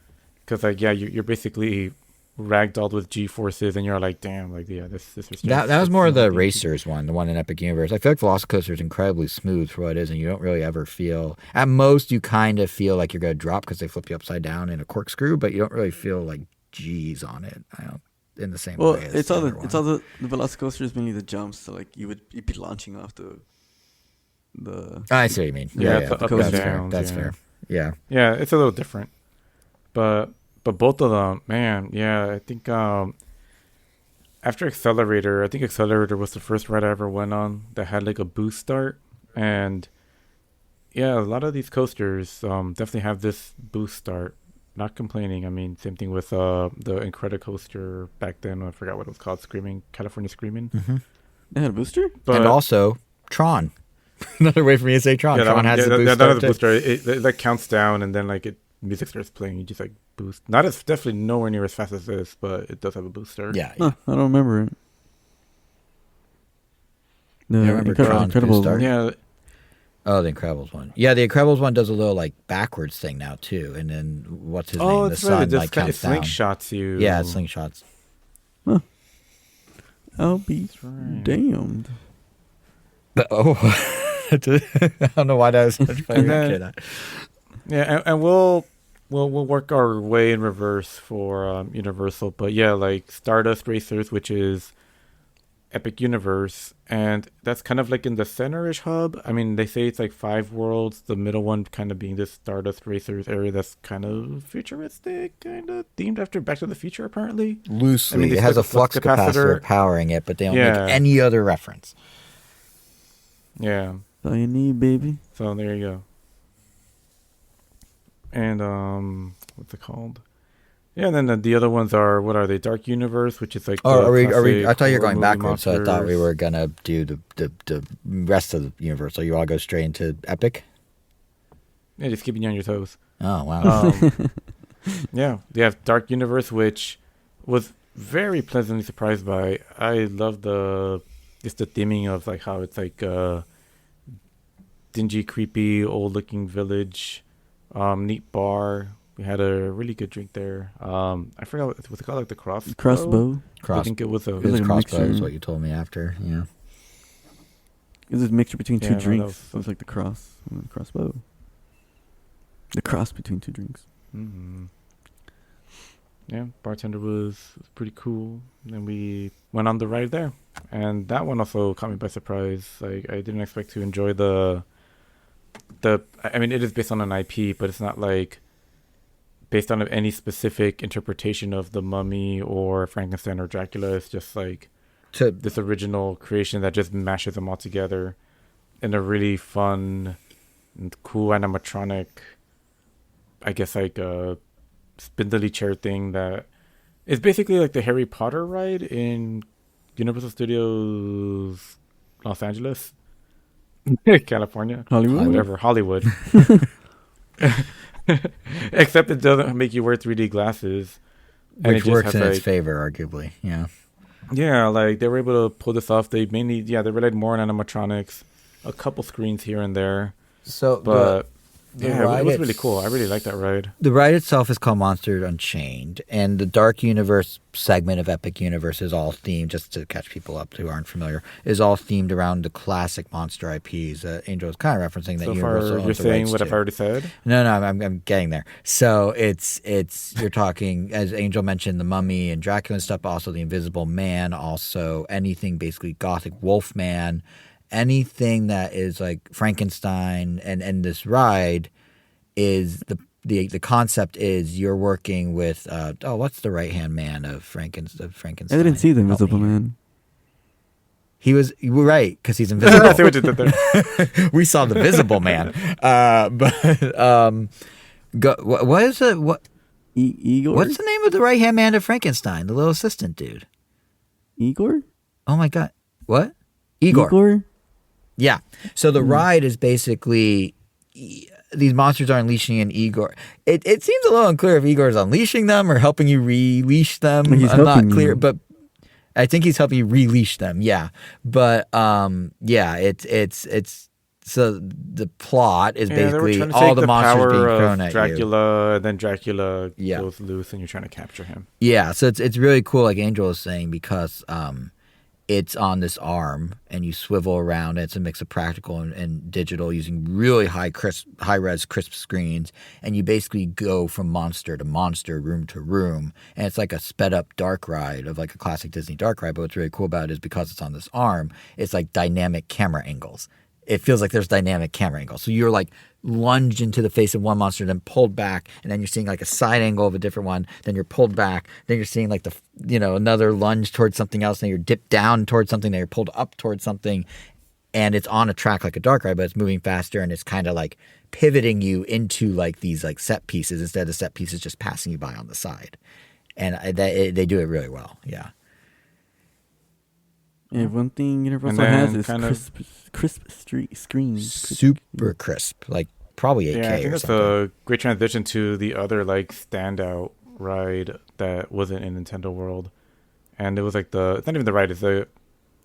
because like you're basically ragdolled with G forces and you're like damn like this restraint. That was more of the race. Racers one, the one in Epic Universe. I feel like Velocicoaster is incredibly smooth for what it is, and you don't really ever feel. At most, you kind of feel like you're gonna drop because they flip you upside down in a corkscrew, but you don't really feel like G's on it. I don't in the same Well, way. As it's all the the other it's all one. the Velocicoaster is mainly the jumps. So like you'd be launching off the. I see what you mean. Yeah, Yeah, it's the up and that's fair. downs, That's yeah. fair. Yeah. Yeah, it's a little different, but both of them, man, yeah, I think after Accelerator, I think Accelerator was the first ride I ever went on that had like a boost start, and yeah, a lot of these coasters definitely have this boost start. Not complaining. I mean, same thing with the Incredicoaster back then. I forgot what it was called. California Screaming. They had a booster. But and also Tron. Another way for me to say Tron. yeah, that Tron one, has yeah, the boost that start has a too. booster. It that counts down, and then like music starts playing. You just like boost. Not as definitely nowhere near as fast as this, but it does have a booster. Yeah. Huh, I don't remember it. The You remember Tron's Incredibles booster? one. Yeah, Oh, the Incredibles one. Yeah, the Incredibles one does a little like backwards thing now too. And then what's his name? oh, The that's right. sun It just like counts down. slingshots you. Yeah, it slingshots. I'll be That's right. damned. But, I don't know why that was such funny. And then- Yeah, and we'll work our way in reverse for Universal, but yeah, like Stardust Racers, which is Epic Universe, and that's kind of like in the center-ish hub. I mean, they say it's like 5 worlds, the middle one kind of being this Stardust Racers area that's kind of futuristic, kind of themed after Back to the Future, apparently. Loosely, I mean, they it has still a have flux flux capacitor capacitor. powering it, but they don't Yeah. make any other reference. Yeah, That's all you need, baby. so there you go. And what's it called? Yeah, and then the other ones are, what are they? Dark Universe, which is like Oh, the are we? classic I thought you were horror going movie backwards, so I thought we monsters. were gonna do the rest of the universe. So you all go straight into Epic. Yeah, just keeping you on your toes. Oh wow! Yeah, they have Dark Universe, which was very pleasantly surprised by. I love the theming of like how it's like dingy, creepy, old looking village, neat bar. We had a really good drink there. I forgot what's it called, like the crossbow. Crossbow. I think it was a. was His like a crossbow is mixture. what you told me after. Yeah. It was a mixture between Yeah, two no, that drinks. was- It was like the cross and the crossbow. The cross between two drinks. Mm-hmm. Yeah, bartender was pretty cool. And we went on the ride there, and that one also caught me by surprise. Like I didn't expect to enjoy the. I mean, it is based on an IP, but it's not like based on any specific interpretation of the Mummy or Frankenstein or Dracula. It's just like To this original creation that just mashes them all together in a really fun and cool animatronic, I guess, like a spindly chair thing that is basically like the Harry Potter ride in Universal Studios Los Angeles, California, Hollywood? whatever, Hollywood. Except it doesn't make you wear 3D glasses. And which it just works has, in its like- favor, arguably. Yeah. Yeah, like they were able to pull this off. They mainly, they relied more on animatronics, a couple screens here and there, So, but the yeah, it ride was really it's- cool. I really liked that ride. the ride itself is called Monster Unchained, and the Dark Universe segment of Epic Universe is all themed, just to catch people up who aren't familiar, is all themed around the classic monster IPs. Angel was kind of referencing that So Universal far, owns you're the saying rights what to. I've already said. No, I'm getting there. So it's you're talking, as Angel mentioned, the Mummy and Dracula and stuff, but also the Invisible Man, also anything basically Gothic Wolfman, anything that is like Frankenstein, and this ride is the concept is you're working with what's the right hand man of Frankenstein? I didn't see the Help me Invisible here. Man. You were right, because he's I invisible. see what you did there. We saw the visible man, what is it? Igor? What's the name of the right hand man of Frankenstein? The little assistant dude. Igor? Oh my god, what? Igor. Yeah. So the ride is basically these monsters are unleashing an Igor. It seems a little unclear if Igor is unleashing them or helping you releash them. He's I'm not helping clear, you. but I think he's helping you releash them. Yeah, but yeah, it's so the plot is Yeah, they were basically trying to all take the the monsters power being of thrown at you. Dracula, and then Dracula Yeah. goes loose, and you're trying to capture him. Yeah, so it's really cool, like Angel was saying, because it's on this arm and you swivel around. It's a mix of practical and digital using really high res crisp screens, and you basically go from monster to monster, room to room, and it's like a sped up dark ride of like a classic Disney dark ride. But what's really cool about it is because it's on this arm, it's like dynamic camera angles. It feels like there's dynamic camera angles. So you're like lunged into the face of one monster, then pulled back, and then you're seeing like a side angle of a different one. Then you're pulled back. Then you're seeing like another lunge towards something else. Then you're dipped down towards something. Then you're pulled up towards something, and it's on a track like a dark ride, but it's moving faster, and it's kind of like pivoting you into like these like set pieces instead of set pieces just passing you by on the side. And they do it really well. Yeah. Yeah, one thing Universal And has then is kind of- crisp screens. Super crisp, like probably 8K Yeah, I think or that's something. a great transition to the other like standout ride that wasn't in Nintendo World, and it was like it's not even the ride, it's the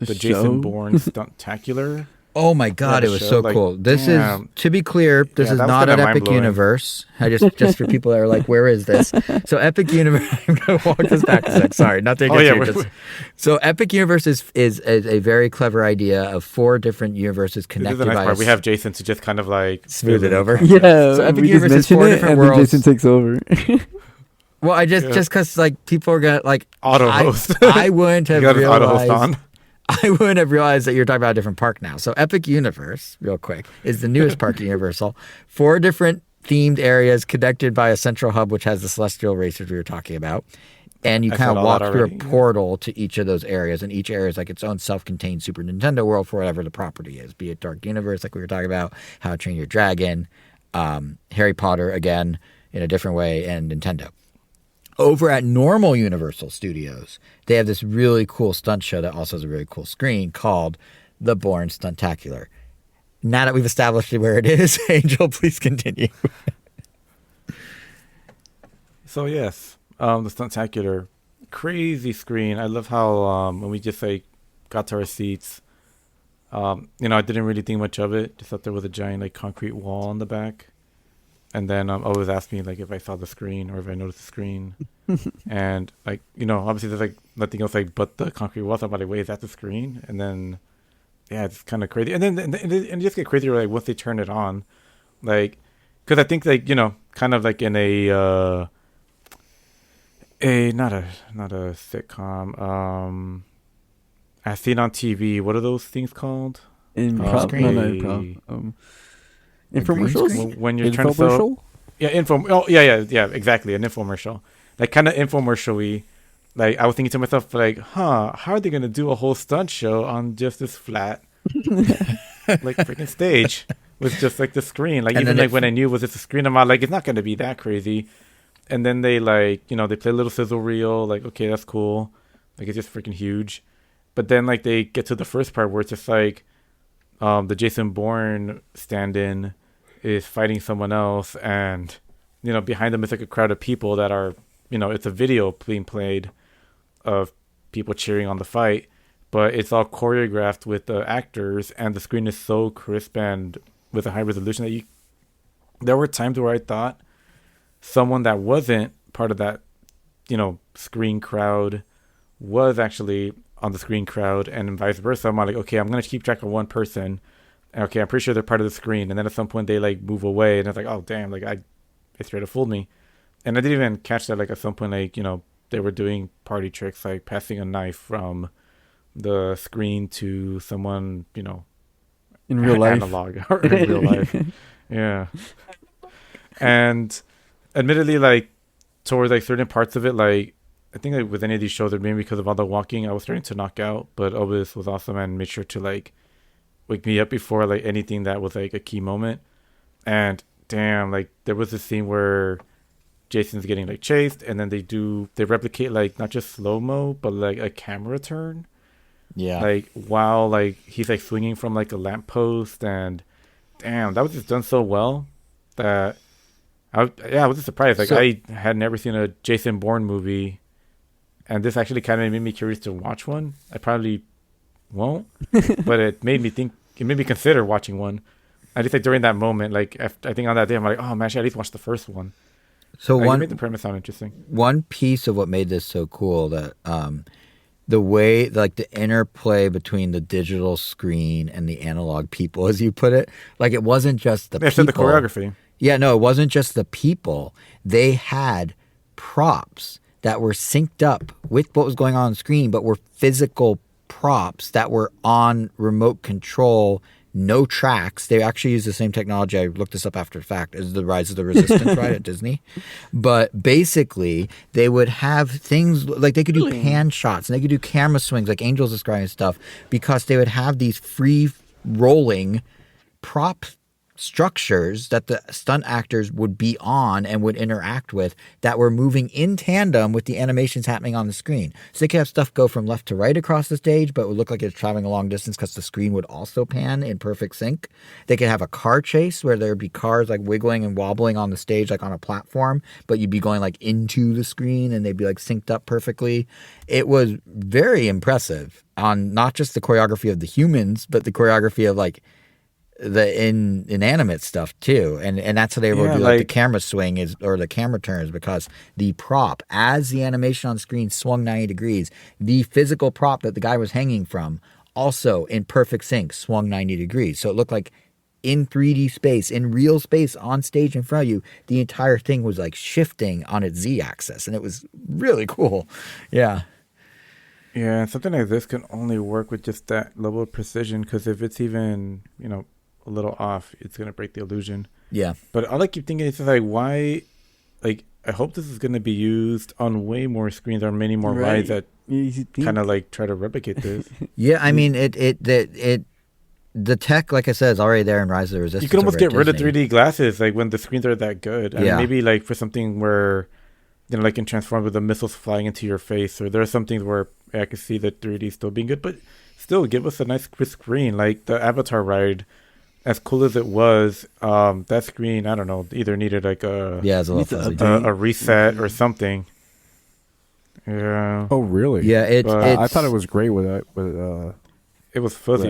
Jason show. Bourne Stuntacular. Oh my Yeah, god, the it was show. so Like, cool. This is, damn. to be clear, this Yeah, is that was not kind at of mind Epic blowing. Universe. I just for people that are like, where is this? So Epic Universe. I'm gonna walk this back a sec. Sorry, not to Oh get yeah, you. So Epic Universe is a very clever idea of 4 different universes this is connected the nice by part. We have Jason to just kind of like smooth fill it in the over. concept. Yeah, So Epic we just Universe is mention 4 it, different and then worlds. Jason takes over. Well, I just Yeah. because like people are gonna like Auto host. I wouldn't You have got his auto host realized. on. I wouldn't have realized that you're talking about a different park now. So Epic Universe, real quick, is the newest park at Universal. 4 different themed areas connected by a central hub, which has the celestial racers we were talking about. And you I kind said of all walk that through a already, yeah. portal to each of those areas, and each area is like its own self-contained Super Nintendo world for whatever the property is, be it Dark Universe, like we were talking about, How to Train Your Dragon, Harry Potter, again, in a different way, and Nintendo. Over at normal Universal Studios, they have this really cool stunt show that also has a really cool screen called the Bourne Stuntacular. Now that we've established where it is, Angel, please continue. So yes, the Stuntacular, crazy screen. I love how when we just like got to our seats, I didn't really think much of it. Just thought there was a giant like concrete wall in the back, and then always asked me like if I saw the screen or if I noticed the screen, and like obviously there's like nothing else like but the concrete wall. So I'm like, wait, is that the screen? And then yeah, it's kind of crazy. And then and it just get crazier like once they turn it on, like because I think like kind of like in a not a sitcom. As seen on TV. What are those things called? Improv, screen? no, no, A- improv. A green Infomercials. screen? When you're trying to sell, Infomercial? yeah, Oh, yeah, exactly, an infomercial, like kind of infomercial-y. Like I was thinking to myself, like, how are they gonna do a whole stunt show on just this flat, like freaking stage with just like the screen? Like And even then like when I knew it was just a screen, I'm like, it's not gonna be that crazy. And then they like, they play a little sizzle reel, like, okay, that's cool. Like it's just freaking huge. But then like they get to the first part where it's just like the Jason Bourne stand-in is fighting someone else, and behind them is like a crowd of people that are, it's a video being played of people cheering on the fight, but it's all choreographed with the actors, and the screen is so crisp and with a high resolution that there were times where I thought someone that wasn't part of that, screen crowd was actually on the screen crowd, and vice versa. I'm like, okay, I'm gonna keep track of one person. Okay, I'm pretty sure they're part of the screen, and then at some point they like move away, and it's like, oh damn, like it straight up fooled me, and I didn't even catch that like at some point like they were doing party tricks like passing a knife from the screen to someone In real life. analog or in real life, yeah, and admittedly like towards like certain parts of it, like I think like with any of these shows, maybe because of all the walking, I was starting to knock out. But Obis was awesome and made sure to like wake me up before like anything that was like a key moment. And damn, like there was this scene where Jason's getting like chased, and then they replicate like not just slow mo, but like a camera turn, Yeah. like while like he's like swinging from like a lamppost, and damn, that was just done so well that I was just surprised. Like So- I had never seen a Jason Bourne movie. And this actually kind of made me curious to watch one. I probably won't, but it made me think. It made me consider watching one. I just like during that moment, like I think on that day, I'm like, oh man, I should at least watch the first one. So Like, it one made the premise sound interesting. one piece of what made this so cool that the way like the interplay between the digital screen and the analog people, as you put it, like it wasn't just the They people. said the choreography. Yeah, no, it wasn't just the people. They had props that were synced up with what was going on screen, but were physical props that were on remote control, no tracks. They actually used the same technology. I looked this up after the fact, as the Rise of the Resistance ride at Disney. But basically, they would have things like they could do pan shots and they could do camera swings, like Angel's describing stuff, because they would have these free rolling prop structures that the stunt actors would be on and would interact with that were moving in tandem with the animations happening on the screen. So they could have stuff go from left to right across the stage, but it would look like it's traveling a long distance because the screen would also pan in perfect sync. They could have a car chase where there would be cars like wiggling and wobbling on the stage like on a platform, but you'd be going like into the screen and they'd be like synced up perfectly. It was very impressive on not just the choreography of the humans, but the choreography of like the inanimate stuff too, and that's how they were do like the camera swing is or the camera turns, because the prop, as the animation on screen swung 90 degrees, the physical prop that the guy was hanging from also in perfect sync swung 90 degrees. So it looked like in 3D space, in real space on stage in front of you, the entire thing was like shifting on its Z-axis, and it was really cool. Yeah. Yeah, something like this can only work with just that level of precision, because if it's even, a little off, it's going to break the illusion. Yeah. But all I keep thinking is like, why, like, I hope this is going to be used on way more screens or many more rides that kind of like try to replicate this. Yeah, I mean, the tech, like I said, is already there in Rise of the Resistance. You can almost get rid of 3D glasses, like when the screens are that good. And maybe like for something where, like in Transform with the missiles flying into your face, or there are some things where I can see the 3D still being good, but still give us a nice crisp screen. Like the Avatar ride, as cool as it was, that screen, I don't know, either needed like a reset or something. Yeah. Oh, really? Yeah, I thought it was great with that. It was fuzzy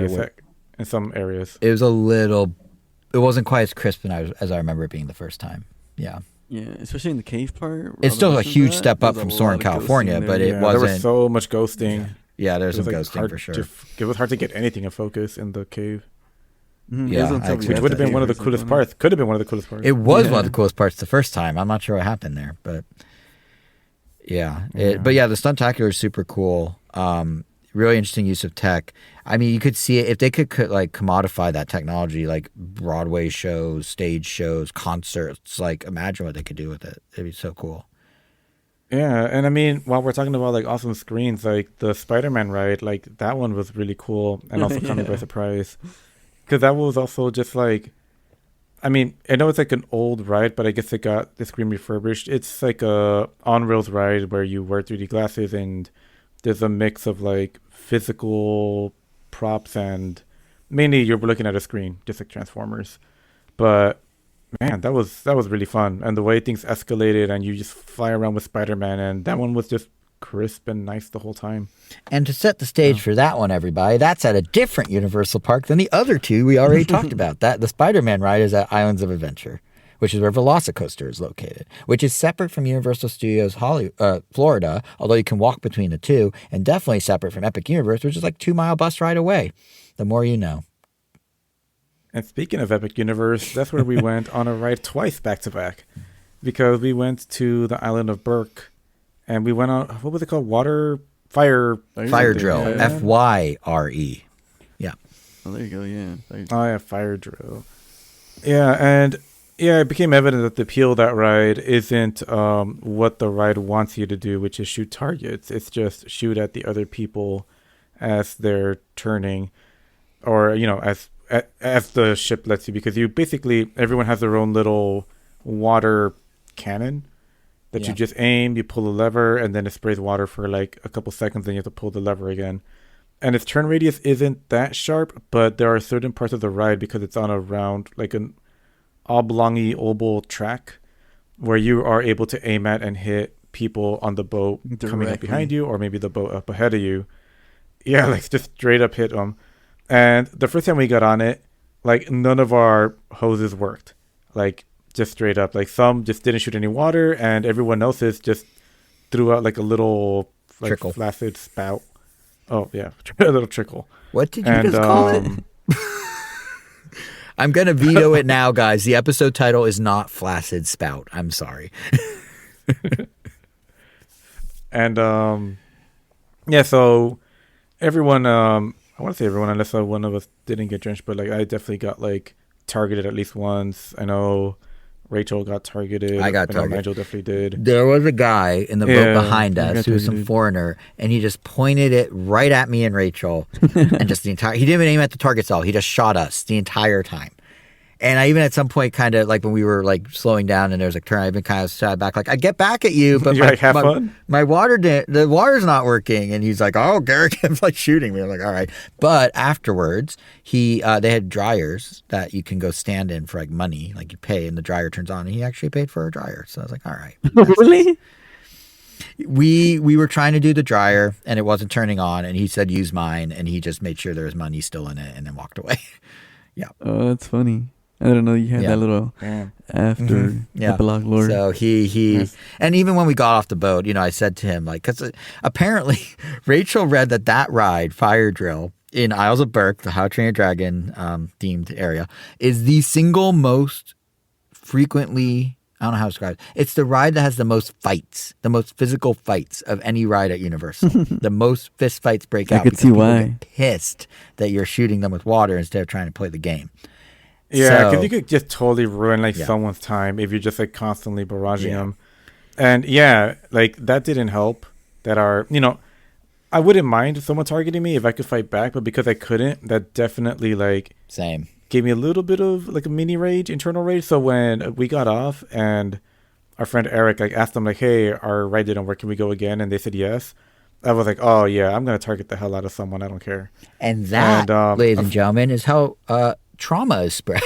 in some areas. It was it wasn't quite as crisp as I remember it being the first time. Yeah. Yeah, especially in the cave part. It's still a huge step up from Soarin' California, but it wasn't. There was so much ghosting. Yeah, there's some ghosting for sure. It was hard to get anything in focus in the cave. Yeah, which would have been one of the coolest parts. Could have been one of the coolest parts. It was one of the coolest parts the first time. I'm not sure what happened there, but but the Stuntacular is super cool. Really interesting use of tech. I mean, you could see it if they could like commodify that technology, like Broadway shows, stage shows, concerts. Like, imagine what they could do with it. It'd be so cool. Yeah, and I mean, while we're talking about like awesome screens, like the Spider-Man ride, like that one was really cool and also caught me by surprise. Because that was also just like, I mean, I know it's like an old ride, but I guess it got the screen refurbished. It's like a on-rails ride where you wear 3D glasses and there's a mix of like physical props and mainly you're looking at a screen, just like Transformers. But man, that was really fun. And the way things escalated and you just fly around with Spider-Man, and that one was just crisp and nice the whole time. And to set the stage for that one, everybody, that's at a different Universal park than the other two we already talked about. That the Spider-Man ride is at Islands of Adventure, which is where Velocicoaster is located, which is separate from Universal Studios Florida, although you can walk between the two, and definitely separate from Epic Universe, which is like 2-mile bus ride away. The more you know. And speaking of Epic Universe, that's where we went on a ride twice back to back, because we went to the island of Berk. And we went on, what was it called? Fire drill. Yeah. FYRE. Yeah. Oh, there you go. Yeah. Oh, yeah. Fire drill. Yeah. And it became evident that the appeal of that ride isn't what the ride wants you to do, which is shoot targets. It's just shoot at the other people as they're turning, or, as the ship lets you, because everyone has their own little water cannon. That you just aim, you pull the lever, and then it sprays water for like a couple seconds, then you have to pull the lever again. And its turn radius isn't that sharp, but there are certain parts of the ride, because it's on a round, like an oblongy oval track, where you are able to aim at and hit people on the boat coming up behind you, or maybe the boat up ahead of you. Yeah, like just straight up hit them. And the first time we got on it, like none of our hoses worked. Like, just straight up, like some just didn't shoot any water, and everyone else's just threw out like a little trickle, flaccid spout. Oh yeah, a little trickle. What did you just call it? I'm gonna veto it now, guys. The episode title is not Flaccid Spout. I'm sorry. And so everyone, I want to say everyone, unless one of us didn't get drenched, but like I definitely got like targeted at least once. I know Rachel got targeted. I got targeted. Nigel definitely did. There was a guy in the boat behind us who was some foreigner, and he just pointed it right at me and Rachel, and just he didn't even aim at the targets at all. He just shot us the entire time. And I even at some point kind of like when we were like slowing down and there was a turn, I even kind of sat back like, I get back at you, but You're like, have fun? my the water's not working. And he's like, oh, Garrett kept like shooting me. I'm like, all right. But afterwards, they had dryers that you can go stand in for like money, like you pay and the dryer turns on. And he actually paid for a dryer. So I was like, all right. Really? We were trying to do the dryer and it wasn't turning on. And he said, use mine. And he just made sure there was money still in it and then walked away. Yeah. Oh, that's funny. I don't know. You had that little after the blog lore. So he and even when we got off the boat, I said to him, like, because apparently Rachel read that ride, Fire Drill, in Isles of Burke, the How to Train Your Dragon themed area, is the single most frequently, I don't know how to describe it. It's the ride that has the most fights, the most physical fights of any ride at Universal. The most fist fights break out. I could see why. Get pissed that you're shooting them with water instead of trying to play the game. Yeah, because you could just totally ruin someone's time if you're just like constantly barraging them. And like that didn't help. I wouldn't mind someone targeting me if I could fight back, but because I couldn't, that definitely like same gave me a little bit of like a mini rage, internal rage. So when we got off and our friend Eric like asked them like, "Hey, our ride didn't work. Can we go again?" And they said yes. I was like, "Oh yeah, I'm gonna target the hell out of someone. I don't care." And that, ladies and gentlemen, is how trauma is spread.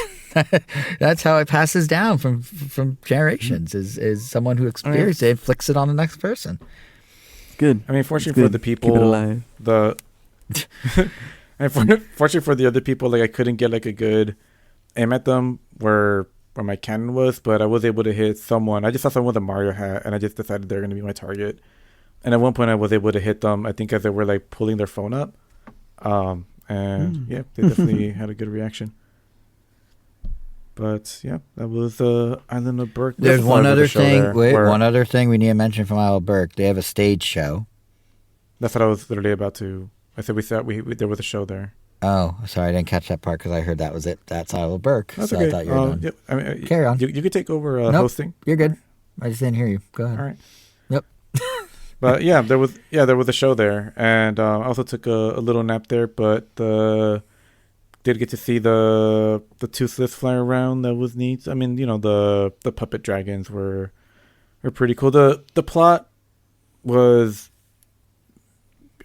That's how it passes down from generations. Is someone who experienced it inflicts it on the next person. Good. I mean, fortunately for the people, keep it alive. And fortunately for the other people, like I couldn't get like a good aim at them where my cannon was, but I was able to hit someone. I just saw someone with a Mario hat, and I just decided they're going to be my target. And at one point, I was able to hit them. I think as they were like pulling their phone up, and they definitely had a good reaction. But yeah, that was Island of Burke. There's one other thing. One other thing we need to mention from Isle of Burke. They have a stage show. That's what I was literally about to. I said we thought there was a show there. Oh, sorry, I didn't catch that part because I heard that was it. That's Isle of Burke. That's so okay. I thought you were done. Yep. I mean, carry on. You could take over nope, hosting. You're good. I just didn't hear you. Go ahead. All right. Yep. But yeah, there was a show there, and I also took a little nap there, but did get to see the Toothless fly around. That was neat. I mean, the puppet dragons were pretty cool. The plot was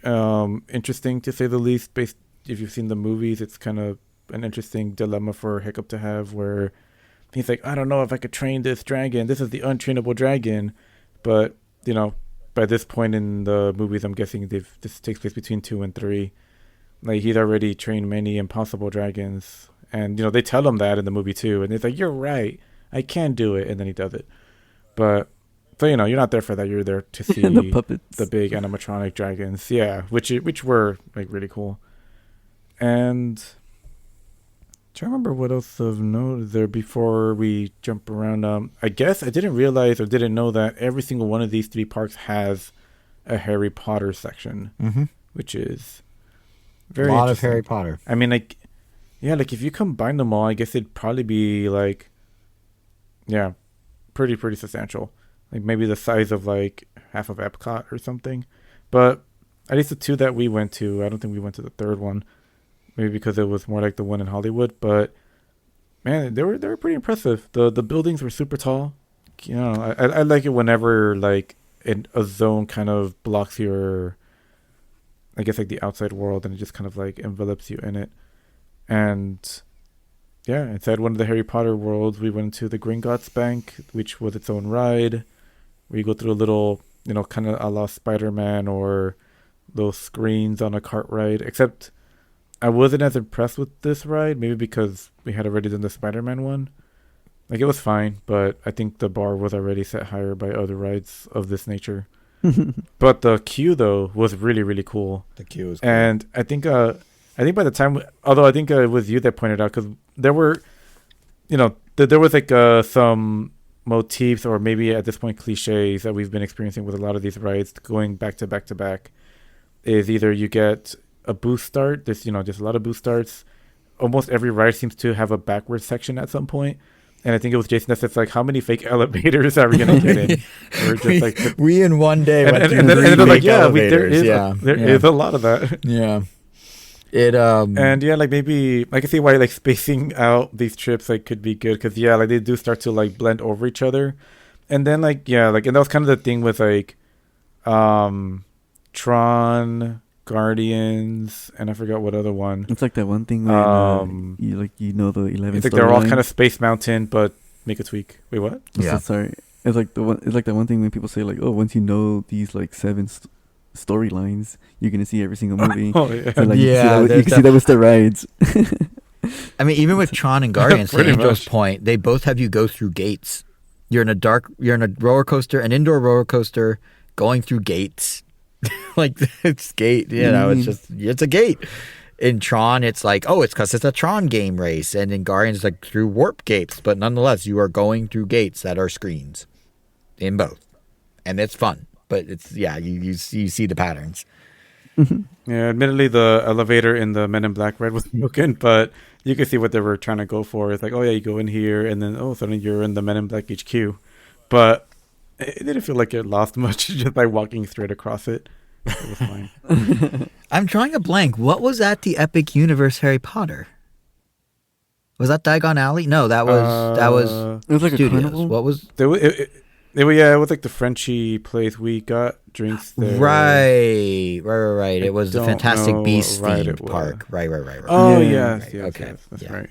interesting to say the least. Based, if you've seen the movies, it's kind of an interesting dilemma for Hiccup to have, where he's like, I don't know if I could train this dragon. This is the untrainable dragon, but by this point in the movies, I'm guessing this takes place between 2 and 3. Like, he's already trained many impossible dragons. And, they tell him that in the movie, too. And he's like, you're right. I can do it. And then he does it. But, so, you're not there for that. You're there to see the puppets, the big animatronic dragons. Yeah, which were, like, really cool. And I'm trying to remember what else of note is there before we jump around. I guess I didn't realize or didn't know that every single one of these 3 parks has a Harry Potter section, which is very a lot of Harry Potter. I mean, like, yeah, like if you combine them all, I guess it'd probably be like, yeah, pretty substantial. Like maybe the size of like half of Epcot or something. But at least the 2 that we went to, I don't think we went to the 3rd one. Maybe because it was more like the one in Hollywood, but man, they were pretty impressive. The buildings were super tall. I like it whenever like a zone kind of blocks your, I guess, like the outside world, and it just kind of like envelops you in it. And yeah, inside one of the Harry Potter worlds, we went to the Gringotts Bank, which was its own ride, where you go through a little, kind of a la Spider-Man or those screens on a cart ride, except I wasn't as impressed with this ride, maybe because we had already done the Spider-Man one. Like, it was fine, but I think the bar was already set higher by other rides of this nature. But the queue, though, was really, really cool. The queue was cool. And I think by the time, although I think it was you that pointed out, because there were, there was like some motifs or maybe at this point cliches that we've been experiencing with a lot of these rides going back to back to back. Is either you get a boost start. There's just a lot of boost starts. Almost every ride seems to have a backwards section at some point. And I think it was Jason that said, like, how many fake elevators are we gonna get in? Or just like we in one day and then they're like, yeah, there is a lot of that. Yeah. It And yeah, like maybe I can see why like spacing out these trips like could be good because yeah, like they do start to like blend over each other, and then like yeah, like and that was kind of the thing with like um Tron, Guardians, and I forgot what other one. It's like that one thing when Um, you know the 11 it's like they're all kind of storylines. Space Mountain, but make a tweak. Wait, what? Yeah. Sorry. It's like the one. It's like that one thing when people say like, "Oh, once you know these like seven storylines, you're gonna see every single movie." Oh yeah, So like Yeah, you there's can see that with the rides. I mean, even with Tron and Guardians, to Pretty Angel's much. point, they both have you go through gates. You're in a roller coaster, an indoor roller coaster, going through gates. Like it's gate, it's a gate. In Tron, it's like, oh, it's because it's a Tron game race, and in Guardians, it's like through warp gates. But nonetheless, you are going through gates that are screens in both, and it's fun. But it's you see the patterns. yeah. Admittedly, the elevator in the Men in Black ride was broken, but you could see what they were trying to go for. It's like, oh yeah, you go in here, and then oh, suddenly you're in the Men in Black HQ, but it didn't feel like it lost much just by walking straight across it. It was fine. I'm drawing a blank. What was at the Epic Universe Harry Potter? Was that Diagon Alley? No, that was It was like a Studios. carnival. What was It was like the Frenchy place. We got drinks there. right. It was the don't Fantastic know Beasts what ride themed it was. park. Right. Oh Yeah. yes, yes, Okay, yes, that's yeah. right.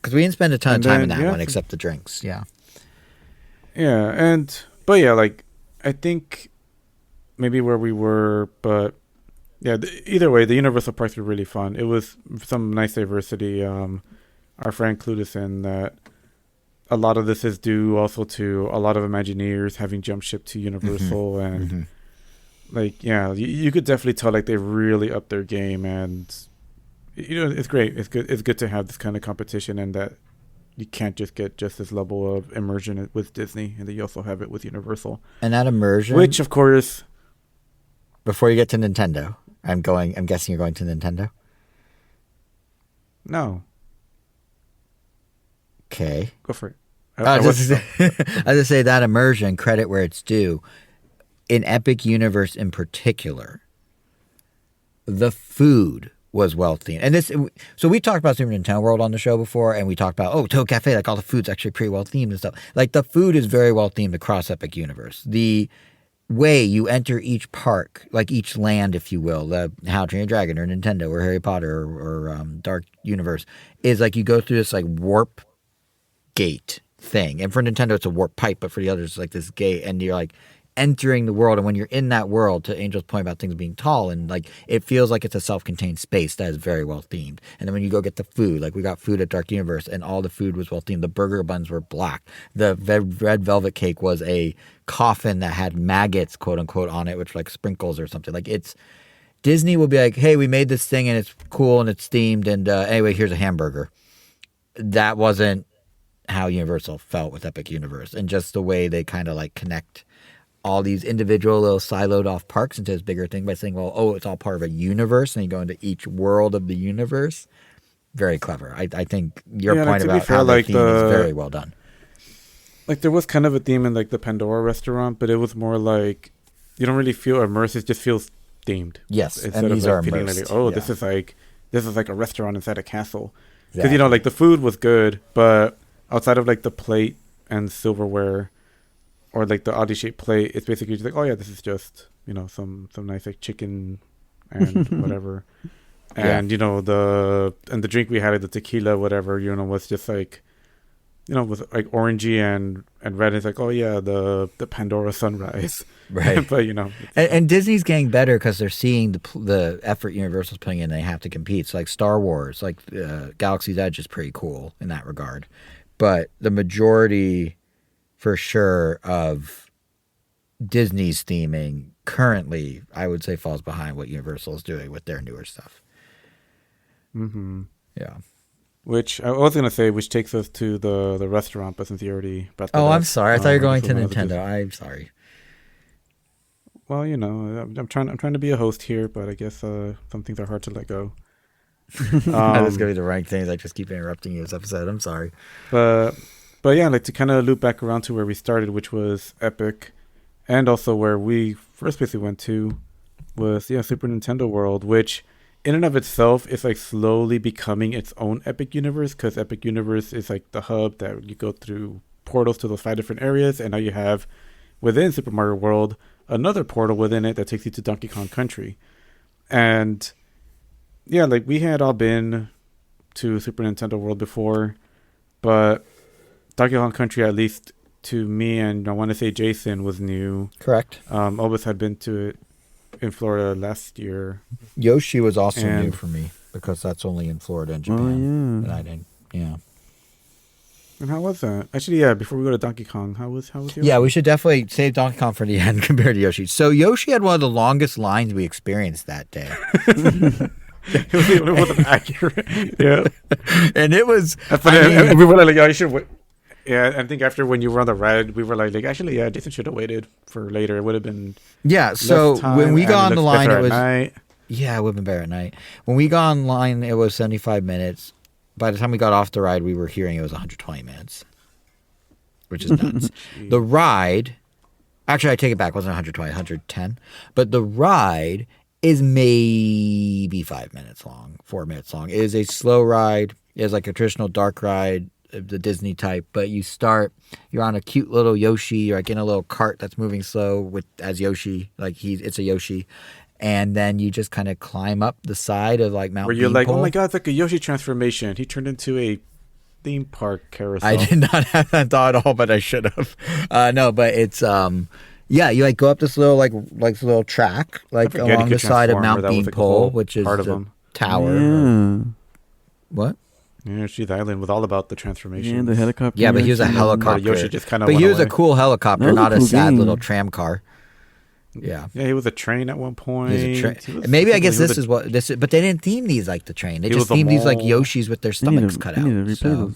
Because we didn't spend a ton And of time in then, that yeah. one except the drinks. Yeah. Yeah, but yeah, like I think maybe where we were, but yeah, either way, the Universal parks were really fun. It was some nice diversity. Our friend clued us in that a lot of this is due also to a lot of Imagineers having jumped ship to Universal, and Mhm. like yeah, you could definitely tell like they really upped their game, and it's great. It's good. It's good to have this kind of competition, and that you can't just get just this level of immersion with Disney, and that you also have it with Universal. And that immersion. Which, of course, Before you get to Nintendo, I'm guessing you're going to Nintendo. no, Okay. go for it. I was just say that immersion, credit where it's due. In Epic Universe in particular, the food was well themed. And so we talked about Super Nintendo World on the show before, and we talked about, Toad Cafe, like all the food's actually pretty well themed and stuff. Like the food is very well themed across Epic Universe. The way you enter each park, like each land, if you will, the How to Train Your Dragon or Nintendo or Harry Potter or Dark Universe, is like you go through this like warp gate thing. And for Nintendo, it's a warp pipe, but for the others, it's like this gate, and you're like entering the world. And when you're in that world, to Angel's point about things being tall, and like it feels like it's a self-contained space that is very well themed. And then when you go get the food, like we got food at Dark Universe, and all the food was well themed. The burger buns were black. The red velvet cake was a coffin that had maggots, quote unquote, on it, which were like sprinkles or something. Like it's Disney will be like, hey, we made this thing and it's cool and it's themed, and anyway, here's a hamburger. That wasn't how Universal felt with Epic Universe, and just the way they kind of like connect all these individual little siloed off parks into this bigger thing by saying, well, it's all part of a universe, and you go into each world of the universe. Very clever. I think your point to be about fair, how the like theme is very well done. like there was kind of a theme in like the Pandora restaurant, but it was more like you don't really feel immersed. It just feels themed. Yes, Instead and of these like are feeling immersed. like, Yeah. this is like a restaurant inside a castle. Because Exactly. like the food was good, but outside of like the plate and silverware, or like the oddly shaped plate, it's basically just like, oh yeah, this is just some nice like chicken and whatever, and the drink we had at the tequila whatever was just like with like orangey and red. It's like, oh yeah, the Pandora sunrise, Right. but And Disney's getting better because they're seeing the effort Universal's putting in. They have to compete. So like Star Wars, like Galaxy's Edge is pretty cool in that regard. But the majority, for sure, of Disney's theming currently, I would say, falls behind what Universal is doing with their newer stuff. mm-hmm. Yeah. Which I was gonna say, which takes us to the restaurant, but since you already brought that Oh, up, I'm sorry. I thought you were going this to was one of the Nintendo. I'm sorry. Well, I'm trying to be a host here, but I guess some things are hard to let go. That is going to be the right things. I just keep interrupting you this episode. I'm sorry. But yeah, like to kind of loop back around to where we started, which was Epic, and also where we first basically went to was Super Nintendo World, which in and of itself, it's like slowly becoming its own Epic Universe, because Epic Universe is like the hub that you go through portals to those 5 different areas, and now you have within Super Mario World another portal within it that takes you to Donkey Kong Country. And yeah, like we had all been to Super Nintendo World before, but Donkey Kong Country, at least to me, and I want to say Jason, was new. Correct. Elvis had been to it in Florida last year. Yoshi was also new And- for me because that's only in Florida and Oh Japan. yeah. And I didn't. Yeah. And how was that? Actually, yeah, before we go to Donkey Kong, how was Yoshi? Yeah, we should definitely save Donkey Kong for the end compared to Yoshi. So Yoshi had one of the longest lines we experienced that day. It wasn't accurate. Yeah. And it was But I mean- we were like, yeah, you should wait. Yeah, I think after when you were on the ride, we were like actually, yeah, Jason should have waited for later. It would have been Yeah, so less time, when we and got on it the looks line, better it at was night. yeah, it would have been better at night. When we got online, it was 75 minutes. By the time we got off the ride, we were hearing it was 120 minutes, which is nuts. The ride, actually, I take it back. It wasn't 120, 110. But the ride is maybe 5 minutes long, 4 minutes long. It is a slow ride. It is like a traditional dark ride, the Disney type. But you're on a cute little Yoshi. You're like in a little cart that's moving slow as Yoshi. It's a Yoshi. And then you just kind of climb up the side of like Mount Where you're like, oh Beanpole. my god, it's like a Yoshi transformation. He turned into a theme park carousel. I did not have that thought at all, but I should have. No, but it's yeah, you like go up this little this little track forget he along could the side of transform, Mount or that was, like, a whole Beanpole, which is part of the them. tower. Yeah. What? Yeah, Sheath Island was all about the transformation. Yeah, the helicopter. Yeah, but he was a action. helicopter. Yoshi just kind of. But went he was away. a cool helicopter, That was a not a cool sad game. little tram car. Yeah. Yeah, he was a train at one point. He was He was- Maybe I guess he was this a- is what this is, but they didn't theme these like the train. They He just was a themed these like mole. Yoshis with their They need stomachs to- cut they out. need to repair So- those.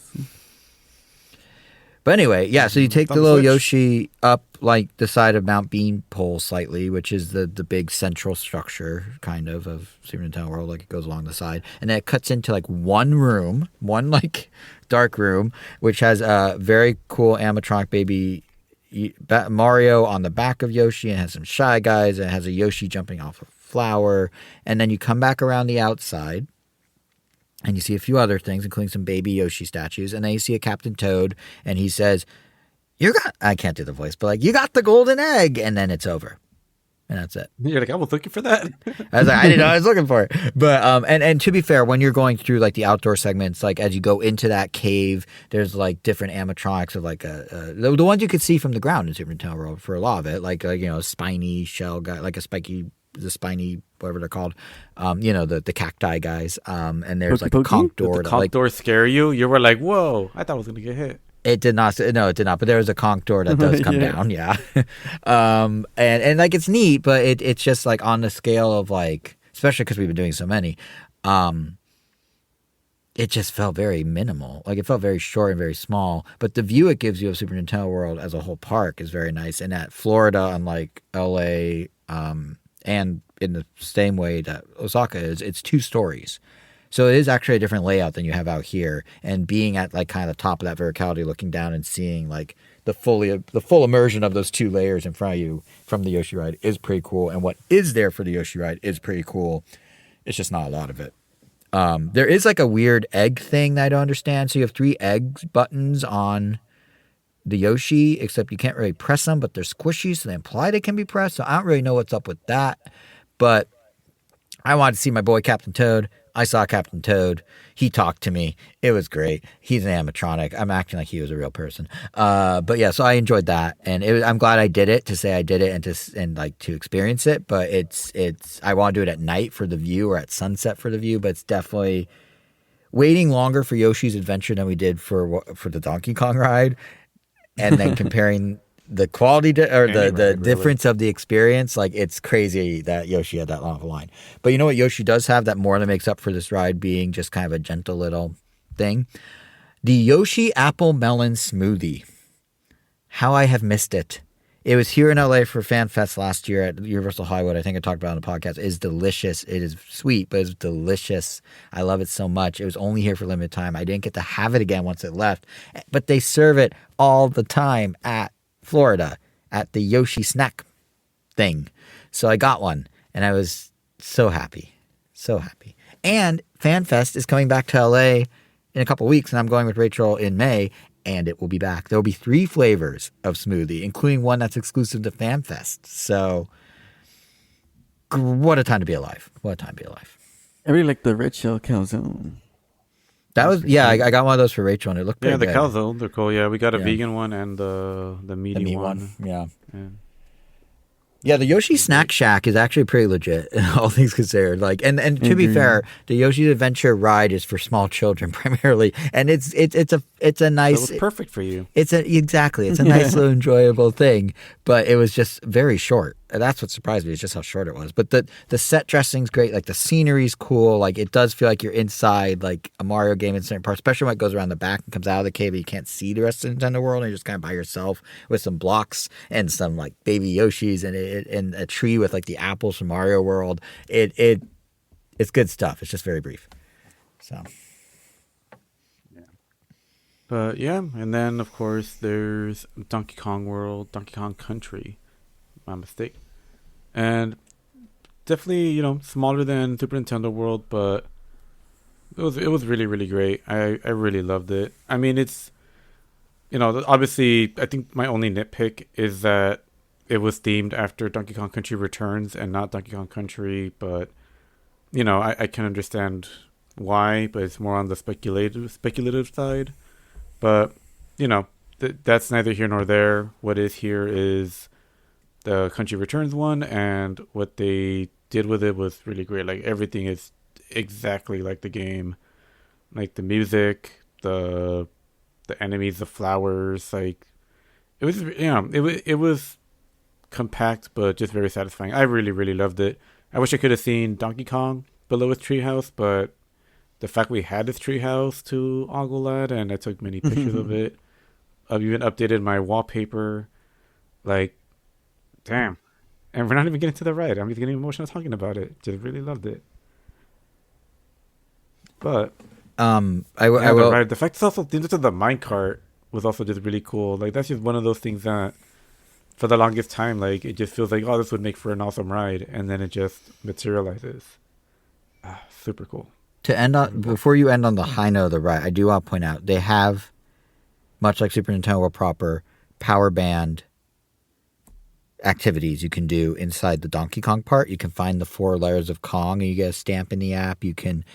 But anyway, yeah, so you take the Thumb little switch. Yoshi up like the side of Mount Beanpole slightly, which is the big central structure kind of Super Nintendo World, like it goes along the side. And then it cuts into like one room, one like dark room, which has a very cool animatronic baby Mario on the back of Yoshi, and has some Shy Guys, and it has a Yoshi jumping off a flower. And then you come back around the outside, and you see a few other things, including some baby Yoshi statues. And then you see a Captain Toad, and he says, I can't do the voice, but like, you got the golden egg. And then it's over. And that's it. You're like, I was looking for that. I was like, I didn't know I was looking for it. But, and to be fair, when you're going through like the outdoor segments, like as you go into that cave, there's like different animatronics of like the ones you could see from the ground in Super Nintendo World for a lot of it. Like a spiny shell guy, like the spiny, whatever they're called, the cacti guys. And there's like a Pokey conch Pokey? door. Did the that, like, conch door scare you? You were like, whoa, I thought I was going to get hit. It did not. No, it did not. But there is a conch door that does come Yeah. down. Yeah. And like it's neat, but it's just like on the scale of like, especially because we've been doing so many, it just felt very minimal. Like it felt very short and very small. But the view it gives you of Super Nintendo World as a whole park is very nice. And at Florida, unlike LA, and in the same way that Osaka is, it's 2 stories. So it is actually a different layout than you have out here. And being at like kind of the top of that verticality, looking down and seeing like the full immersion of those 2 layers in front of you from the Yoshi ride is pretty cool. And what is there for the Yoshi ride is pretty cool. It's just not a lot of it. There is like a weird egg thing that I don't understand. So you have 3 egg buttons on the Yoshi, except you can't really press them, but they're squishy, so they imply they can be pressed. So I don't really know what's up with that. But I wanted to see my boy Captain Toad. I saw Captain Toad. He talked to me. It was great. He's an animatronic. I'm acting like he was a real person. But yeah, so I enjoyed that, and I'm glad I did it, to say I did it and to experience it. But I want to do it at night for the view or at sunset for the view. But it's definitely waiting longer for Yoshi's Adventure than we did for the Donkey Kong ride, and then comparing the quality or the really. difference of the experience. Like, it's crazy that Yoshi had that long of a line. But you know what Yoshi does have that more than makes up for this ride being just kind of a gentle little thing? The Yoshi Apple Melon Smoothie. How I have missed it. It was here in LA for Fan Fest last year at Universal Hollywood. I think I talked about it on the podcast. It is delicious. It is sweet, but it's delicious. I love it so much. It was only here for limited time. I didn't get to have it again once it left. But they serve it all the time at Florida at the Yoshi snack thing. So I got one, and I was so happy. So happy. And FanFest is coming back to LA in a couple weeks, and I'm going with Rachel in May, and it will be back. There will be 3 flavors of smoothie, including one that's exclusive to FanFest. So, what a time to be alive. What a time to be alive. I really like the red shell calzone. That was, yeah, I got one of those for Rachel, and it looked pretty Yeah, the good. calzone, they're cool. Yeah, we got a Yeah. vegan one and the meaty meat one. Yeah. Yeah. Yeah, the Yoshi Snack Shack is actually pretty legit, all things considered. Like, and to be fair, the Yoshi's Adventure ride is for small children primarily, and it's a nice. So it was perfect for you. It's a nice little enjoyable thing, but it was just very short. That's what surprised me. Is just how short it was. But the set dressing's great. Like the scenery's cool. Like it does feel like you're inside like a Mario game in certain parts, especially when it goes around the back and comes out of the cave and you can't see the rest of the Nintendo world and you're just kind of by yourself with some blocks and some like baby Yoshis and a tree with like the apples from Mario World. It's good stuff. It's just very brief. So. But yeah, and then of course there's Donkey Kong World, Donkey Kong Country. My mistake. And definitely, smaller than Super Nintendo World, but it was really, really great. I really loved it. I mean, it's obviously I think my only nitpick is that it was themed after Donkey Kong Country Returns and not Donkey Kong Country, but I can understand why, but it's more on the speculative side. But that's neither here nor there. What is here is the Country Returns one, and what they did with it was really great. Like everything is exactly like the game, like the music, the enemies, the flowers. Like it was, it was compact but just very satisfying. I really, really loved it. I wish I could have seen Donkey Kong below his treehouse, but the fact we had this treehouse to ogle at, and I took many pictures of it. I've even updated my wallpaper. Like, damn. And we're not even getting to the ride. I'm just getting emotional talking about it. Just really loved it. But I the will. ride, the fact it's also into the minecart was also just really cool. Like that's just one of those things that for the longest time, like it just feels like, oh, this would make for an awesome ride, and then it just materializes. Super cool. To end on, before you end on the high note of the ride, I do want to point out they have, much like Super Nintendo World proper, power band activities you can do inside the Donkey Kong part. You can find the 4 layers of Kong and you get a stamp in the app. You can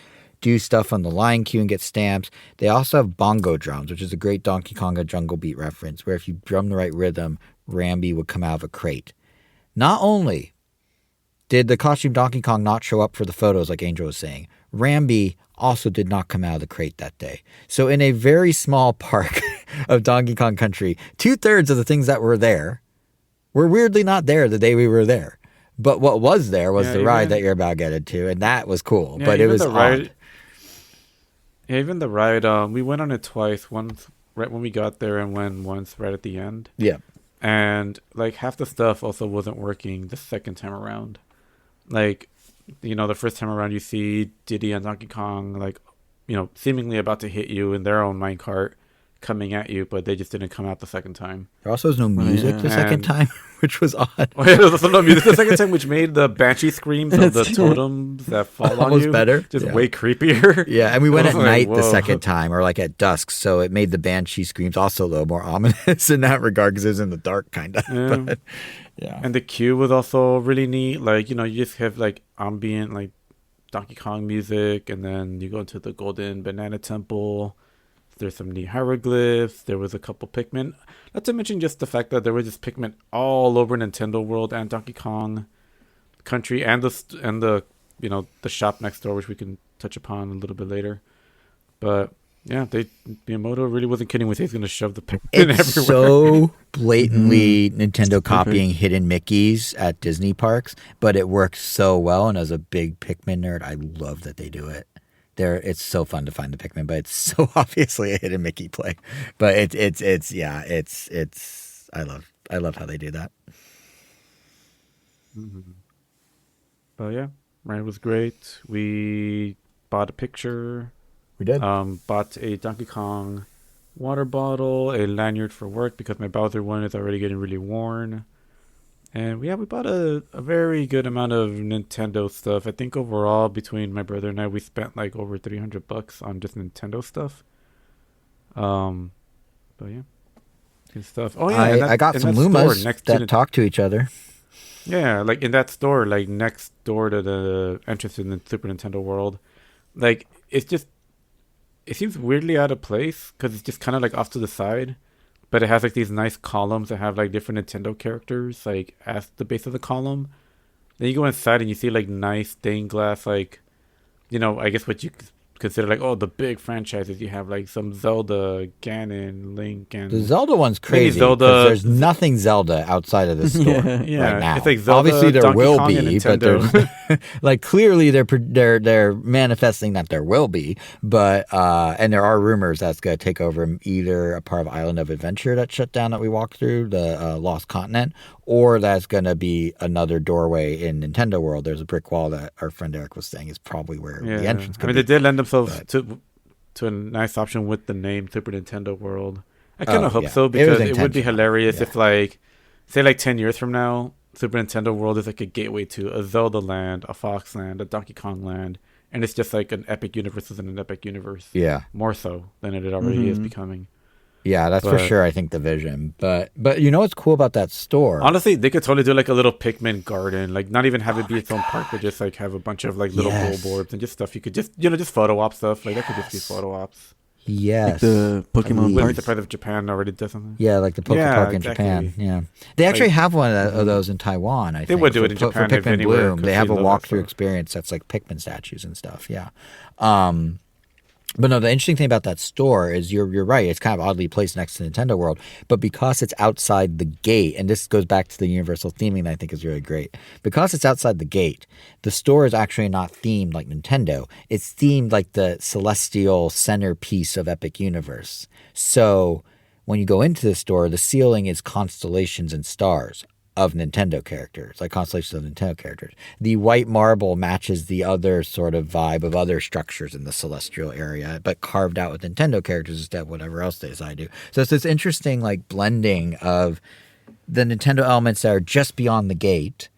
do stuff on the line queue and get stamps. They also have bongo drums, which is a great Donkey Kong a Jungle Beat reference, where if you drum the right rhythm, Rambi would come out of a crate. Not only did the costume Donkey Kong not show up for the photos like Angel was saying, Rambi also did not come out of the crate that day. So in a very small park of Donkey Kong Country, 2/3 of the things that were there were weirdly not there the day we were there. But what was there was the ride that you're about to get into, and that was cool. Yeah, but it was odd. Yeah, even the ride, we went on it twice. Once right when we got there and once right at the end. Yeah. And like half the stuff also wasn't working the second time around. Like, the first time around you see Diddy and Donkey Kong, like, seemingly about to hit you in their own minecart coming at you, but they just didn't come out the second time. There also was no music the second time, which was odd. Oh, yeah, there was also no music the second time, which made the banshee screams of the totems that fall on you better. just way creepier. Yeah, and we went at night the whoa. second time, or like at dusk, so it made the banshee screams also a little more ominous in that regard because it was in the dark, kind of. Yeah. But, yeah. And the queue was also really neat. Like, you just have like ambient, like Donkey Kong music, and then you go into the Golden Banana Temple. There's some neat hieroglyphs. There was a couple Pikmin. Not to mention just the fact that there was just Pikmin all over Nintendo World and Donkey Kong Country and the the shop next door, which we can touch upon a little bit later. But yeah, Miyamoto really wasn't kidding when he was going to shove the Pikmin everywhere. It's so blatantly Nintendo copying hidden Mickeys at Disney parks, but it works so well. And as a big Pikmin nerd, I love that they do it. It's so fun to find the Pikmin, but it's so obviously a hidden Mickey play. But it's I love how they do that. Mm-hmm. But yeah, ride was great. We bought a picture. We did. Bought a Donkey Kong water bottle, a lanyard for work because my Bowser one is already getting really worn. And we bought a very good amount of Nintendo stuff. I think overall between my brother and I, we spent like over $300 on just Nintendo stuff. Um, but yeah, good stuff. Oh yeah, and I that got in some that store Lumas next to that talk to each other. yeah, like in that store, like next door to the entrance in the Super Nintendo World, like it seems weirdly out of place because it's just kind of like off to the side, but it has like these nice columns that have like different Nintendo characters like at the base of the column. Then you go inside and you see like nice stained glass, like I guess what you consider like the big franchises. You have like some Zelda, Ganon, Link, The and Zelda one's maybe crazy because Zelda. there's nothing Zelda outside of the store Yeah. right Yeah, it's now. like Obviously, Zelda, there Donkey will Kong, and be, but there's Nintendo. like clearly they're manifesting that there will be, but and there are rumors that's going to take over either a part of Island of Adventure that shut down that we walked through, the Lost Continent, or that's going to be another doorway in Nintendo World. There's a brick wall that our friend Eric was saying is probably where the Yeah, entrance I could mean be. they did lend themselves But to a nice option with the name Super Nintendo World. I kind of hope yeah, so it was because it would be intentional. hilarious Yeah. if like say like 10 years from now Super Nintendo World is like a gateway to a Zelda land, a Fox land, a Donkey Kong land, and it's just like an epic universe within an epic universe. Yeah. More so than it already is Mm-hmm. becoming. Yeah, that's for But sure. I think the vision, but you know what's cool about that store? honestly, they could totally do like a little Pikmin garden, like not even have Oh it be my its own park, but god! just like have a bunch of like little Yes, billboards and just stuff you could just just photo op stuff. Like that could just be yes, photo ops. Like yes. the Pokemon Wouldn't be Please. parks. surprised if Japan already does something. Yeah, like the Poke Yeah, Park in Japan. exactly. Yeah, they actually Like, have one of mhm. those in Taiwan. I They think would do for it in Japan for if Pikmin anywhere Bloom, they because have we a love that walkthrough stuff. experience that's like Pikmin statues and stuff. Yeah. Um, But no, the interesting thing about that store is you're right. It's kind of oddly placed next to Nintendo World, but because it's outside the gate, and this goes back to the universal theming that I think is really great. Because it's outside the gate, the store is actually not themed like Nintendo. It's themed like the celestial centerpiece of Epic Universe. So when you go into the store, the ceiling is constellations and stars of Nintendo characters, like constellations of Nintendo characters. The white marble matches the other sort of vibe of other structures in the celestial area, but carved out with Nintendo characters instead of whatever else they decide to do. So it's this interesting like blending of the Nintendo elements that are just beyond the gate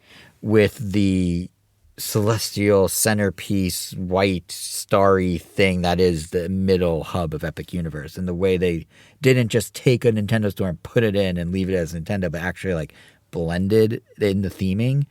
with the celestial centerpiece, white, starry thing that is the middle hub of Epic Universe. And the way they didn't just take a Nintendo store and put it in and leave it as Nintendo, but actually like blended in the theming,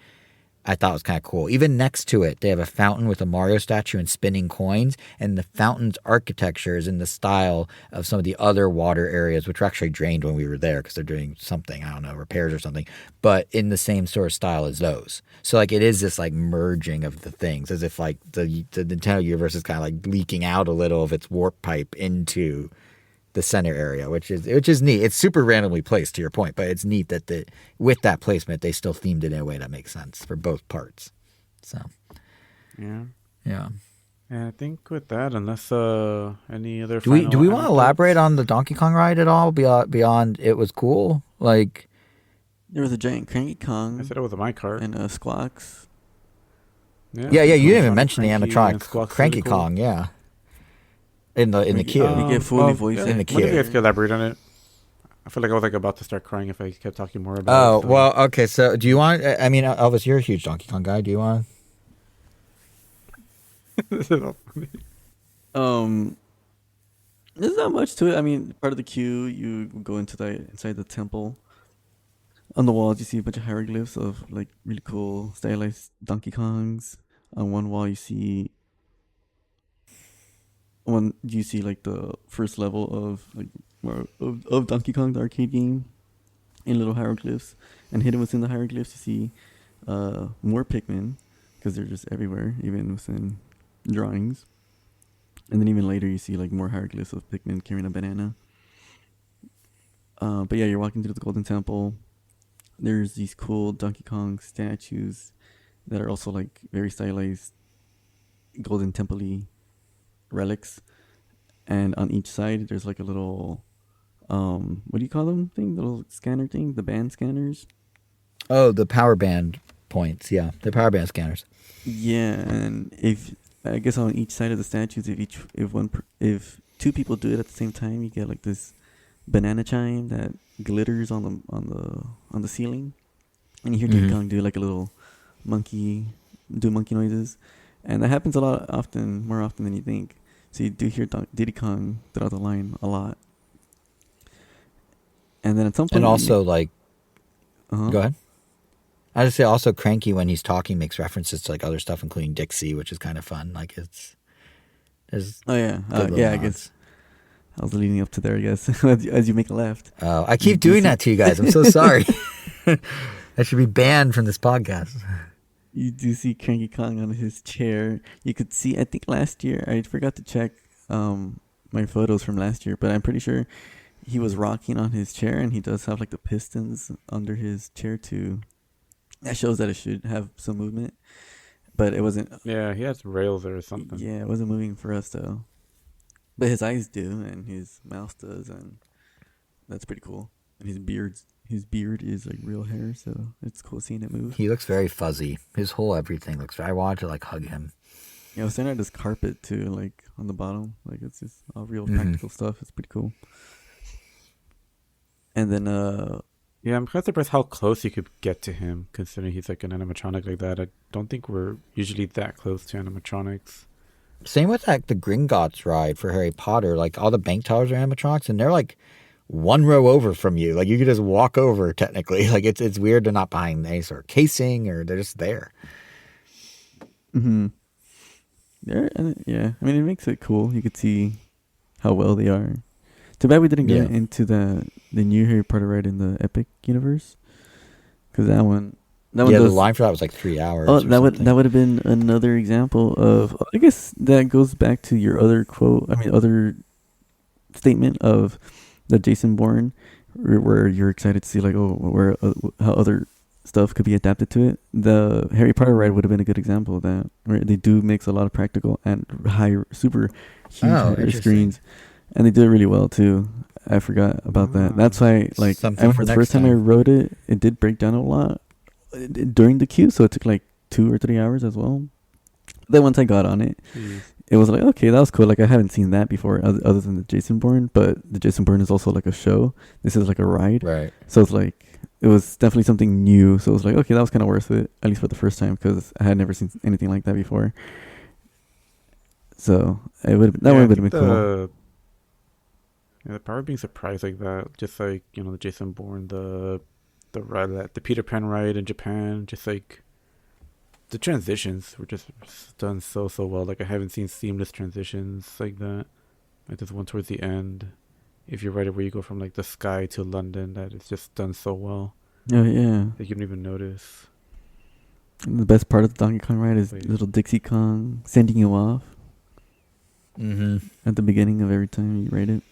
I thought was kind of cool. Even next to it, they have a fountain with a Mario statue and spinning coins, and the fountain's architecture is in the style of some of the other water areas, which were actually drained when we were there because they're doing something, I don't know, repairs or something, but in the same sort of style as those. So like it is this like merging of the things, as if like the Nintendo universe is kind of like leaking out a little of its warp pipe into the center area, which is neat. It's super randomly placed to your point, but it's neat that with that placement they still themed it in a way that makes sense for both parts. So Yeah. yeah. And I think with that, unless any other Do we final want to elaborate anecdotes? on the Donkey Kong ride at all beyond it was cool? Like There was a giant Cranky I Kong said it was a my cart. and Squawks. yeah, you didn't even mention the Cranky animatronic and Squawk's Cranky really cool. Kong, yeah. In the We queue. get fully voiced in the acting. What if you queue. guys could elaborate on it? I feel like I was like about to start crying if I kept talking more about Oh, it. well, okay, so do you want I mean Elvis, you're a huge Donkey Kong guy. Do you want There's not much to it. I mean, part of the queue, you go inside the temple. On the walls, you see a bunch of hieroglyphs of like really cool stylized Donkey Kongs. On one wall, you see like the first level of like more of Donkey Kong, the arcade game, in little hieroglyphs. And hidden within the hieroglyphs, you see more Pikmin because they're just everywhere, even within drawings. And then even later, you see like more hieroglyphs of Pikmin carrying a banana. But yeah, you're walking through the Golden Temple. There's these cool Donkey Kong statues that are also like very stylized Golden Temple-y relics. And on each side, there's like a little, what do you call them thing? The little scanner thing? The band scanners? Oh, the power band points, yeah. The power band scanners. Yeah, and I guess on each side of the statues, if two people do it at the same time, you get like this banana chime that glitters on the ceiling, and you hear Diddy Kong do like a little monkey noises, and that happens more often than you think. So you do hear Diddy Kong throughout the line a lot, and then at some point, And also, like, uh-huh. go ahead. I just say also Cranky when he's talking makes references to like other stuff, including Dixie, which is kind of fun. Like there's Oh yeah, good little yeah. I nods. guess I was leading up to there. I guess as you make a left. I keep doing that to you guys. I'm so sorry. I should be banned from this podcast. You do see Cranky Kong on his chair. You could see, I think last year, I forgot to check my photos from last year, but I'm pretty sure he was rocking on his chair, and he does have like the pistons under his chair too. That shows that it should have some movement, but it wasn't. Yeah, he has rails or something. Yeah, it wasn't moving for us though. But his eyes do, and his mouth does, and that's pretty cool. And his beard is like real hair, so it's cool seeing it move. He looks very fuzzy. His whole everything looks. I wanted to like hug him. Yeah, I was staring at this carpet too, like on the bottom. Like it's just all real practical stuff. It's pretty cool. And then Yeah, I'm kind of surprised how close you could get to him, considering he's like an animatronic like that. I don't think we're usually that close to animatronics. Same with like the Gringotts ride for Harry Potter. Like all the bank tellers are animatronics, and they're like one row over from you. Like you could just walk over technically. Like it's weird they're not behind any sort of casing, or they're just there. mm-hmm. Yeah, I mean it makes it cool. You could see how well they are. Too bad we didn't get into the new Harry Potter ride in the Epic universe, because that one The line for that was like 3 hours. Oh, that would have been another example of. I guess that goes back to your other quote. I mean, other statement of the Jason Bourne, where you're excited to see like how other stuff could be adapted to it. The Harry Potter ride would have been a good example of that. Where they do mix a lot of practical and super huge screens, and they do it really well too. I forgot about that. That's why, like, the first time I wrote it, it did break down a lot during the queue, so it took like 2 or 3 hours as well. Then once I got on it, it was like, okay, that was cool. Like I haven't seen that before, other than the Jason Bourne. But the Jason Bourne is also like a show. This is like a ride, right? So it's like it was definitely something new. So it was like, okay, that was kind of worth it, at least for the first time, because I had never seen anything like that before. So it would have been cool. Yeah, the power of being surprised like that, just like, you know, the Jason Bourne, the ride, the Peter Pan ride in Japan, just like the transitions were just done so well. Like I haven't seen seamless transitions like that. Like there's one towards the end, if you're right, where you go from like the sky to London, that is just done so well. Oh yeah, that you don't even notice. And the best part of the Donkey Kong ride is little Dixie Kong sending you off at the beginning of every time you ride it.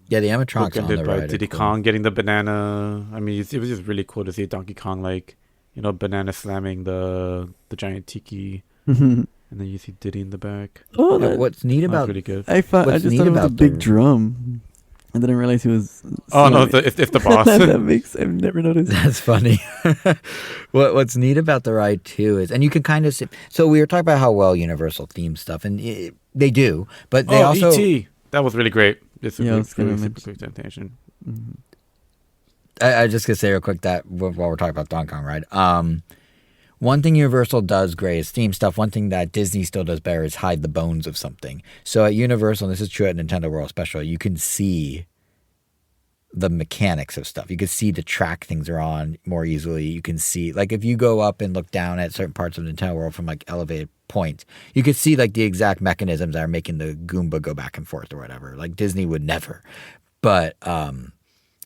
Yeah, the animatronics on the ride. Diddy Kong getting the banana. I mean, it was just really cool to see Donkey Kong, like, you know, banana slamming the giant tiki, and then you see Diddy in the back. Oh, what's neat about really good. I just thought it was a big drum, and then I realized he was. Oh no, it's the boss. I've never noticed. That's funny. What's neat about the ride too is, and you can kind of see. So we were talking about how well Universal themes stuff, and they do, but they also. E.T. That was really great. It's really super quick attention. I just gonna say real quick that while we're talking about Donkey Kong ride, one thing Universal does great is theme stuff. One thing that Disney still does better is hide the bones of something. So at Universal, and this is true at Nintendo World especially, you can see the mechanics of stuff. You can see the track things are on more easily. You can see, like, if you go up and look down at certain parts of Nintendo World from like elevated points, you could see like the exact mechanisms that are making the Goomba go back and forth or whatever. Like Disney would never. But on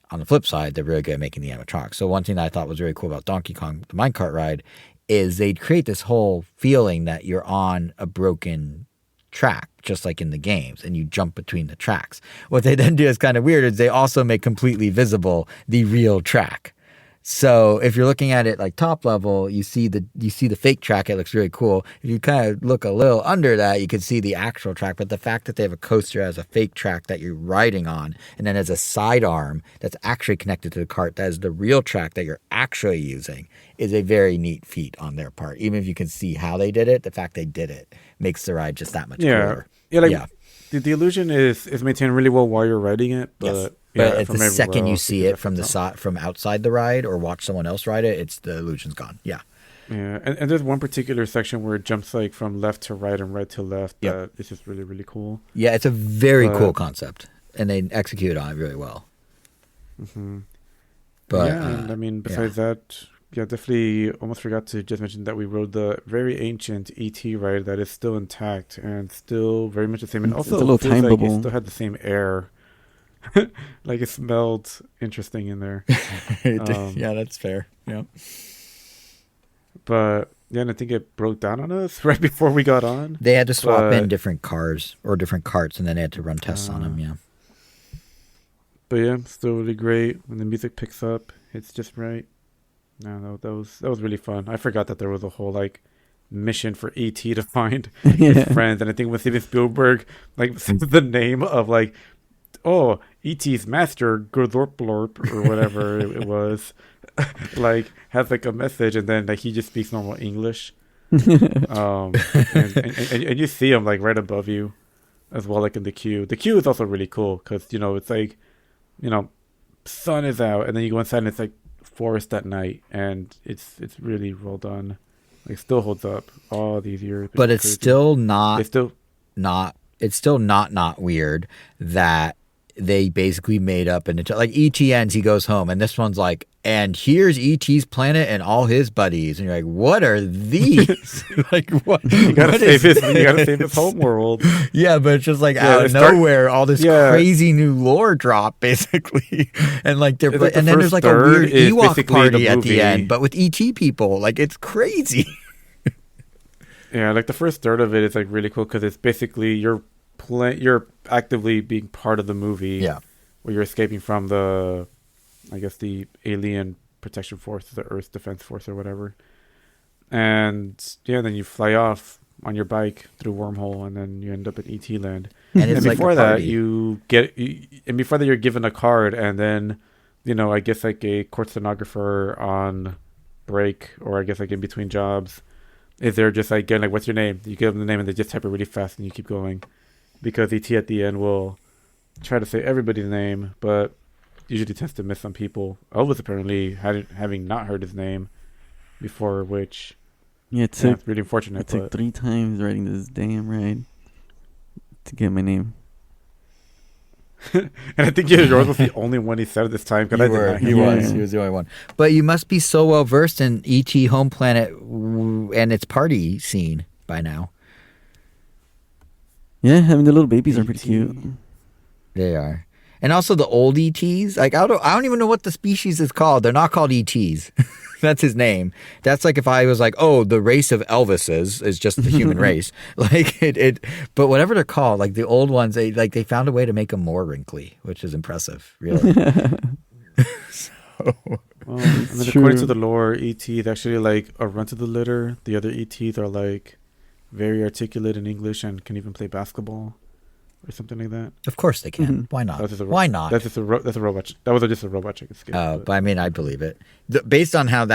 the flip side, they're really good at making the animatronics. So one thing that I thought was really cool about Donkey Kong, the minecart ride, is they'd create this whole feeling that you're on a broken track, just like in the games, and you jump between the tracks. What they then do is kind of weird is they also make completely visible the real track. So if you're looking at it like top level, you see the fake track. It looks really cool. If you kind of look a little under that, you can see the actual track. But the fact that they have a coaster as a fake track that you're riding on, and then as a sidearm that's actually connected to the cart, that is the real track that you're actually using, is a very neat feat on their part. Even if you can see how they did it, the fact they did it makes the ride just that much cooler. The illusion is maintained really well while you're riding it, but But Yeah, at the from everywhere second you else, see because it from the that's how- from outside the ride or watch someone else ride it, it's the illusion's gone. Yeah. Yeah, and there's one particular section where it jumps like from left to right and right to left. Yep. That is just really, really cool. Yeah, it's a very But- cool concept, and they execute on it really well. hmm But yeah, and I mean, besides that, yeah, definitely almost forgot to just mention that we rode the very ancient ET ride that is still intact and still very much the same. And It's also a little feels time like bubble. it still had the same air. Like it smelled interesting in there. yeah, that's fair. Yeah. But yeah, and I think it broke down on us right before we got on. They had to swap in But- different cars or different carts, and then they had to run tests on them. Yeah. But yeah, still really great. When the music picks up, it's just right. No, that was really fun. I forgot that there was a whole like mission for ET to find his Yeah. friends, and I think when Steven Spielberg like says the name of like, oh, ET's master Gordorplorp or whatever it was, like has like a message, and then like he just speaks normal English. And you see him like right above you, as well, like in the queue. The queue is also really cool because it's like, sun is out, and then you go inside and it's like forest at night, and it's really well done. Like still holds up all these years. But it's crazy. still It's still it's still not weird that they basically made up an like ET ends, he goes home, and this one's like, and here's ET's planet and all his buddies, and you're like, what are these? Like, what? you gotta what save is his you gotta this? save his home world. Yeah, but it's just like Yeah, out they of start- nowhere, all this Yeah. crazy new lore drop, basically, and like they're It's like the and then there's first like a third weird is Ewok basically party the at the movie. end, but with ET people, like it's crazy. Yeah, like the first third of it is like really cool because it's basically you're actively being part of the movie. Yeah. Where you're escaping from the alien protection force, the Earth Defense Force or whatever. And yeah, then you fly off on your bike through wormhole, and then you end up in ET land. And And it's like before a that, party. and before that, you're given a card, and then I guess like a court stenographer on break, or I guess like in between jobs, is there just like getting like, what's your name? You give them the name, and they just type it really fast, and you keep going, because ET at the end will try to say everybody's name, but usually tends to miss some people. Elvis apparently having not heard his name before, which Yeah, it took it's really unfortunate. it took But 3 times writing this damn ride to get my name. and I think yours was the only one he said at this time, because I did not He hear Yeah. it. was. He was the only one. But you must be so well versed in ET Home Planet and its party scene by now. Yeah, having the little babies are pretty cute. They are, and also the old ETs. Like I don't even know what the species is called. They're not called ETs. That's his name. That's like if I was like, oh, the race of Elvises is just the human race. Like it. But whatever they're called, like the old ones, they found a way to make them more wrinkly, which is impressive. Really. Well, and then True. according to the lore, ET is actually like a run to the litter. The other ETs are like very articulate in English and can even play basketball or something like that. Of course they can. Mhm. Why not? That's just a Why not? That's just that's a robot. That was just a robot chicken skit. But I mean, I believe it. Based on how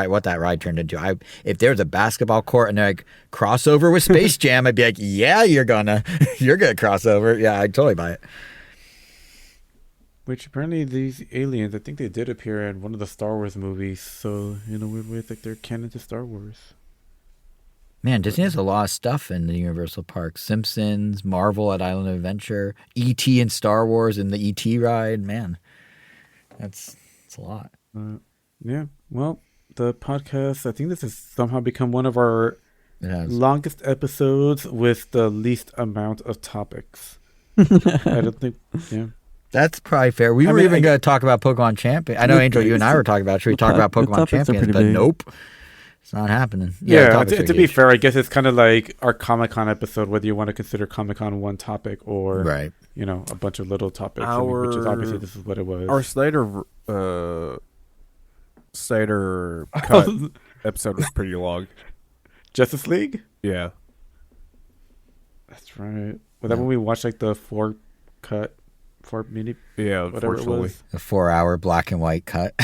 what that ride turned into, if there's a basketball court and they're like crossover with Space Jam, I'd be like, yeah, you're gonna cross over. Yeah, I'd totally buy it. Which apparently these aliens, I think they did appear in one of the Star Wars movies. So in a weird way, it's like they're canon to Star Wars. Man, Disney has a lot of stuff in the Universal Park. Simpsons, Marvel at Island of Adventure, E.T. and Star Wars and the E.T. ride. Man, that's a lot. Yeah. Well, the podcast, I think this has somehow become one of our It has. longest episodes with the least amount of topics. I don't think. Yeah. That's probably fair. We I were mean, even going to talk about Pokemon Champion. I know, Angel, you and I were talking about, should we talk about the Pokemon topics are Champions? pretty But big. nope. It's not happening. the Yeah, topics are to be huge. fair, I guess it's kind of like our Comic-Con episode, whether you want to consider Comic-Con one topic or, Right. a bunch of little topics, which is obviously this is what it was. Our Snyder cut episode was pretty long. Justice League? Yeah. That's right. Was that when we watched like the 4 mini, Yeah, whatever it unfortunately. was? A 4-hour black and white cut.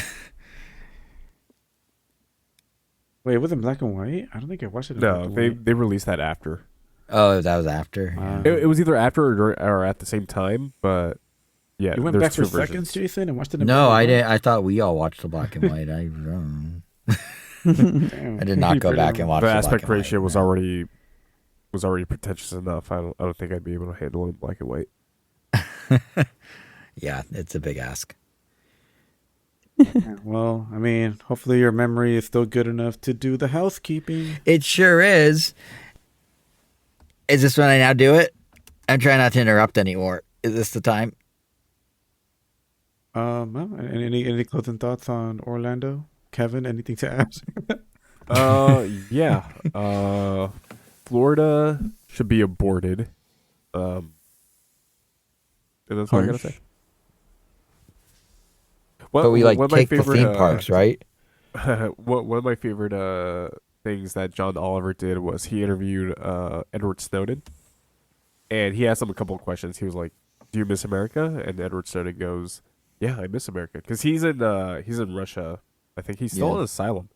Wait, it wasn't black and white? I don't think I watched it in black No, and they white. they released that after. Oh, that was after. Wow. Yeah. It was either after or at the same time, but Yeah, You went there's back for two versions. seconds, Jason, and watched it. In No, black I and didn't. I thought we all watched the black and white. I Damn. I did not You go put it back on- and watch The the aspect black and ratio white, was no. already pretentious enough. I don't think I'd be able to handle it in black and white. Yeah, it's a big ask. Yeah, well, I mean, hopefully your memory is still good enough to do the housekeeping. It sure is. Is this when I now do it? I'm trying not to interrupt anymore. Is this the time? Well, any closing thoughts on Orlando? Kevin, anything to add? Yeah. Florida should be aborted. And that's all I gotta Harsh. say. But we like one of my take the favorite, theme parks, right? one of my favorite things that John Oliver did was he interviewed Edward Snowden, and he asked him a couple of questions. He was like, "Do you miss America?" And Edward Snowden goes, "Yeah, I miss America," because he's in Russia. I think he's still Yeah. in asylum.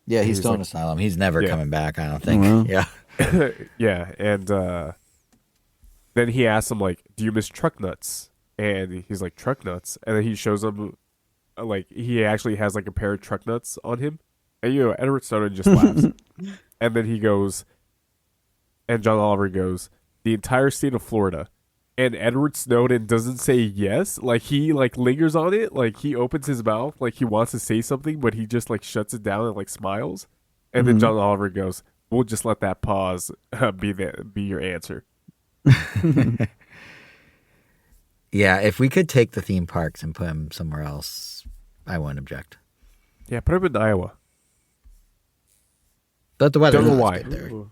Yeah, he's He's still in like- asylum. He's never Yeah. coming back, I don't think. Wow. Yeah. Yeah, and then he asks him like, "Do you miss truck nuts?" And he's like, "Truck nuts," and then he shows him like he actually has like a pair of truck nuts on him, and Edward Snowden just laughs, and then he goes, and John Oliver goes, "The entire state of Florida." And Edward Snowden doesn't say yes. Like he like lingers on it. Like he opens his mouth like he wants to say something, but he just like shuts it down and like smiles. And then Mhm. John Oliver goes, "We'll just let that pause be your answer." Yeah, if we could take the theme parks and put them somewhere else, I wouldn't object. Yeah, put him in Iowa. But the weather's Don't know not why. good there. Ooh.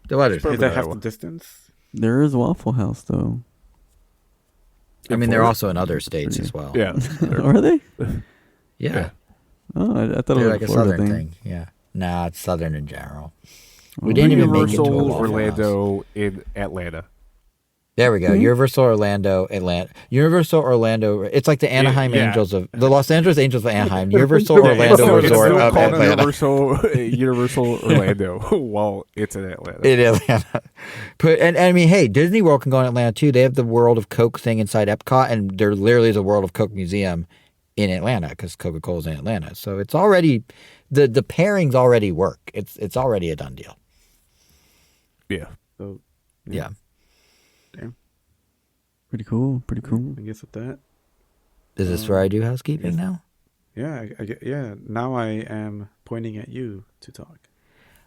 The weather's Sure. Is good. that half the Iowa. distance? There is Waffle House though. I mean, In they're Florida? also in other states as well. Yeah. Are they? Yeah. Oh, I thought They're it was like a a Florida southern thing. thing. Yeah. Nah, it's southern in general. Oh, We didn't even make it to a Universal Waffle Orlando in Atlanta. There we go. Mhm. Universal Orlando, Atlanta. Universal Orlando. It's like the Anaheim Yeah. Angels of the Los Angeles Angels of Anaheim. Universal Yeah, Orlando it's Resort still of called Atlanta. Universal Orlando while it's in Atlanta. In Atlanta. And I mean, hey, Disney World can go in Atlanta too. They have the World of Coke thing inside Epcot, and there literally is a World of Coke museum in Atlanta because Coca-Cola's in Atlanta. So it's already the pairings already work. It's already a done deal. Yeah. So, Yeah. Pretty cool. Pretty cool. I guess with that. Is this where I do housekeeping yes. now? Yeah, yeah. Now I am pointing at you to talk.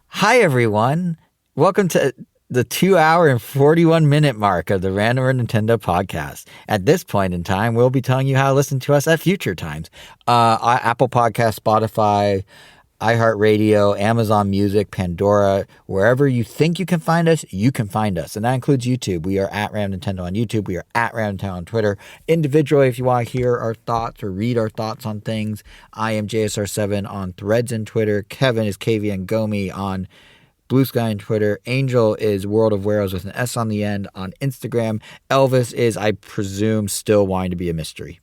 Hi, everyone. Welcome to the 2 hour and 41 minute mark of the Random or Nintendo podcast. At this point in time, we'll be telling you how to listen to us at future times. Apple Podcast, Spotify, iHeartRadio, Amazon Music, Pandora, wherever you think you can find us, you can find us. And that includes YouTube. We are at Ram Nintendo on YouTube. We are at Ram Nintendo on Twitter. Individually, if you want to hear our thoughts or read our thoughts on things, I am JSR7 on Threads and Twitter. Kevin is KVN Gomi on Blue Sky on Twitter. Angel is World of Weros with an S on the end on Instagram. Elvis is, I presume, still wanting to be a mystery.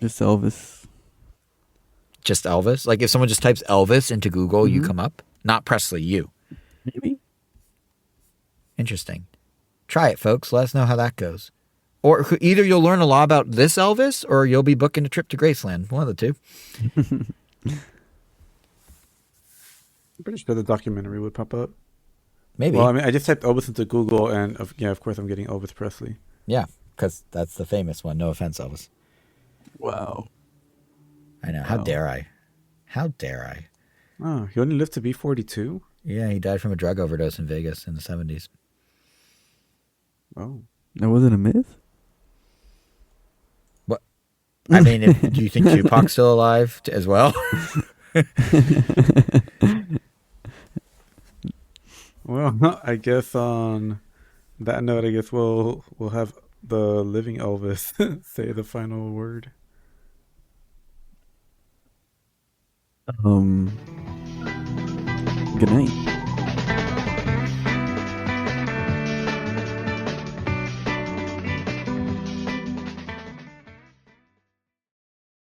Just Elvis. Just Elvis? Like if someone just types Elvis into Google, you Mhm. come up? Not Presley, you. Maybe. Interesting. Try it, folks. Let us know how that goes. Or either you'll learn a lot about this Elvis or you'll be booking a trip to Graceland. One of the two. I'm pretty sure the documentary would pop up. Maybe. Well, I mean, I just typed Elvis into Google, and of course, I'm getting Elvis Presley. Yeah, because that's the famous one. No offense, Elvis. Wow. I know. How Wow. dare I? How dare I? Oh, he only lived to be 42. Yeah, he died from a drug overdose in Vegas in the 70s. Oh, That wasn't a myth? I mean, do you think Tupac's still alive as well? well, I guess on that note, I guess we'll have the living Elvis say the final word. Good night.